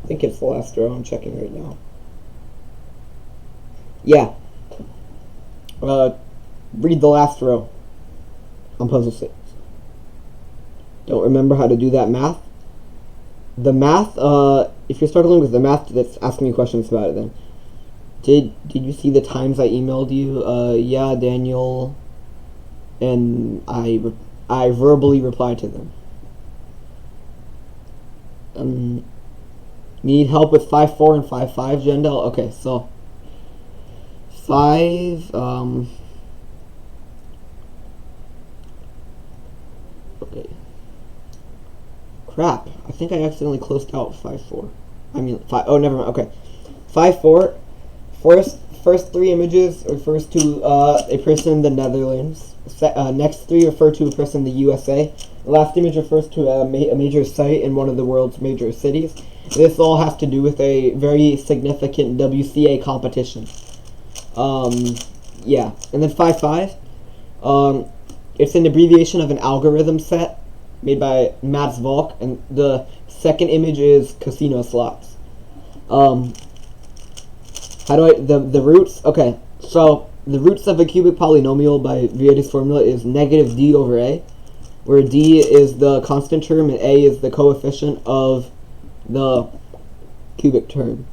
I think it's the last row. I'm checking right now. Yeah. Read the last row on puzzle 6. Don't remember how to do that math? The math, if you're struggling with the math, that's asking me questions about it then. Did you see the times I emailed you? Yeah, Daniel. And I verbally replied to them. Need help with 5-4 and 5-5, Jendel? Okay, so 5, okay. Crap, I think I accidentally closed out 5-4. I mean, 5, oh, never mind, okay. 5-4, first 3 images refers to a person in the Netherlands. Next 3 refer to a person in the USA. The last image refers to a major site in one of the world's major cities. This all has to do with a very significant WCA competition. Yeah. And then 5-5. It's an abbreviation of an algorithm set made by Mats Volk, and the second image is casino slots. How do I, the roots? Okay, so the roots of a cubic polynomial by Vieta's formula is negative d over a, where d is the constant term and a is the coefficient of the cubic term.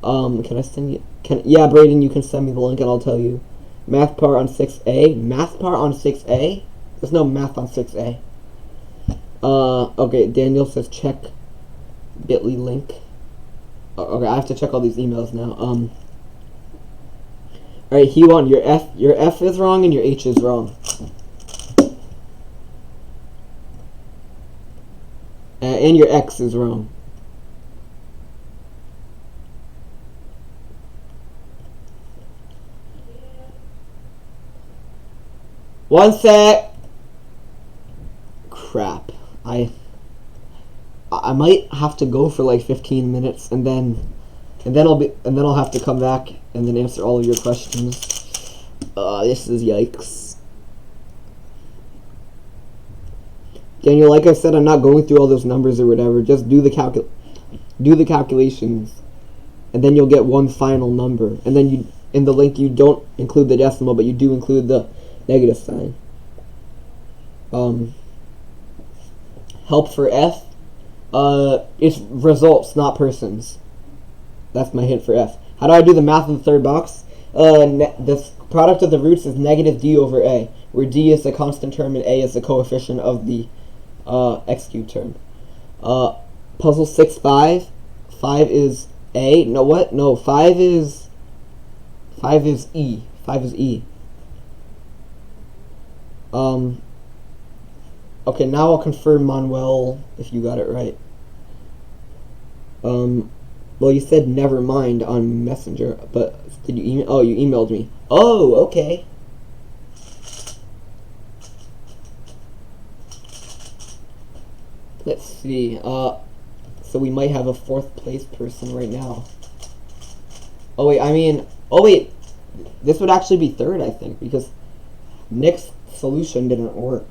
Can I send you? Yeah, Brayden, you can send me the link and I'll tell you. Math part on 6a. Math part on 6a? There's no math on 6a. Okay, Daniel says check bit.ly link. Okay, I have to check all these emails now. Alright, he won. Your F is wrong and your H is wrong. And your X is wrong. One sec. Crap. I might have to go for like 15 minutes and then I'll have to come back and then answer all of your questions. This is yikes. Daniel, like I said, I'm not going through all those numbers or whatever. Just do the calculations, and then you'll get one final number. And then in the link you don't include the decimal, but you do include the negative sign. Help for F. It's results, not persons. That's my hint for F. How do I do the math in the third box? The product of the roots is negative d over a, where d is the constant term and a is the coefficient of the x cubed term. Puzzle 6-5. 5 is a. No, what? No, 5 is E. 5 is E. Okay, now I'll confirm, Manuel, if you got it right. Well, you said never mind on Messenger, but did you email? Oh, you emailed me. Oh, okay. Let's see. So we might have a 4th place person right now. Oh wait, this would actually be 3rd, I think, because Nick's solution didn't work.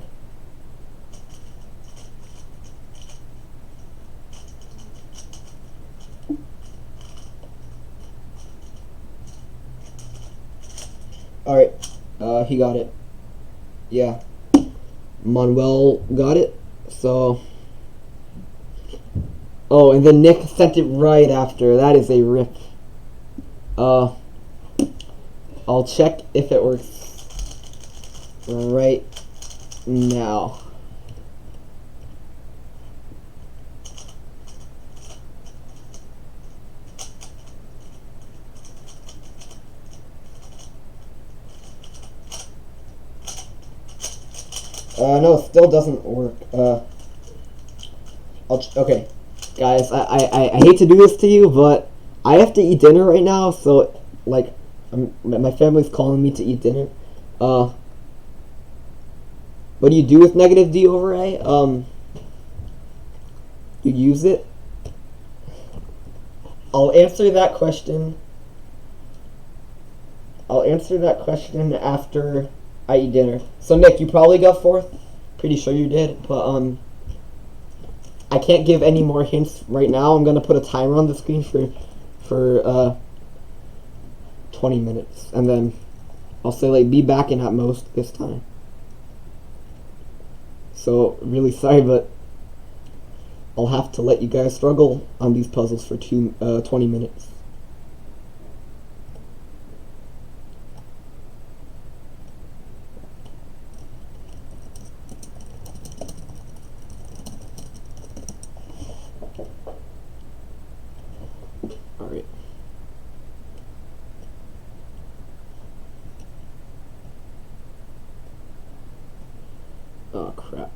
Alright, he got it. Yeah. Manuel got it, so... Oh, and then Nick sent it right after. That is a rip. I'll check if it works right now. No, it still doesn't work. Okay, guys, I hate to do this to you, but I have to eat dinner right now, so, like, my family's calling me to eat dinner. What do you do with negative d over a? You use it? I'll answer that question. I'll answer that question after I eat dinner. So Nick, you probably got 4th. Pretty sure you did, but I can't give any more hints right now. I'm gonna put a timer on the screen for 20 minutes, and then I'll say like be back in at most this time. So really sorry, but I'll have to let you guys struggle on these puzzles for 20 minutes. Alright. Oh crap.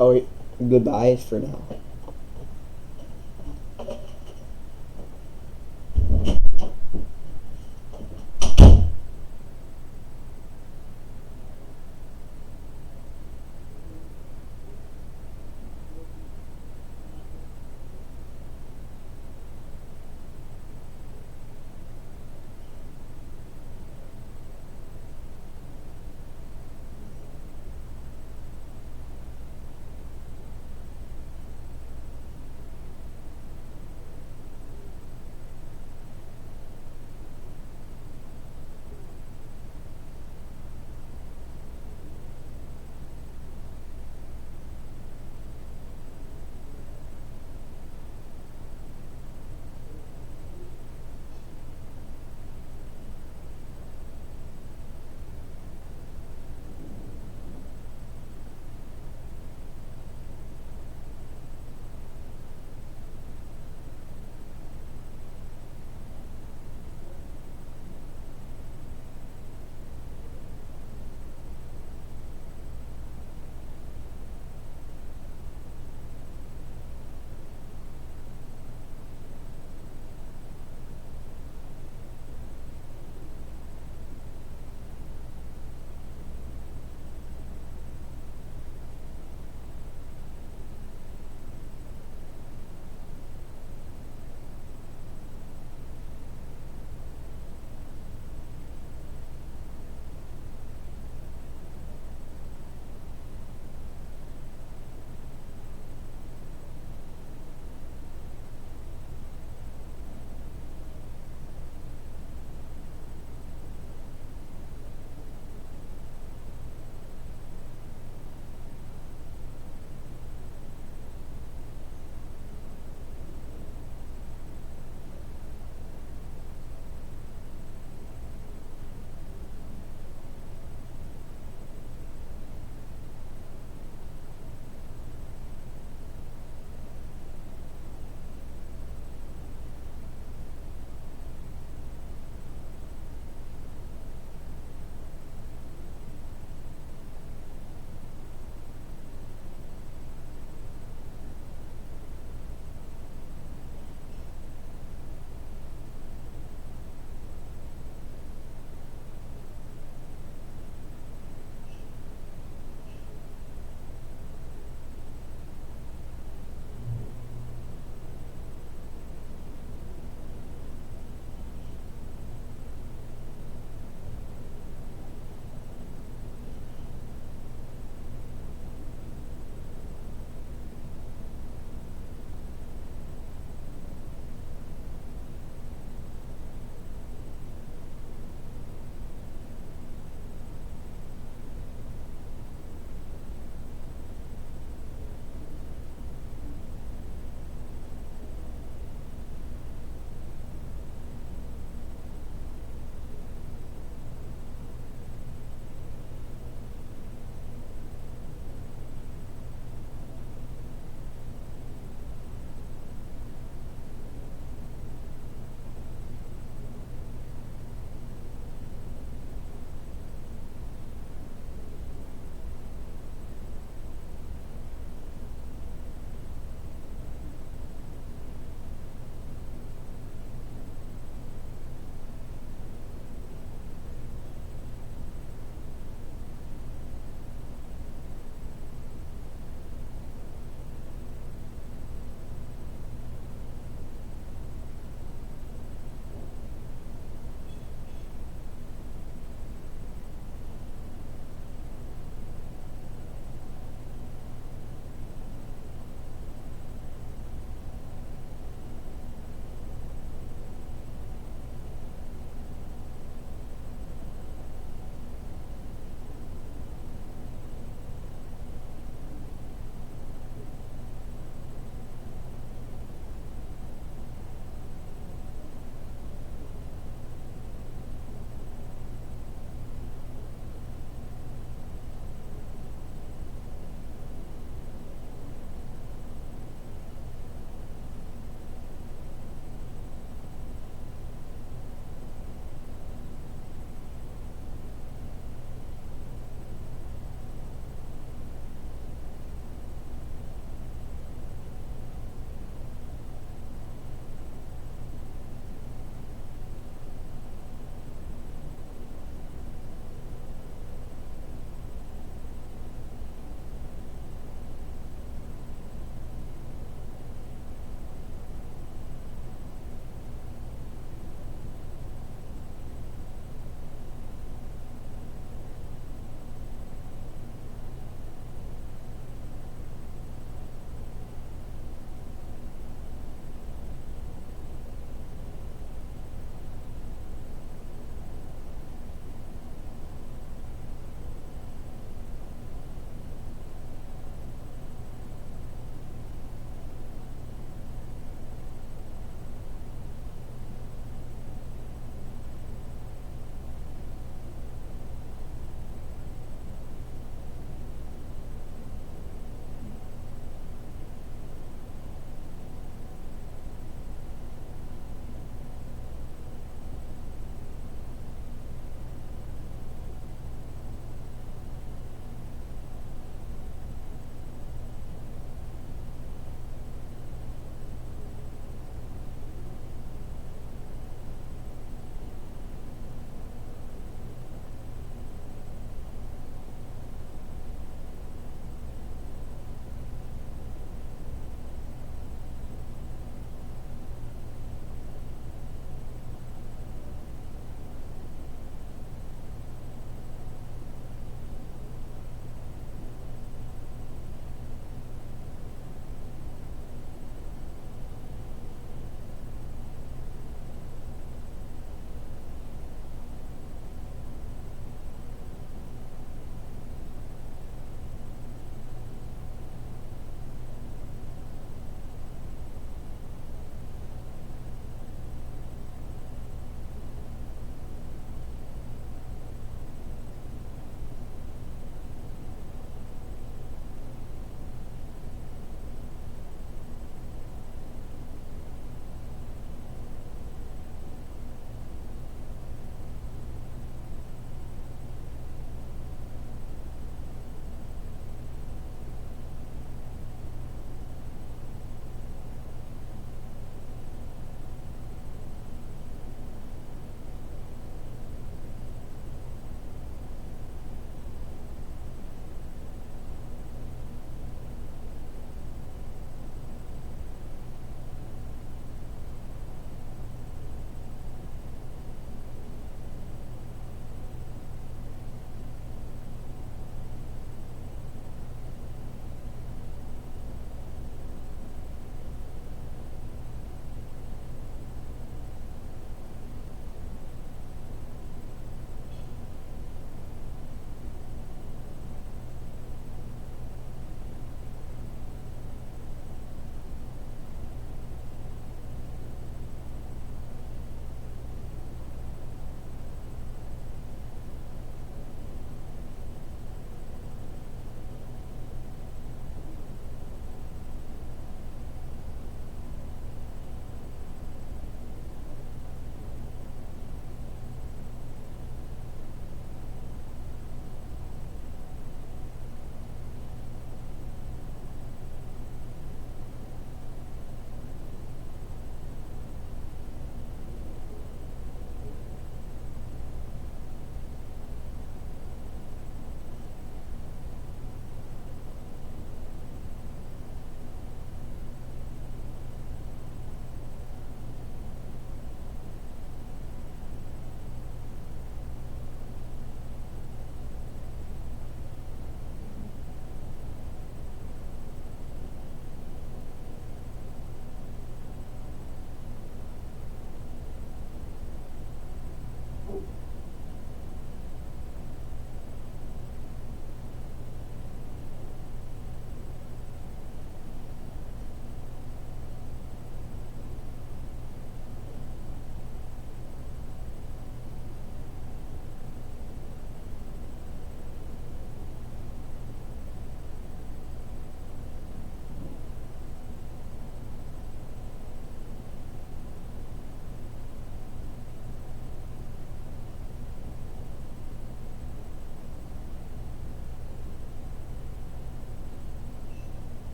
Oh wait, goodbye for now.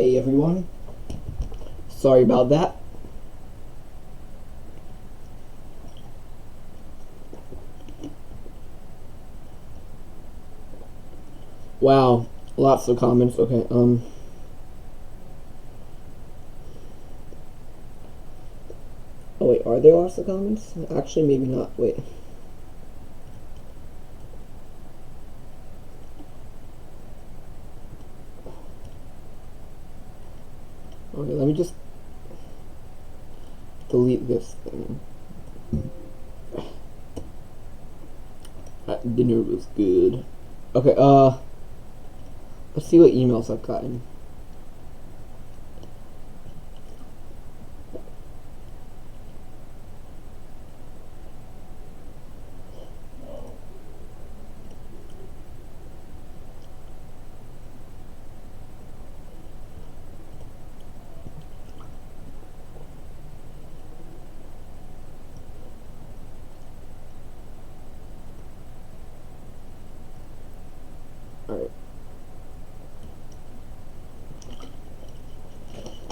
Hey everyone, sorry about that. Wow, lots of comments. Okay, oh wait, are there lots of comments? Actually, maybe not. Wait. Okay, let me just delete this thing. That dinner was good. Okay, let's see what emails I've gotten.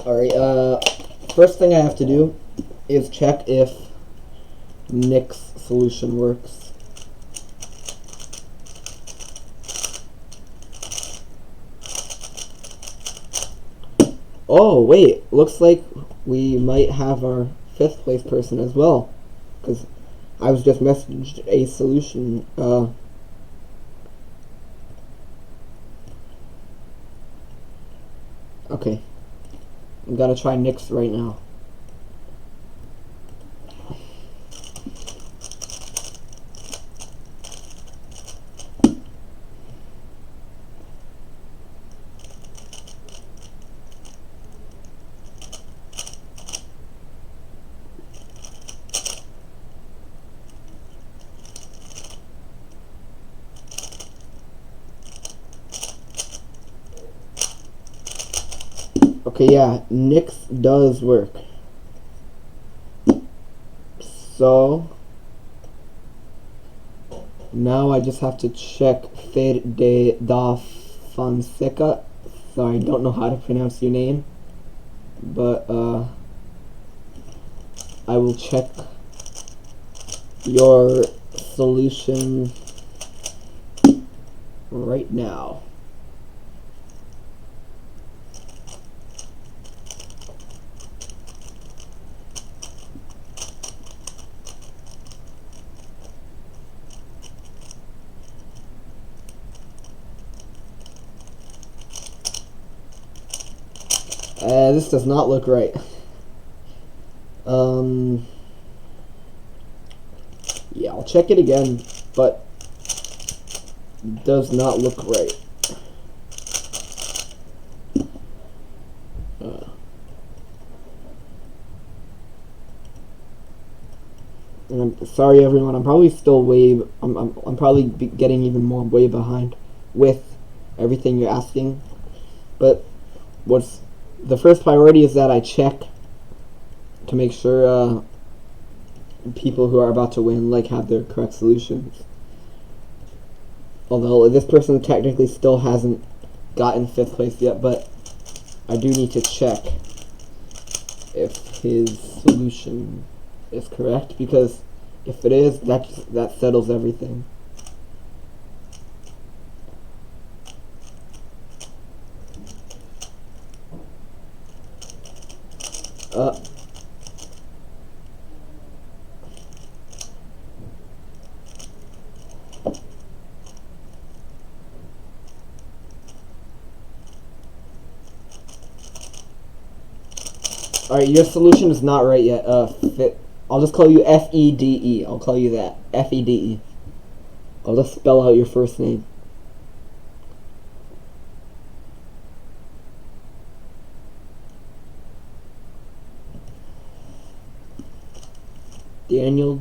Alright, first thing I have to do is check if Nick's solution works. Oh, wait, looks like we might have our 5th place person as well, because I was just messaged a solution, okay. I'm gonna try Nick's right now. Okay, yeah, Nick's does work. So now I just have to check Fer de da Fonseca. Sorry, don't know how to pronounce your name, but I will check your solution right now. This does not look right. Yeah, I'll check it again, but it does not look right. And I'm sorry, everyone. I'm probably still way. I'm probably getting even more way behind with everything you're asking. But what's the first priority is that I check to make sure people who are about to win have their correct solutions. Although this person technically still hasn't gotten 5th place yet, but I do need to check if his solution is correct, because if it is, that settles everything. Alright, your solution is not right yet. I'll just call you Fede. I'll call you that. Fede. I'll just spell out your first name. Daniel,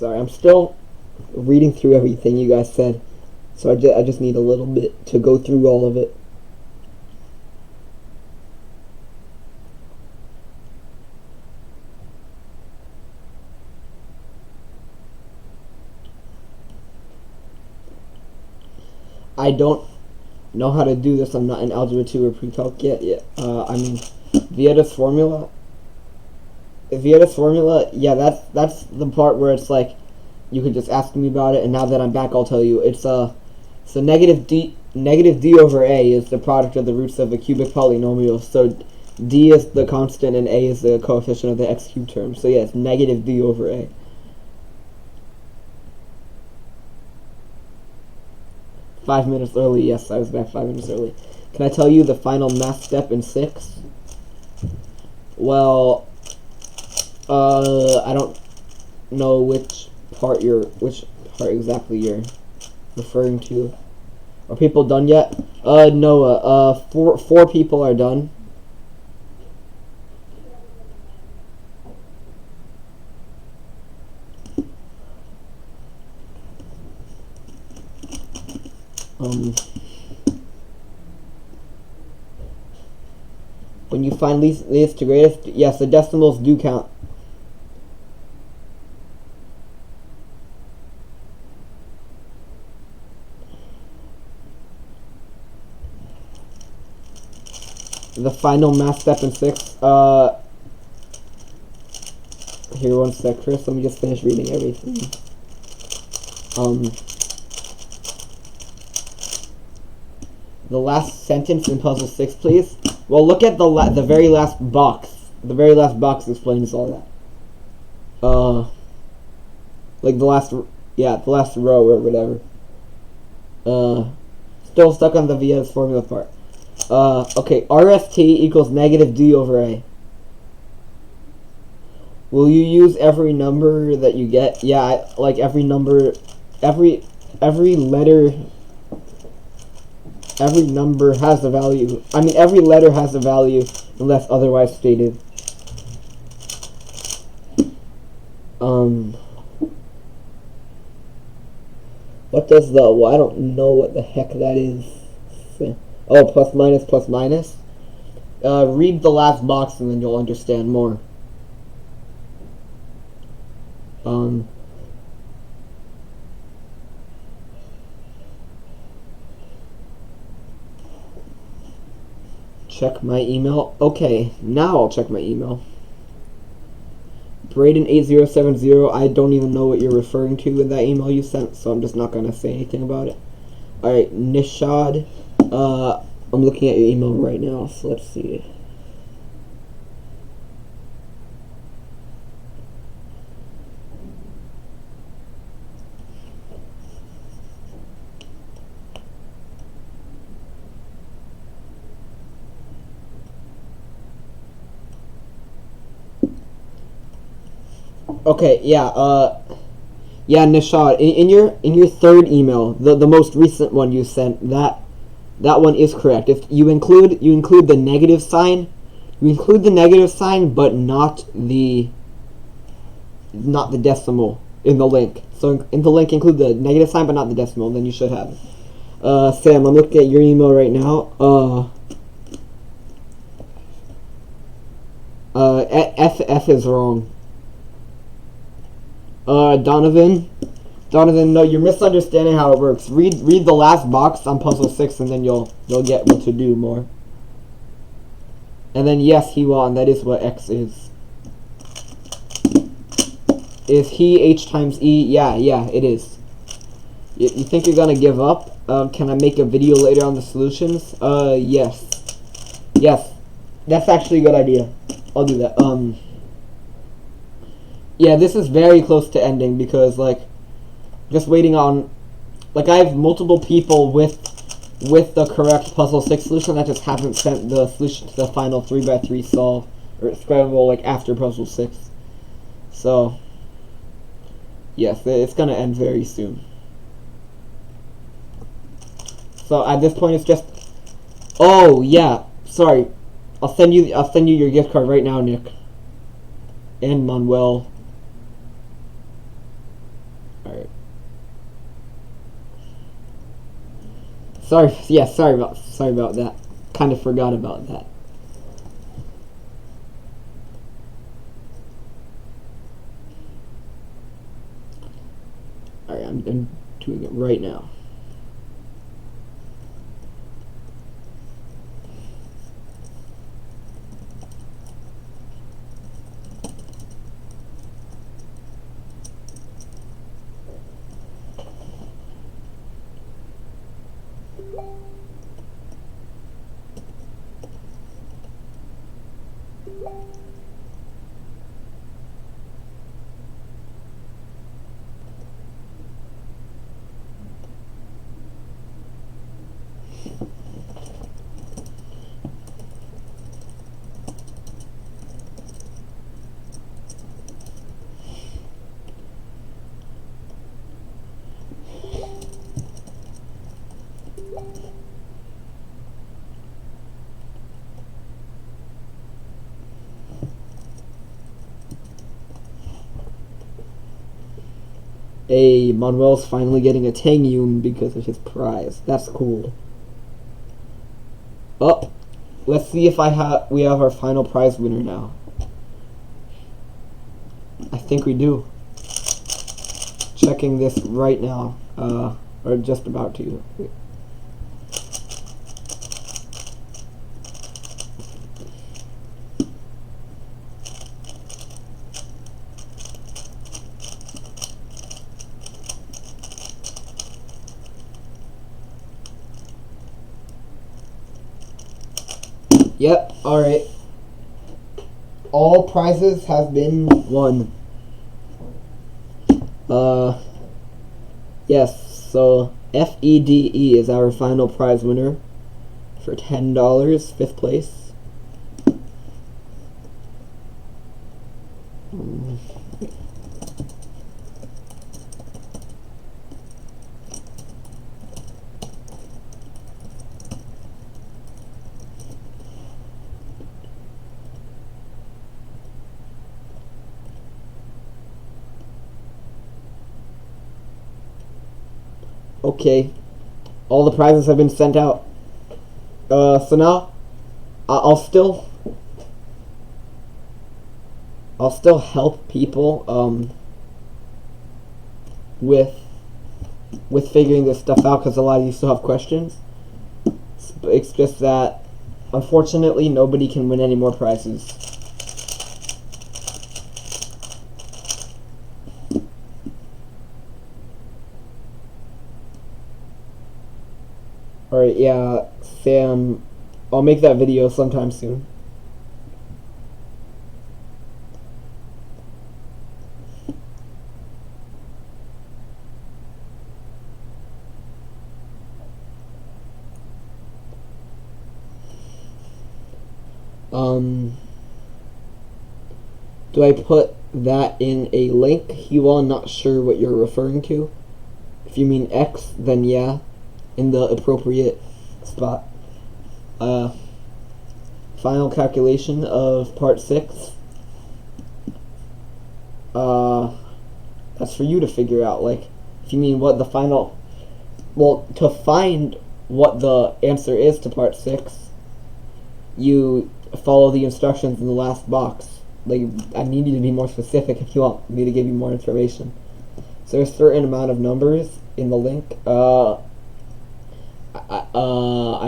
sorry, I'm still reading through everything you guys said. So I just need a little bit to go through all of it. I don't know how to do this. I'm not in Algebra 2 or Pre-Calc yet. I mean, via this formula, yeah, that's the part where it's like, you could just ask me about it, and now that I'm back, I'll tell you. So negative d over a is the product of the roots of a cubic polynomial. So d is the constant and a is the coefficient of the x cubed term. So yeah, it's negative d over a. "5 minutes early." Yes, I was back 5 minutes early. Can I tell you the final math step in 6? Well, I don't know which part exactly you're referring to. Are people done yet? Noah, four people are done. When you find least to greatest, yes, the decimals do count. The final math step in 6. Here, one sec, Chris. Let me just finish reading everything. The last sentence in puzzle 6, please. Well, look at the very last box. The very last box explains all that. Like the last row or whatever. Still stuck on the Vieta's formula part. Okay, RST equals negative d over a. Will you use every number that you get? Yeah, like every number, every letter. Every number has a value. I mean, every letter has a value unless otherwise stated. What does the... Well, I don't know what the heck that is. Oh, plus minus, plus minus. Read the last box and then you'll understand more. Check my email. Okay, now I'll check my email. Braden8070, I don't even know what you're referring to in that email you sent, so I'm just not going to say anything about it. Alright, Nishad, I'm looking at your email right now, so let's see. Okay, yeah, Nishad, in your third email, the most recent one you sent, that one is correct. If you include the negative sign, but not the decimal in the link. So in the link, include the negative sign, but not the decimal. Then you should have it. Sam, I'm looking at your email right now. F is wrong. Donovan, no, you're misunderstanding how it works. Read the last box on puzzle 6, and then you'll get what to do more. And then yes, he won. That is what X is. Is he H times E? Yeah, it is. You think you're gonna give up? Can I make a video later on the solutions? Yes. That's actually a good idea. I'll do that. Yeah, this is very close to ending because, like, just waiting on, like, I have multiple people with the correct puzzle 6 solution that just haven't sent the solution to the final 3x3 solve or scramble, like, after puzzle 6. So, yes, it's gonna end very soon. So at this point, it's just, oh yeah, sorry, I'll send you your gift card right now, Nick and Manuel. Alright. Sorry, yeah, sorry about that. Kind of forgot about that. Alright, I'm doing it right now. Hey, Manuel's finally getting a Tangyun because of his prize. That's cool. Up. Let's see if we have our final prize winner now. I think we do. Checking this right now. Or just about to. Yep, alright. All prizes have been won. Yes, so FEDE is our final prize winner for $10, 5th place. Okay, all the prizes have been sent out. So now I'll still help people with figuring this stuff out, because a lot of you still have questions. It's just that unfortunately nobody can win any more prizes. Alright, yeah, Sam, I'll make that video sometime soon. Do I put that in a link? You all not sure what you're referring to? If you mean X, then yeah, in the appropriate spot. Final calculation of part 6. That's for you to figure out. Like, if you mean what the final, well, to find what the answer is to part 6, you follow the instructions in the last box. Like, I need you to be more specific if you want me to give you more information. So there's a certain amount of numbers in the link. I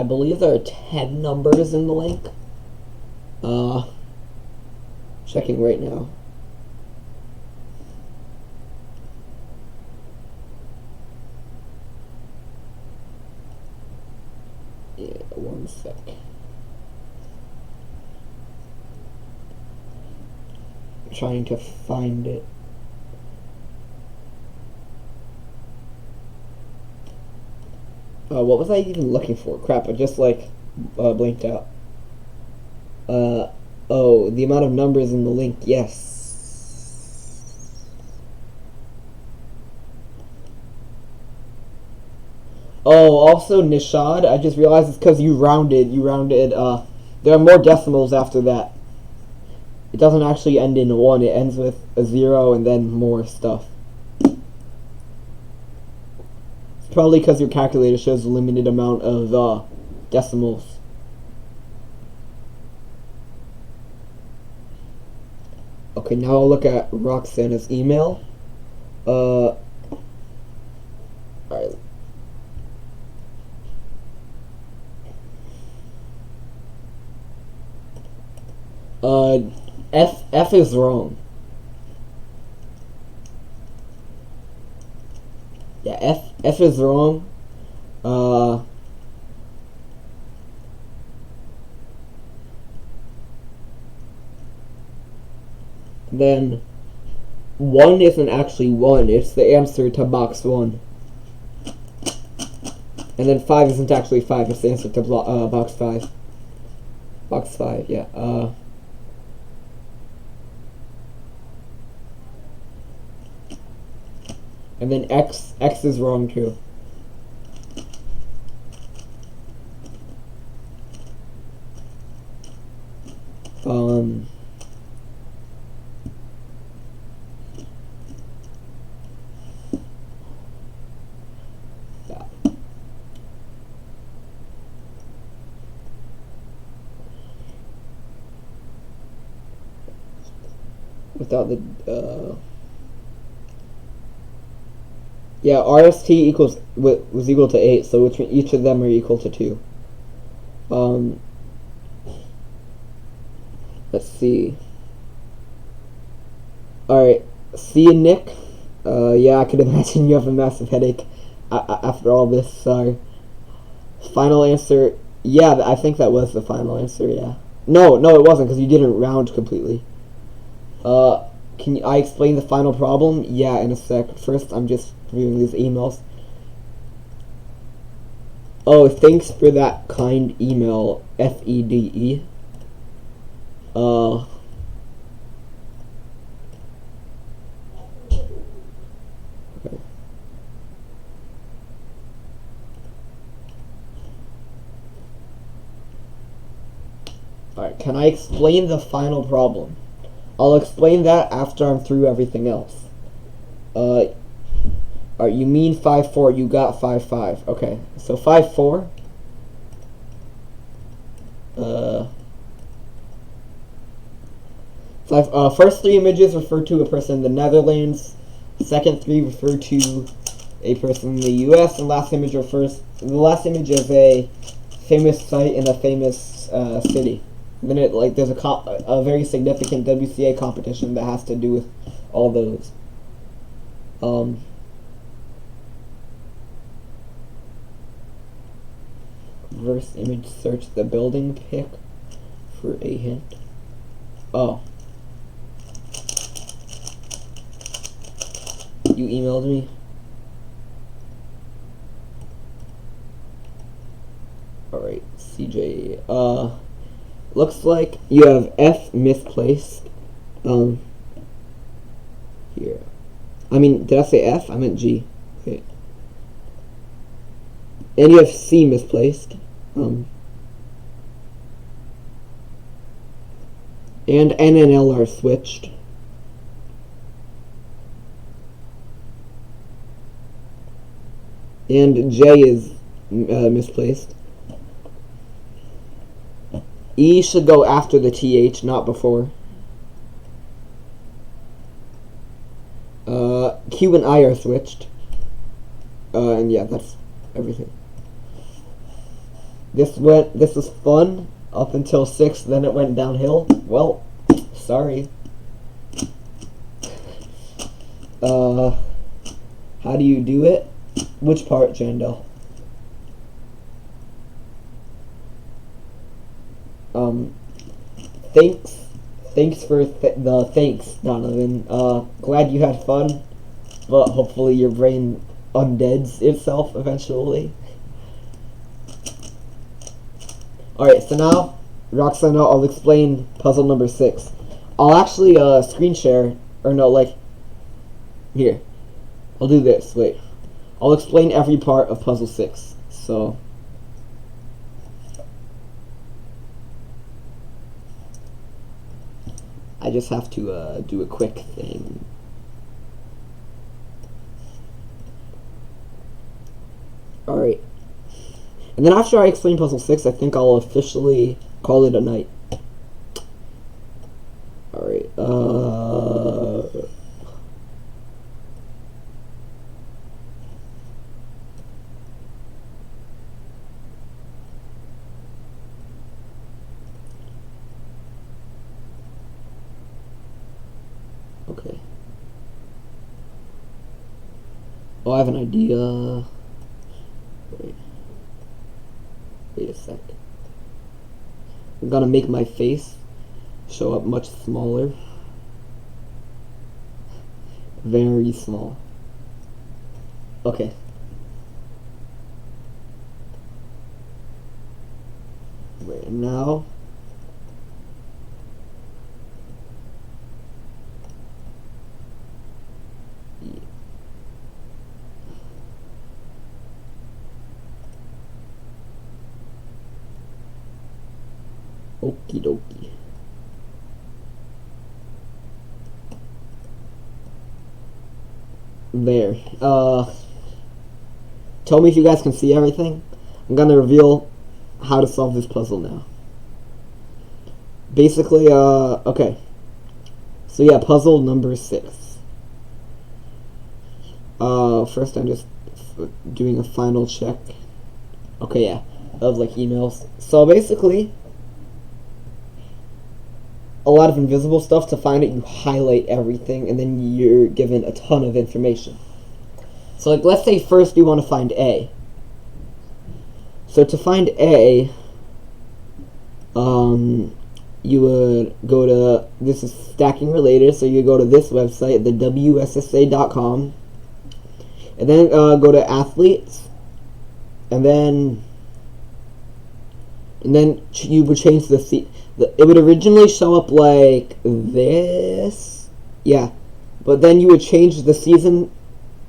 believe there are 10 numbers in the link. Checking right now. Yeah, one sec. I'm trying to find it. What was I even looking for? Crap, I just blinked out. Oh, the amount of numbers in the link, yes. Oh, also Nishad, I just realized it's because you rounded, there are more decimals after that. It doesn't actually end in 1, it ends with a 0 and then more stuff. It's probably because your calculator shows a limited amount of decimals. Okay, now I'll look at Roxana's email. Alright. F is wrong. Yeah, F is wrong. Then 1 isn't actually 1, it's the answer to box 1. And then 5 isn't actually 5, it's the answer to box 5. Box 5, yeah. And then X is wrong too. Without the yeah, RST was equal to 8, so each of them are equal to 2. Let's see. Alright, see you, Nick. Yeah, I could imagine you have a massive headache after all this, sorry. Final answer, yeah, I think that was the final answer, yeah. No, it wasn't, because you didn't round completely. Can I explain the final problem? Yeah, in a sec. First, I'm just reviewing these emails. Oh, thanks for that kind email, FEDE. Okay. Alright, can I explain the final problem? I'll explain that after I'm through everything else. Alright, you mean 5-4, you got 5-5. Okay, so 5-4. First 3 images refer to a person in the Netherlands. Second 3 refer to a person in the US. And the last image is a famous site in a famous city. Then there's a very significant WCA competition that has to do with all those. Reverse image search the building pic for a hint. Oh. You emailed me? Alright, CJ. Looks like you have F misplaced. Here. I mean, did I say F? I meant G. Okay. And you have C misplaced. And N and L are switched. And J is misplaced. E should go after the TH, not before. Q and I are switched. And yeah, that's everything. This was fun up until 6, then it went downhill. Well, sorry. How do you do it? Which part, Jandel? Thanks for the thanks, Donovan. Glad you had fun, but hopefully your brain undeads itself eventually. Alright, so now, Roxana, I'll explain puzzle number 6. I'll actually screen share, or no, here. I'll do this, wait. I'll explain every part of puzzle 6, so... I just have to do a quick thing. Alright. And then after I explain puzzle 6, I think I'll officially call it a night. Alright, okay. Oh, I have an idea. Wait a sec. I'm gonna make my face show up much smaller. Very small. Okay. Wait, now. Okie dokie. There. Tell me if you guys can see everything. I'm gonna reveal how to solve this puzzle now. Basically, okay. So yeah, puzzle number 6. First I'm just doing a final check. Okay, yeah. Of like emails. So basically, a lot of invisible stuff. To find it, you highlight everything, and then you're given a ton of information. So, like, let's say first you want to find A. So to find A, you would go to, this is stacking related, so you go to this website, the WSSA.com, and then go to athletes, and then you would change the seat. It would originally show up like this, yeah, but then you would change the season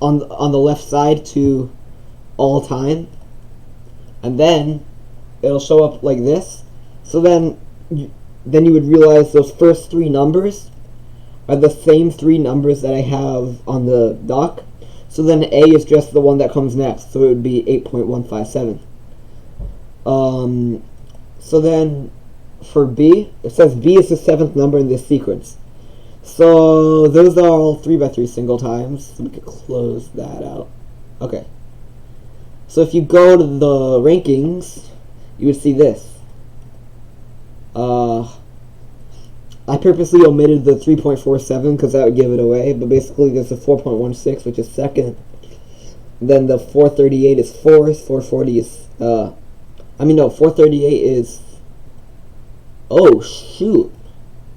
on the left side to all time, and then it'll show up like this. So then you would realize those first 3 numbers are the same 3 numbers that I have on the dock. So then A is just the one that comes next, so it would be 8.157. So then for B, it says B is the 7th number in this sequence. So those are all 3x3 single times. So we could close that out. Okay. So if you go to the rankings, you would see this. I purposely omitted the 3.47 because that would give it away, but basically there's a 4.16, which is second. Then the 438 is fourth. 440 is 438 is. Oh shoot!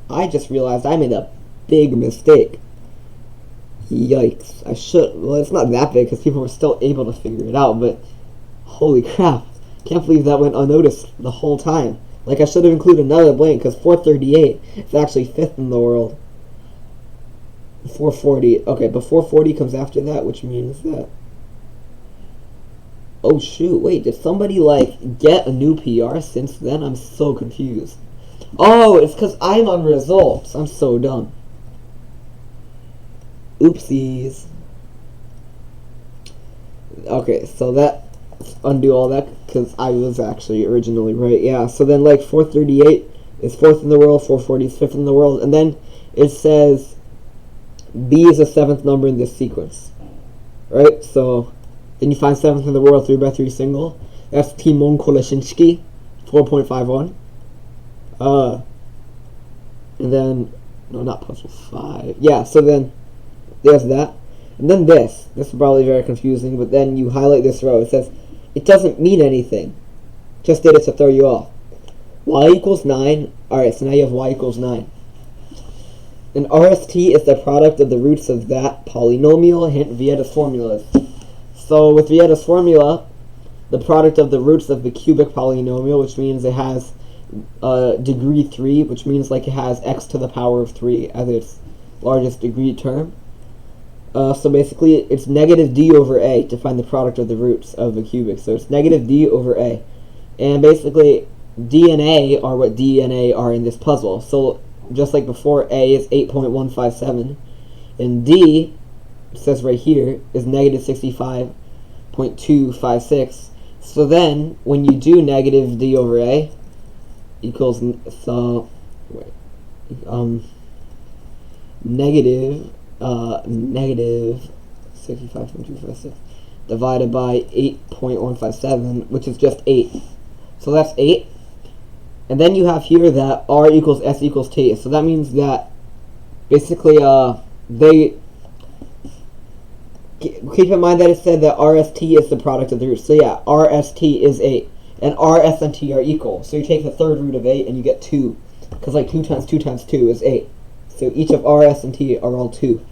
I just realized I made a big mistake. Yikes! Well, it's not that big because people were still able to figure it out. But holy crap! Can't believe that went unnoticed the whole time. Like, I should have included another blank because 438 is actually 5th in the world. 440. Okay, but 440 comes after that, which means that. Oh shoot! Wait, did somebody like get a new PR since then? I'm so confused. Oh, it's because I'm on results. I'm so dumb. Oopsies. Okay, so that, undo all that because I was actually originally right. Yeah, so then like 438 is 4th in the world, 440 is 5th in the world, and then it says B is the 7th number in this sequence. Right? So then you find 7th in the world, 3x3 single. That's Timon Koleshinsky, 4.51. And then, no, not puzzle 5. Yeah, so then there's that. And then this is probably very confusing, but then you highlight this row. It says, it doesn't mean anything. Just did it to throw you off. Y equals 9. Alright, so now you have y equals 9. And RST is the product of the roots of that polynomial, hint Vietta's formulas. So with Vietta's formula, the product of the roots of the cubic polynomial, which means it has degree 3, which means like it has x to the power of 3 as its largest degree term. So basically it's negative d over a to find the product of the roots of the cubic. So it's negative d over a. And basically d and a are what d and a are in this puzzle. So just like before, a is 8.157 and d, it says right here, is negative 65. 0.256. So then, when you do negative d over a equals negative 65.256 divided by 8.157, which is just 8. So that's 8. And then you have here that r equals s equals t. So that means that basically they keep in mind that it said that RST is the product of the roots. So yeah, RST is 8. And RS and T are equal. So you take the third root of 8 and you get 2. Because like 2 times 2 times 2 is 8. So each of RS and T are all 2.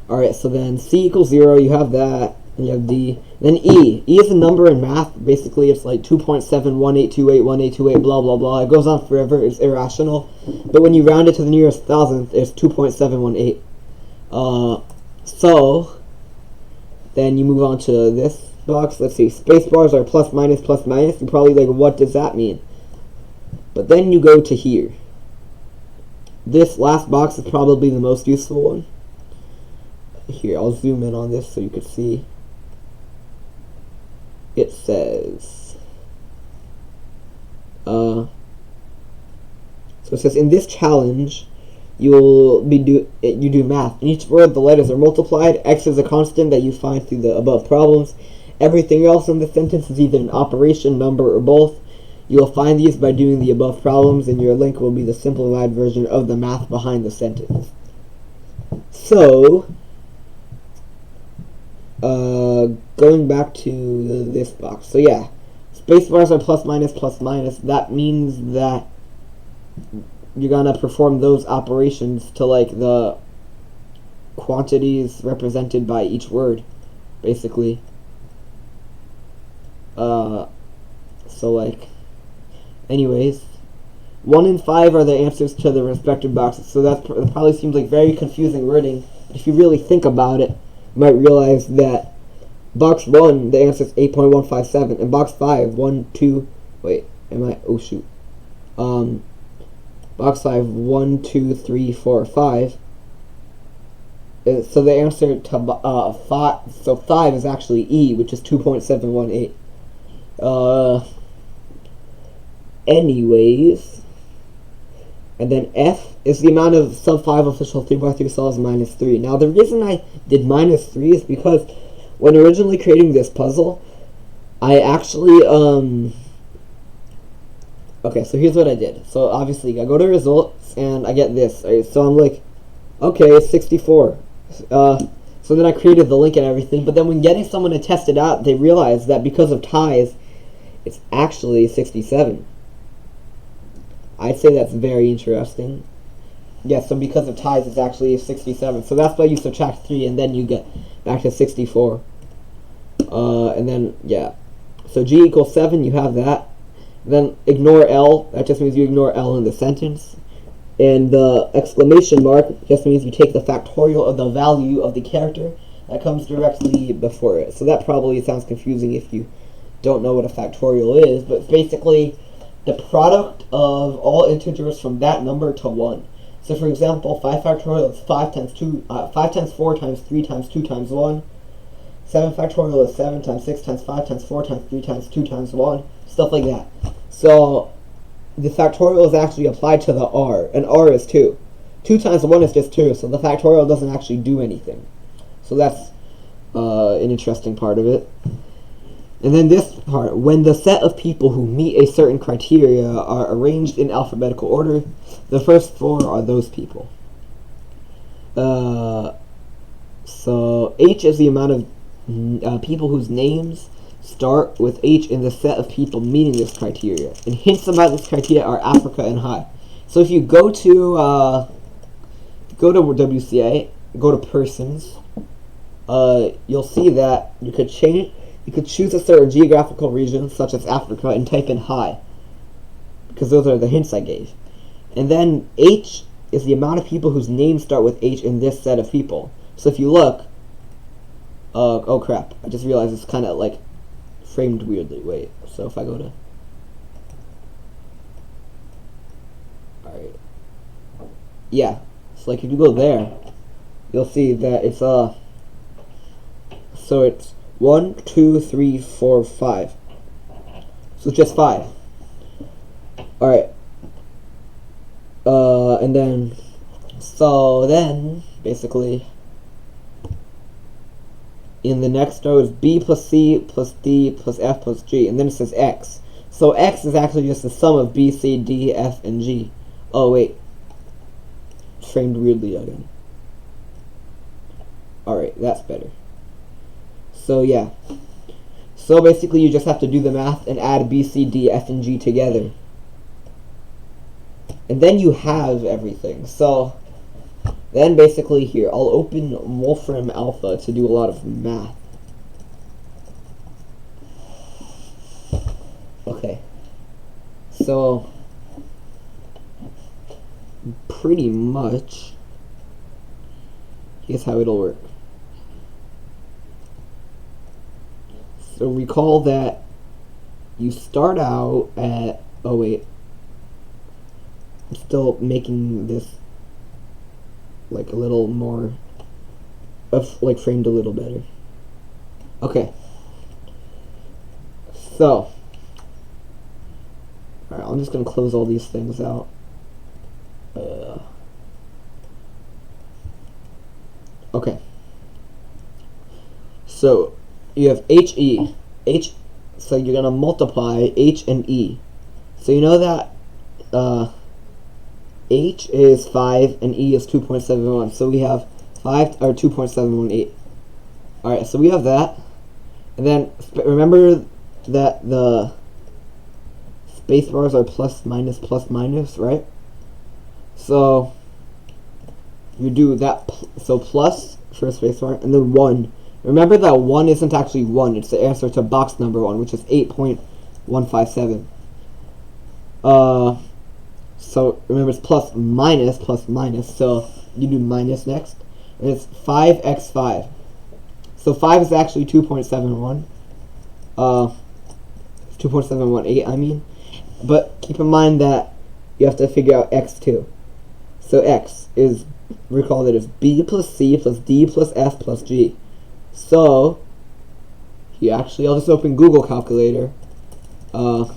Alright, so then C equals 0, you have that. And you have D. Then E. E is a number in math. Basically, it's like 2.718281828 blah blah blah. It goes on forever. It's irrational. But when you round it to the nearest thousandth, it's 2.718. So then you move on to this box. Let's see. Space bars are plus minus plus minus. You're probably like, what does that mean? But then you go to here. This last box is probably the most useful one. Here, I'll zoom in on this so you can see. It says, so it says, in this challenge, you do math. In each word, the letters are multiplied. X is a constant that you find through the above problems. Everything else in the sentence is either an operation, number, or both. You will find these by doing the above problems, and your link will be the simplified version of the math behind the sentence. So, going back to this box. So yeah, space bars are plus minus plus minus. That means that you're gonna perform those operations to like the quantities represented by each word, basically. So like, anyways, 1 and 5 are the answers to the respective boxes. So that probably seems like very confusing wording. But if you really think about it, you might realize that box 1, the answer is 8.157, and box 5, 1, 2, wait, box 5, 1, 2, 3, 4, 5. So the answer to 5 is actually E, which is 2.718. Anyways, and then F is the amount of sub 5 official 3x3 cells minus 3. Now the reason I did minus 3 is because when originally creating this puzzle, I actually, okay, so here's what I did. So obviously I go to results and I get this, right? So I'm like, okay, it's 64. So then I created the link and everything, but then when getting someone to test it out, they realized that because of ties, it's actually 67. I'd say that's very interesting. Yeah, so because of ties, it's actually 67. So that's why you subtract 3, and then you get back to 64. And then, yeah. So G equals 7, you have that. Then ignore L. That just means you ignore L in the sentence. And the exclamation mark just means you take the factorial of the value of the character that comes directly before it. So that probably sounds confusing if you don't know what a factorial is, but basically the product of all integers from that number to 1. So for example, 5 factorial is 5 times 4 times 3 times 2 times 1. 7 factorial is 7 times 6 times 5 times 4 times 3 times 2 times 1. Stuff like that. So the factorial is actually applied to the r, and r is 2. 2 times 1 is just 2, so the factorial doesn't actually do anything. So that's an interesting part of it. And then this part, when the set of people who meet a certain criteria are arranged in alphabetical order, the first 4 are those people. So H is the amount of people whose names start with H in the set of people meeting this criteria. And hints about this criteria are Africa and high. So if you go to WCA, go to persons, you'll see that you could choose a certain geographical region, such as Africa, and type in high, because those are the hints I gave. And then H is the amount of people whose names start with H in this set of people. So if you look, oh crap, I just realized it's kind of like framed weirdly. Wait, so if I go to, alright, yeah, so like if you go there, you'll see that it's So it's 1, 2, 3, 4, 5. So it's just 5. Alright. And then, so then, basically, in the next row is B plus C plus D plus F plus G, and then it says X. So X is actually just the sum of B, C, D, F, and G. Oh wait, framed weirdly again. Alright, that's better. So yeah. So basically you just have to do the math and add B, C, D, F, and G together. And then you have everything. So then basically here, I'll open Wolfram Alpha to do a lot of math. Okay. So pretty much here's how it'll work. So recall that you start out at, oh wait, I'm still making this like a little more, like framed a little better. Okay. So, alright, I'm just gonna close all these things out. Okay. So, you have HE. So you're gonna multiply H and E. So you know that, H is 5 and E is 2.71. So we have 5 or 2.718. Alright, so we have that. And then remember that the space bars are plus minus, right? So you do that, so plus for a space bar, and then 1. Remember that 1 isn't actually 1, it's the answer to box number 1, which is 8.157. So remember it's plus minus, so you do minus next. And it's 5x5. So 5 is actually 2.71. 2.718, I mean. But keep in mind that you have to figure out x too. So x is, recall that it's B plus C plus D plus F plus G. So, here actually I'll just open Google Calculator to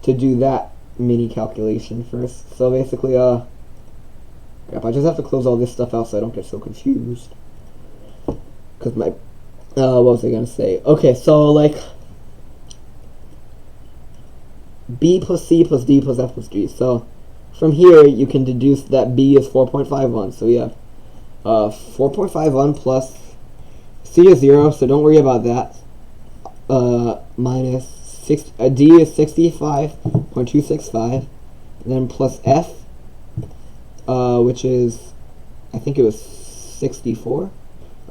do that mini calculation first. So basically, crap, I just have to close all this stuff out so I don't get so confused. Because my, what was I gonna say? Okay, so like, B plus C plus D plus F plus G. So, from here you can deduce that B is 4.51. So we have 4.51 plus C is 0, so don't worry about that. Minus 6, D is 65.265, and then plus F, which is, I think it was 64, or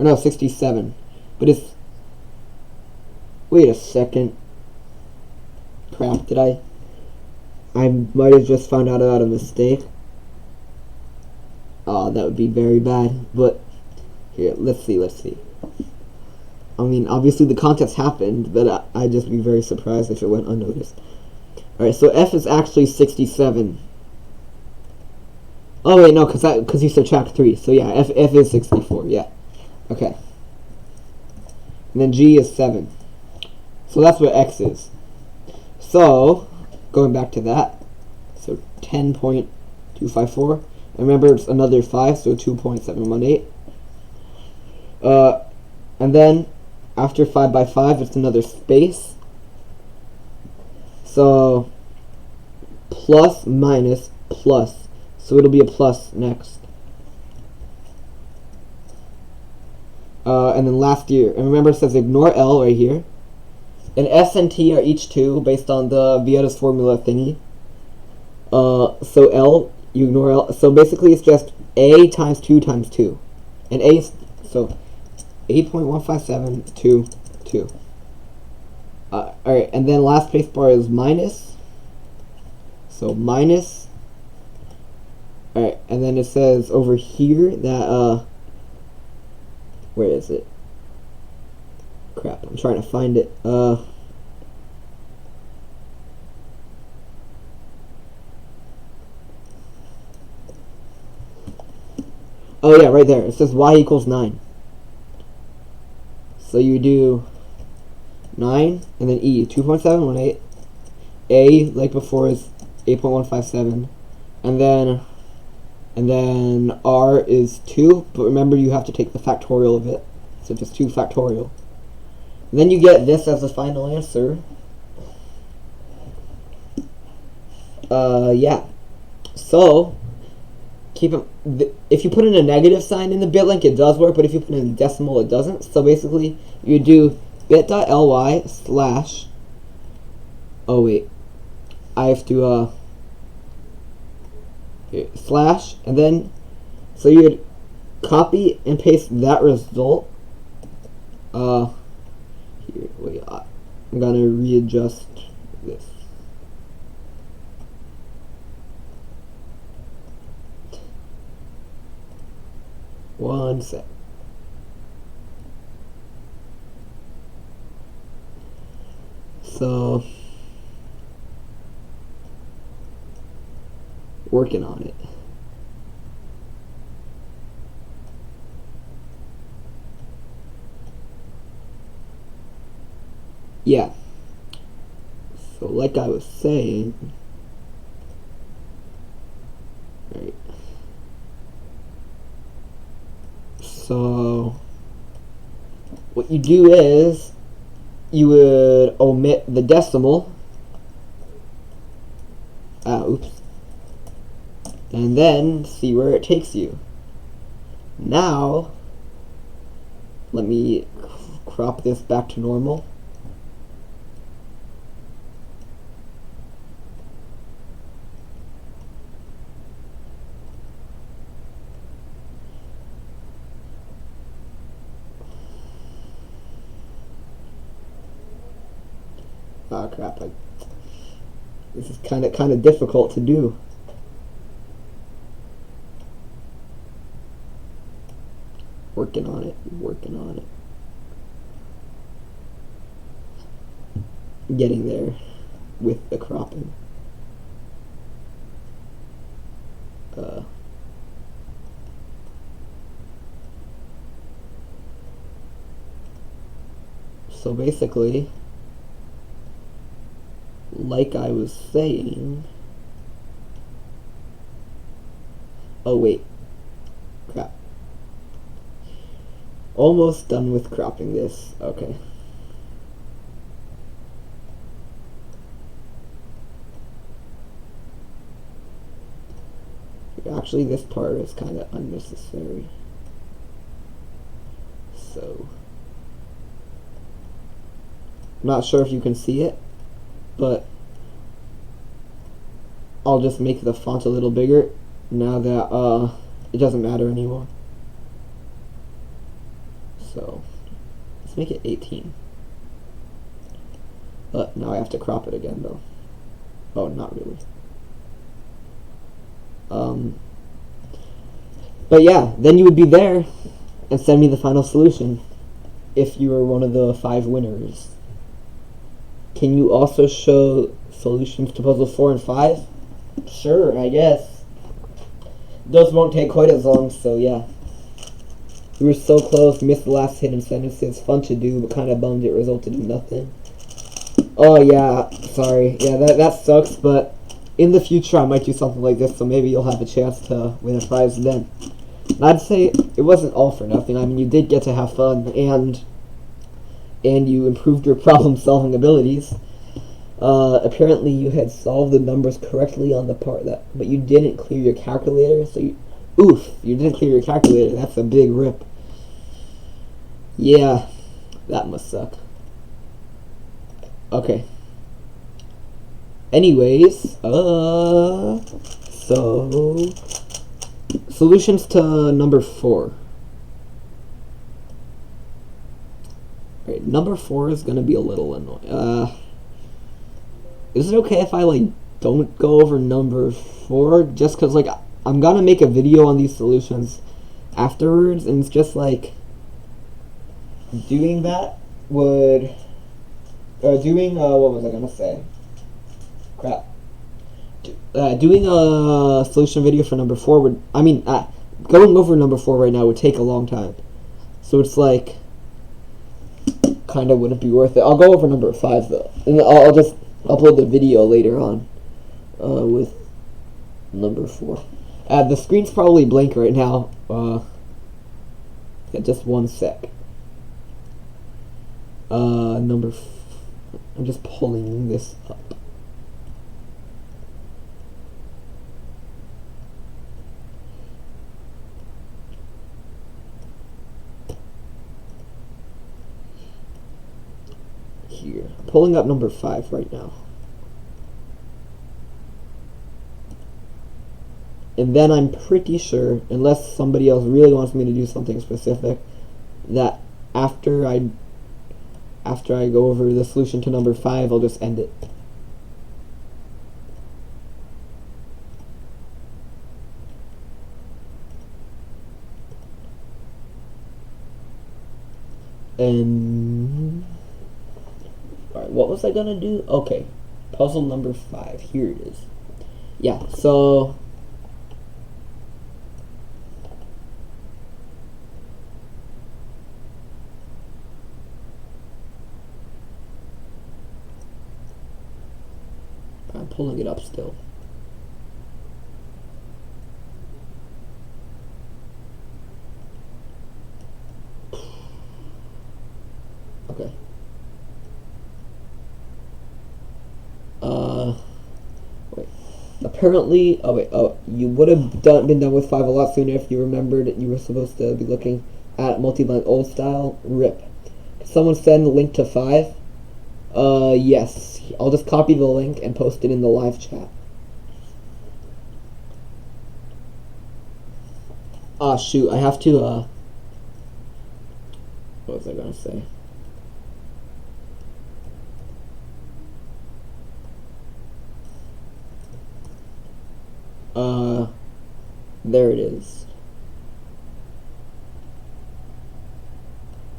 no, 67, but it's, wait a second, crap, I might have just found out about a mistake. Oh, that would be very bad, but, here, let's see. I mean, obviously the contest happened, but I'd just be very surprised if it went unnoticed. Alright, so F is actually 67. Oh wait, no, because you subtract 3. So yeah, F is 64, yeah. Okay. And then G is 7. So that's what X is. So, going back to that, so 10.254. And remember, it's another 5, so 2.718. And then, after 5 by 5, it's another space. So, plus, minus, plus. So it'll be a plus next. And then last year. And remember, it says ignore L right here. And S and T are each 2 based on the Vieta's formula thingy. So L, you ignore L. So basically it's just A times 2 times 2. And A is, so 8.15722. Alright, and then last space bar is minus. So minus. Alright, and then it says over here that, where is it? Crap, I'm trying to find it. Oh yeah, right there. It says y equals 9. So you do 9 and then E 2.718. A, like before, is 8.157, and then R is 2, but remember you have to take the factorial of it, so just 2 factorial. And then you get this as the final answer. Yeah. So if you put in a negative sign in the bit link, it does work, but if you put in a decimal, it doesn't. So basically, you do bit.ly slash. Oh wait, I have to slash, and then so you would copy and paste that result. Here, wait, I'm gonna readjust this. One sec. So, working on it. Yeah. So, like I was saying, right. So, what you do is you would omit the decimal. Oops. And then see where it takes you. Now, let me crop this back to normal. Oh crap! This is kind of difficult to do. Working on it. Getting there with the cropping. So basically, like I was saying, oh wait, crap. Almost done with cropping this. Okay. Actually, this part is kind of unnecessary. So, I'm not sure if you can see it, but I'll just make the font a little bigger now that it doesn't matter anymore. So, let's make it 18. But now I have to crop it again though. Oh, not really. But yeah, then you would be there and send me the final solution if you were one of the 5 winners. Can you also show solutions to puzzles 4 and 5? Sure, I guess. Those won't take quite as long, so yeah. We were so close, missed the last hidden sentences. Fun to do, but kind of bummed it resulted in nothing. Oh yeah, sorry. Yeah, that sucks, but in the future I might do something like this, so maybe you'll have a chance to win a prize then. And I'd say it wasn't all for nothing. I mean, you did get to have fun, and you improved your problem-solving abilities. Apparently you had solved the numbers correctly on the part but you didn't clear your calculator, so you didn't clear your calculator. That's a big rip. Yeah, that must suck. Okay. Anyways, so solutions to number 4. Alright, number 4 is gonna be a little annoying. Is it okay if I don't go over number 4? Just cause I'm gonna make a video on these solutions afterwards, and it's just doing that would what was I gonna say? Crap. Doing a solution video for number 4 would, going over number 4 right now would take a long time. So it's kind of wouldn't be worth it. I'll go over number 5 though, and I'll just upload the video later on with number 4. The screen's probably blank right now. Yeah, just one sec. I'm just pulling this up. Here, pulling up number 5 right now. And then I'm pretty sure, unless somebody else really wants me to do something specific, that after I go over the solution to number 5, I'll just end it. And alright, what was I gonna do? Okay, puzzle number 5. Here it is. Yeah, so I'm pulling it up still. Okay. Wait. Apparently, you would have been done with 5 a lot sooner if you remembered that you were supposed to be looking at multi-line old style. RIP. Can someone send the link to 5? Yes. I'll just copy the link and post it in the live chat. Ah, shoot, I have to, what was I gonna say? There it is.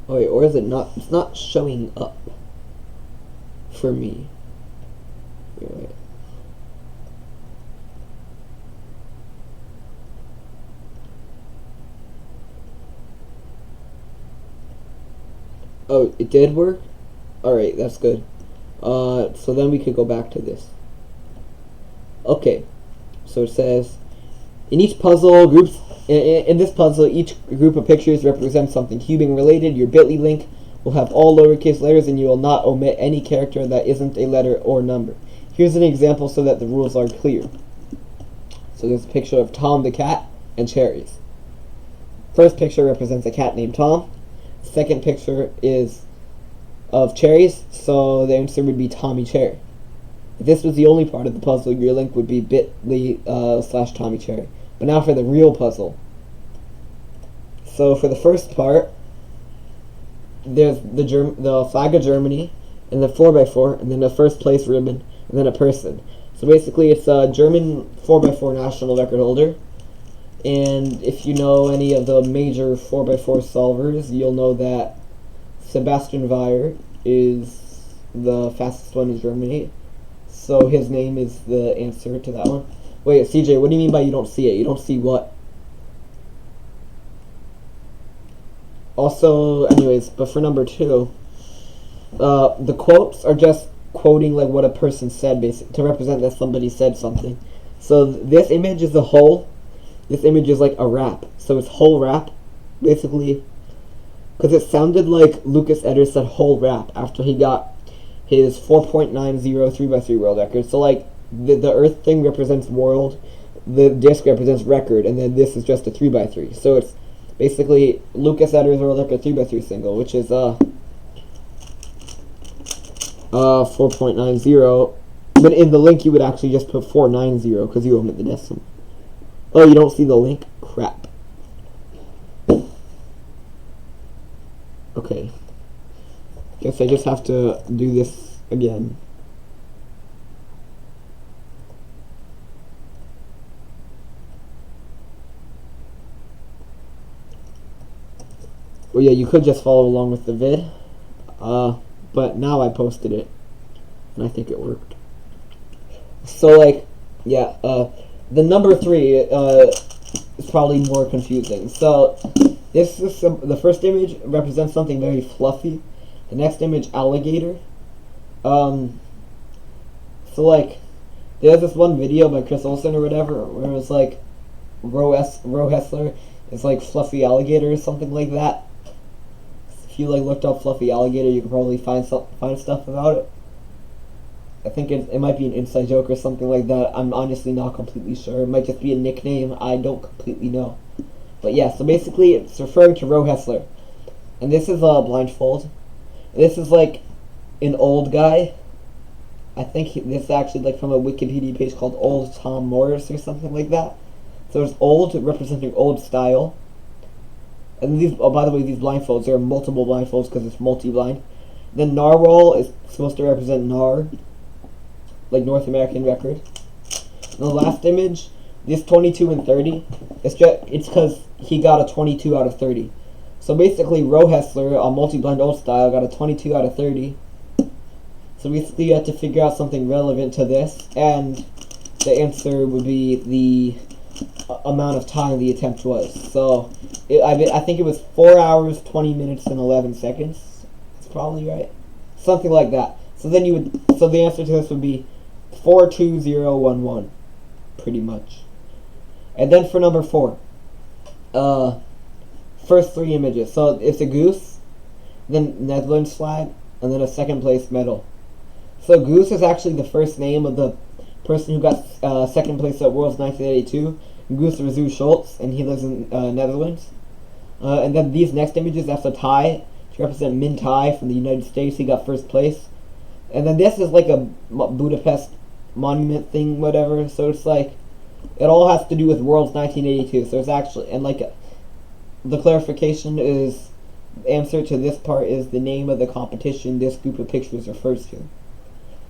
Oh wait, or is it not? It's not showing up for me. Wait. Oh, it did work? Alright, that's good. So then we could go back to this. Okay, so it says, in each puzzle, in this puzzle, each group of pictures represents something cubing related. Your bit.ly link will have all lowercase letters, and you will not omit any character that isn't a letter or number. Here's an example so that the rules are clear. So there's a picture of Tom the cat and cherries. First picture represents a cat named Tom. Second picture is of cherries, so the answer would be Tommy Cherry. If this was the only part of the puzzle, your link would be bit.ly / Tommy Cherry. But now for the real puzzle. So for the first part, there's the flag of Germany, and the 4x4, and then the first place ribbon, and then a person. So basically it's a German 4x4 national record holder. And if you know any of the major 4x4 solvers, you'll know that Sebastian Weyer is the fastest one in Germany. So his name is the answer to that one. Wait, CJ, what do you mean by you don't see it? You don't see what? Also, anyways, but for number 2, the quotes are just quoting like what a person said, basically, to represent that somebody said something. So this image is a whole. This image is like a rap. So it's whole rap, basically, because it sounded like Lucas Edders said whole rap after he got his 4.90 3x3 world record. So like the Earth thing represents world, the disc represents record, and then this is just a 3x3. So it's basically Lucas Edders world record 3x3 single, which is 4.90. But in the link you would actually just put 490 because you omit the decimal. Oh, you don't see the link? Crap. Okay. Guess I just have to do this again. Well, yeah, you could just follow along with the vid. But now I posted it, and I think it worked. So, like, yeah, the number 3 is probably more confusing. So this is the first image represents something very fluffy, The next image, alligator. So like, there's this one video by Chris Olsen or whatever where it was like Roe Hessler is like fluffy alligator or something like that. If you like looked up fluffy alligator, you could probably find stuff about it. I think it might be an inside joke or something like that. I'm honestly not completely sure. It might just be a nickname. I don't completely know. But yeah, so basically it's referring to Roe Hessler. And this is a blindfold. This is like an old guy. I think this is actually like from a Wikipedia page called Old Tom Morris or something like that. So it's old, representing old style. And these, oh, by the way, these blindfolds, there are multiple blindfolds because it's multi-blind. Then narwhal is supposed to represent NAR, like North American record. And the last image, this 22 and 30, it's because he got a 22 out of 30. So basically, Roe Hessler, a multi-blind old style, got a 22 out of 30. So basically, you have to figure out something relevant to this, and the answer would be the amount of time the attempt was. So I think it was 4 hours, 20 minutes, and 11 seconds. That's probably right. Something like that. So then so the answer to this would be 42011, pretty much. And then for number 4, first 3 images. So it's a goose, then Netherlands flag, and then a second place medal. So Goose is actually the first name of the person who got second place at Worlds 1982. Goose Rezu Schultz, and he lives in Netherlands. And then these next images, that's a tie to represent Min Tai from the United States. He got first place. And then this is like a Budapest monument thing, whatever. So it's like, it all has to do with Worlds 1982. So it's actually, and like, the clarification is, the answer to this part is the name of the competition this group of pictures refers to.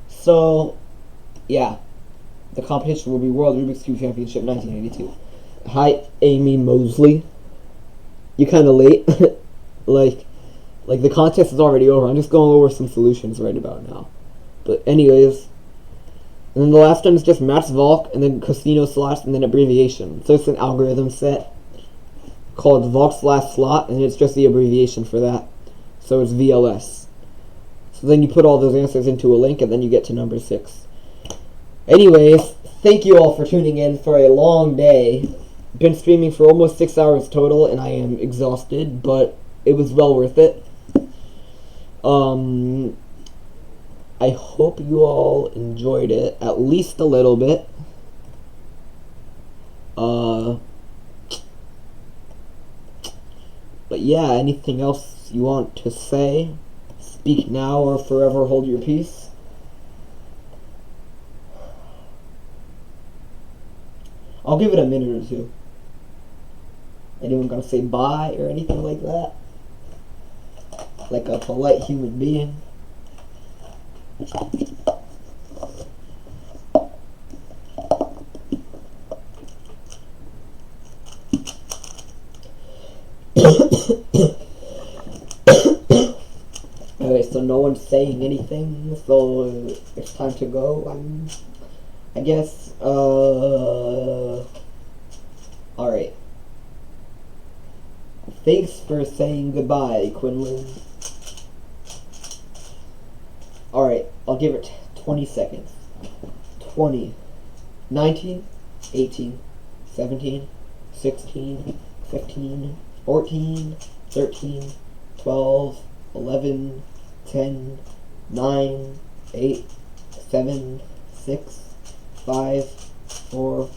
So, yeah. The competition will be World Rubik's Cube Championship 1982. Hi, Amy Mosley. You kind of late. like the contest is already over. I'm just going over some solutions right about now. But anyways, and then the last one is just Max Volk, and then Casino Slots, and then abbreviation. So it's an algorithm set called Volk/slot, and it's just the abbreviation for that. So it's VLS. So then you put all those answers into a link, and then you get to number 6. Anyways, thank you all for tuning in for a long day. Been streaming for almost 6 hours total, and I am exhausted, but it was well worth it. I hope you all enjoyed it, at least a little bit. But yeah, anything else you want to say? Speak now or forever hold your peace. I'll give it a minute or two. Anyone gonna say bye or anything like that? Like a polite human being. Okay, so no one's saying anything, so it's time to go. I guess, alright. Thanks for saying goodbye, Quinlan. Alright, I'll give it 20 seconds. 20, 19, 18, 17, 16, 15, 14, 13, 12, 11, 10, 9, 8, 7, 6, 5, 4,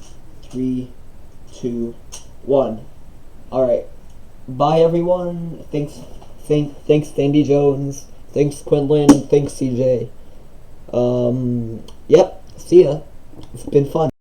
3, 2, 1. Alright. Bye everyone. Thanks Sandy Jones. Thanks Quinlan. Thanks CJ. Yep. See ya. It's been fun.